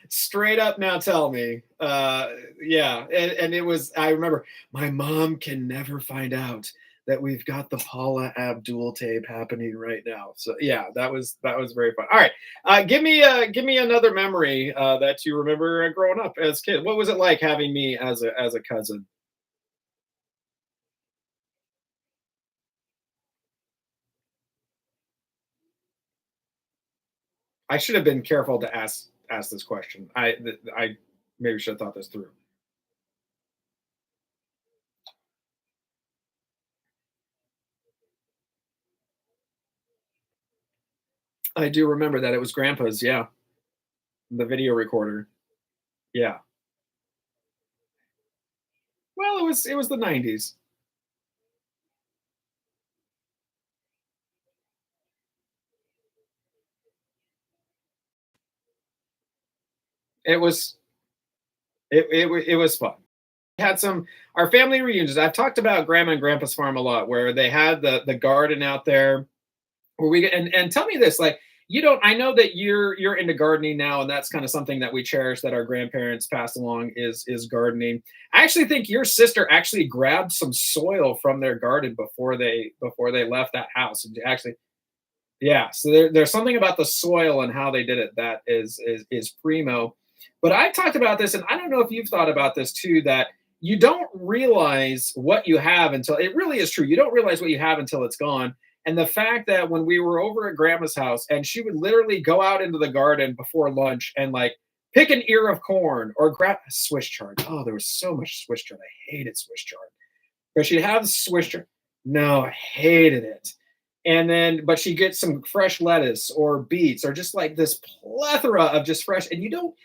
Straight up now, tell me. Yeah, and it was, I remember my mom can never find out that we've got the Paula Abdul tape happening right now. So yeah, that was very fun. All right, give me another memory that you remember growing up as a kid. What was it like having me as a cousin? I should have been careful to ask this question. I maybe should have thought this through. I do remember that it was Grandpa's. Yeah, the video recorder. Yeah. Well, it was the 90s. It was it was fun. Had some our family reunions. I've talked about Grandma and Grandpa's farm a lot, where they had the garden out there where we get and tell me this, like, you don't, I know that you're into gardening now, and that's kind of something that we cherish that our grandparents passed along is gardening. I actually think your sister actually grabbed some soil from their garden before they left that house, and actually, yeah, so there's something about the soil and how they did it that is primo. But I talked about this, and I don't know if you've thought about this too, that you don't realize what you have until it really is true. You don't realize what you have until it's gone. And the fact that when we were over at Grandma's house, and she would literally go out into the garden before lunch and like pick an ear of corn or grab a Swiss chard. Oh, there was so much Swiss chard. I hated Swiss chard. But she'd have the Swiss chard. No, I hated it. And then, but she gets some fresh lettuce or beets or just like this plethora of just fresh. And you don't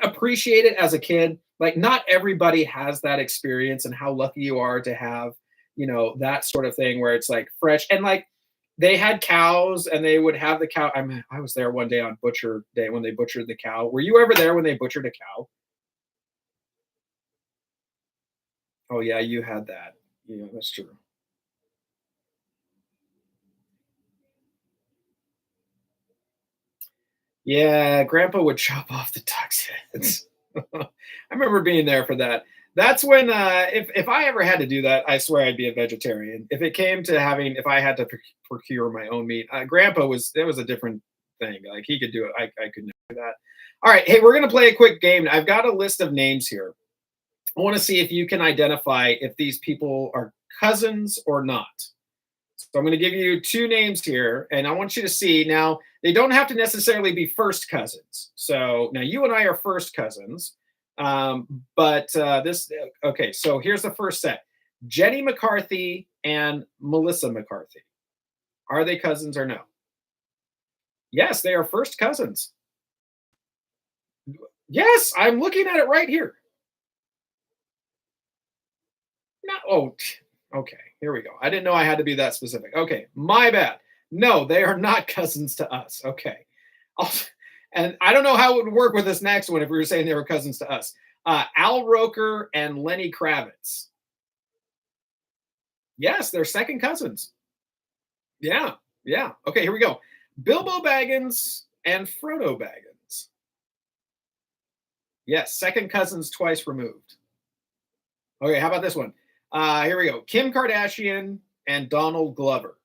appreciate it as a kid. Like, not everybody has that experience, and how lucky you are to have, that sort of thing where it's like fresh. And like, they had cows, and they would have the cow. I mean, I was there one day on butcher day when they butchered the cow. Were you ever there when they butchered a cow? Oh yeah, you had that. Yeah, that's true. Yeah, Grandpa would chop off the duck's heads. I remember being there for that. That's when, if I ever had to do that, I swear I'd be a vegetarian. If it came to if I had to procure my own meat, Grandpa there was a different thing. Like, he could do it. I could never do that. All right, hey, we're gonna play a quick game. I've got a list of names here. I want to see if you can identify if these people are cousins or not. So I'm going to give you two names here, and I want you to see. Now, they don't have to necessarily be first cousins. So now you and I are first cousins. Okay, so here's the first set. Jenny McCarthy and Melissa McCarthy. Are they cousins or no? Yes, they are first cousins. Yes, I'm looking at it right here. No, oh, okay, here we go. I didn't know I had to be that specific. Okay, my bad. No, they are not cousins to us. Okay. And I don't know how it would work with this next one if we were saying they were cousins to us. Al Roker and Lenny Kravitz. Yes, they're second cousins. Yeah, yeah. Okay, here we go. Bilbo Baggins and Frodo Baggins. Yes, second cousins twice removed. Okay, how about this one? Here we go. Kim Kardashian and Donald Glover?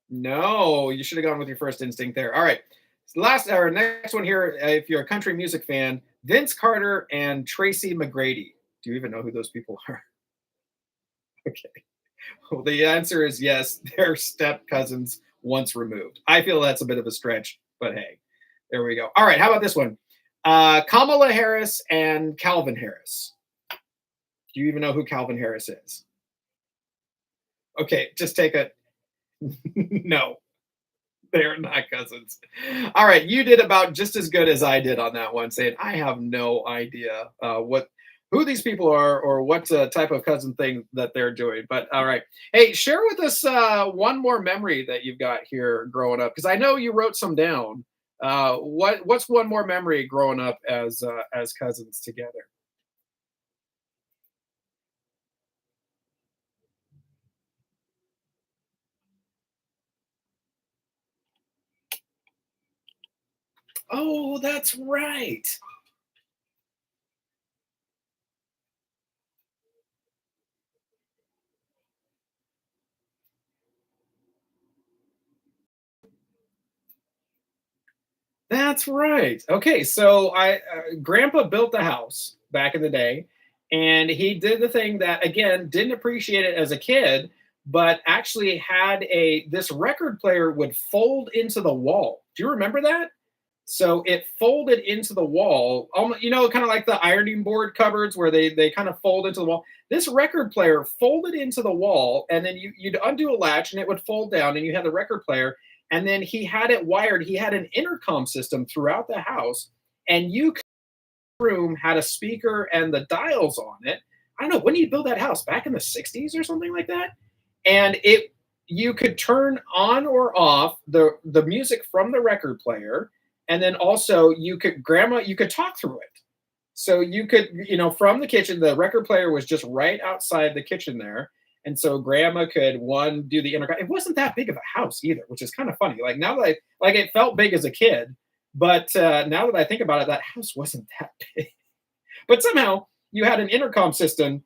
No, you should have gone with your first instinct there. All right. Next one here, if you're a country music fan, Vince Carter and Tracy McGrady. Do you even know who those people are? Okay. Well, the answer is yes. They're step cousins once removed. I feel that's a bit of a stretch, but hey, there we go. All right. How about this one? Kamala Harris and Calvin Harris. Do you even know who Calvin Harris is? Okay. Just take a no. They're not cousins. All right, you did about just as good as I did on that one, saying I have no idea who these people are or what type of cousin thing that they're doing. But all right, hey, share with us one more memory that you've got here growing up, because I know you wrote some down. What's one more memory growing up as cousins together? Oh, that's right. That's right. Okay, so Grandpa built the house back in the day, and he did the thing that again didn't appreciate it as a kid, but actually had this record player would fold into the wall. Do you remember that? So it folded into the wall, kind of like the ironing board cupboards where they kind of fold into the wall. This record player folded into the wall, and then you'd undo a latch and it would fold down, and you had the record player. And then he had it wired. He had an intercom system throughout the house, and room had a speaker and the dials on it. I don't know, when did you build that house? Back in the 60s or something like that? And you could turn on or off the music from the record player. And then also you could talk through it. So you could, from the kitchen, the record player was just right outside the kitchen there. And so Grandma could do the intercom. It wasn't that big of a house either, which is kind of funny. Like now that it felt big as a kid, but now that I think about it, that house wasn't that big. But somehow you had an intercom system.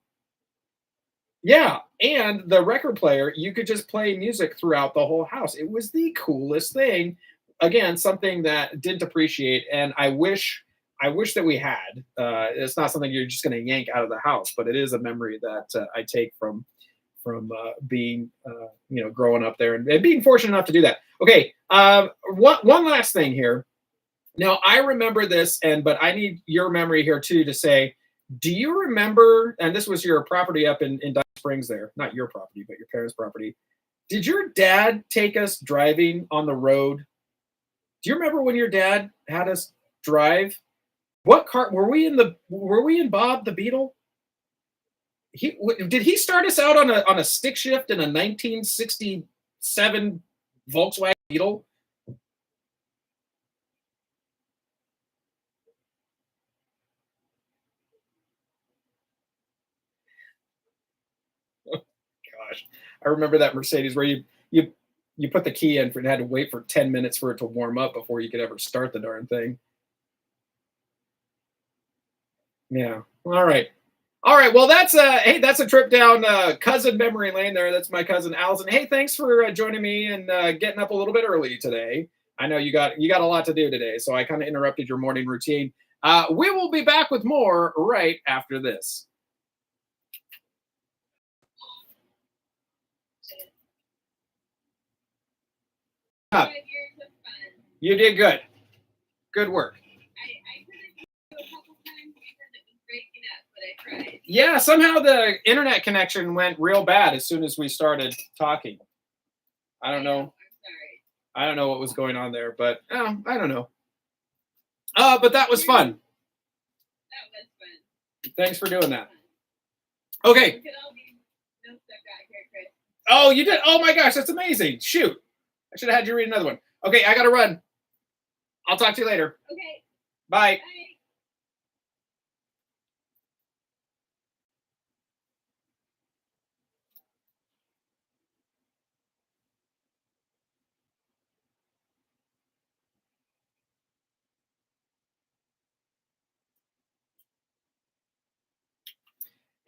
Yeah, and the record player, you could just play music throughout the whole house. It was the coolest thing. Again, something that didn't appreciate, and I wish that we had. It's not something you're just going to yank out of the house, but it is a memory that I take from being growing up there and being fortunate enough to do that. Okay, one last thing here. Now I remember this, but I need your memory here too to say, do you remember? And this was your property up in Diamond Springs there, not your property, but your parents' property. Did your dad take us driving on the road? Do you remember when your dad had us drive? What car were we in? Were we in Bob the Beetle? Did he start us out on a stick shift in a 1967 Volkswagen Beetle? Oh, gosh, I remember that Mercedes where you put the key in and had to wait for 10 minutes for it to warm up before you could ever start the darn thing. Yeah. All right. Well, that's a trip down cousin memory lane there. That's my cousin Allison. Hey, thanks for joining me and getting up a little bit early today. I know you got a lot to do today, so I kind of interrupted your morning routine. We will be back with more right after this. You did good. Good work. Yeah, somehow the internet connection went real bad as soon as we started talking. I don't know. I don't know what was going on there, but I don't know. But that was fun. That was fun. Thanks for doing that. Okay. Oh, you did? Oh my gosh, that's amazing. Shoot. I should have had you read another one. Okay, I gotta run. I'll talk to you later. Okay. Bye.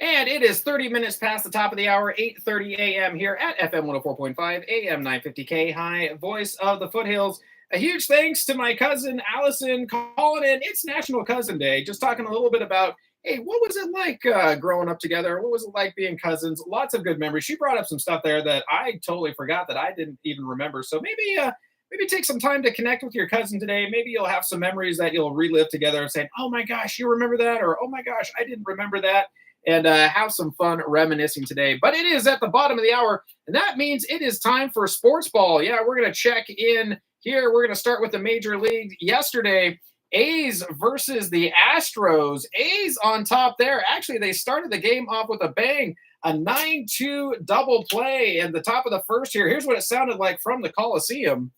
And it is 30 minutes past the top of the hour, 8:30 a.m. here at FM 104.5, AM 950K High, voice of the foothills. A huge thanks to my cousin Allison calling in. It's National Cousin Day. Just talking a little bit about, hey, what was it like growing up together? What was it like being cousins? Lots of good memories. She brought up some stuff there that I totally forgot that I didn't even remember. So maybe take some time to connect with your cousin today. Maybe you'll have some memories that you'll relive together and say, oh my gosh, you remember that? Or, oh my gosh, I didn't remember that. And have some fun reminiscing today. But it is at the bottom of the hour, and that means it is time for sports ball. Yeah, we're going to check in here. We're going to start with the Major League. Yesterday, A's versus the Astros. A's on top there. Actually, they started the game off with a bang, a 9-2 double play at the top of the first here. Here's what it sounded like from the Coliseum.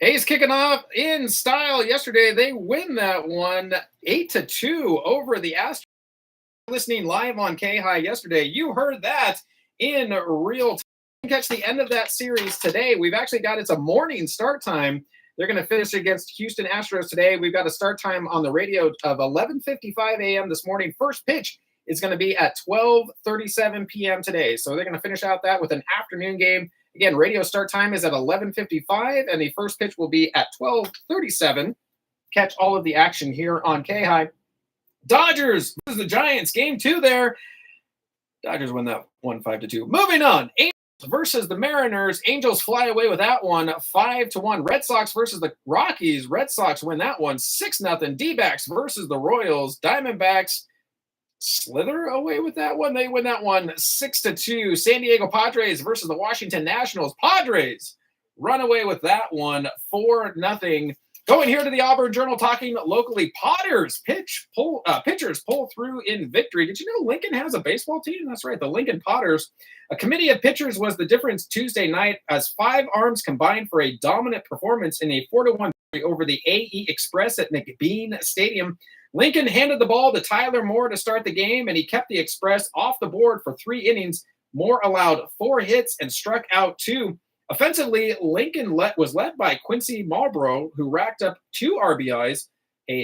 A's kicking off in style yesterday. They win that one 8-2 over the Astros. Listening live on K-High yesterday, you heard that in real time. You can catch the end of that series today. We've actually got, it's a morning start time. They're going to finish against Houston Astros today. We've got a start time on the radio of 11:55 a.m. this morning. First pitch is going to be at 12:37 p.m. today. So they're going to finish out that with an afternoon game. Again, radio start time is at 11:55, and the first pitch will be at 12:37. Catch all of the action here on K-High. Dodgers versus the Giants, game 2 there. Dodgers win that one 5-2. Moving on, Angels versus the Mariners. Angels fly away with that one 5-1. Red Sox versus the Rockies. Red Sox win that one 6-0. D-backs versus the Royals. Diamondbacks slither away with that one. They win that one 6-2. San Diego Padres versus the Washington Nationals. Padres run away with that one 4-0. Going here to the Auburn Journal, talking locally. Pitchers pull through in victory. Did you know Lincoln has a baseball team? That's right, the Lincoln Potters. A committee of pitchers was the difference Tuesday night as 5 arms combined for a dominant performance in a 4-1 victory over the AE Express at McBean Stadium. Lincoln handed the ball to Tyler Moore to start the game, and he kept the Express off the board for 3 innings. Moore allowed 4 hits and struck out 2. Offensively, Lincoln was led by Quincy Marlborough, who racked up 2 RBIs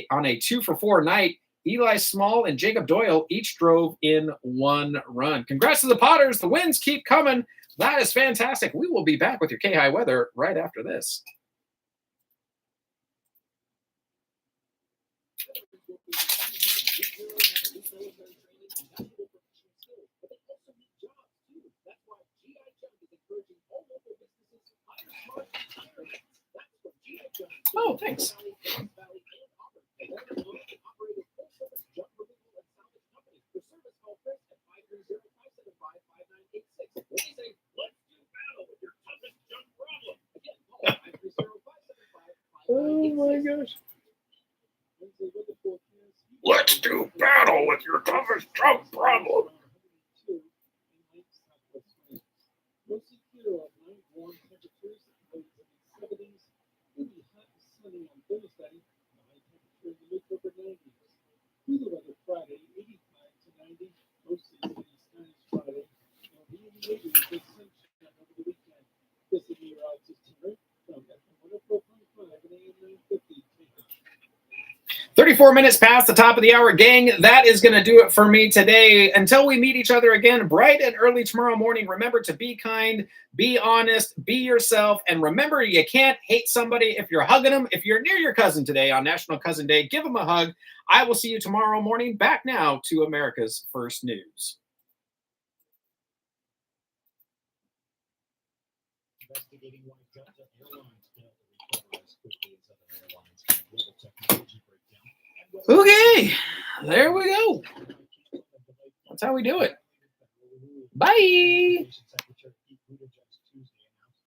on a 2-for-4 night. Eli Small and Jacob Doyle each drove in 1 run. Congrats to the Potters. The wins keep coming. That is fantastic. We will be back with your K-High weather right after this. Oh, thanks. Oh my gosh. Let's do battle with your toughest jump problem. Mostly clear of night, warm temperatures, lows in the 70s. It'll be hot and sunny on Thursday, the high temperature in the mid-upper 90s. Cooler weather Friday, 85 to 90. Mostly sunny skies Friday. It'll be in the 80s with sunshine over the weekend. This is meteorologist Tim Rick from FM 104.5 and AM 950. 34 minutes past the top of the hour, gang. That is going to do it for me today. Until we meet each other again bright and early tomorrow morning, remember to be kind, be honest, be yourself, and remember you can't hate somebody if you're hugging them. If you're near your cousin today on National Cousin Day, give them a hug. I will see you tomorrow morning. Back now to America's First News. Investigating why Delta Airlines failed to recover as quickly as other airlines from a global technology breakdown. Okay, there we go. That's how we do it. Bye.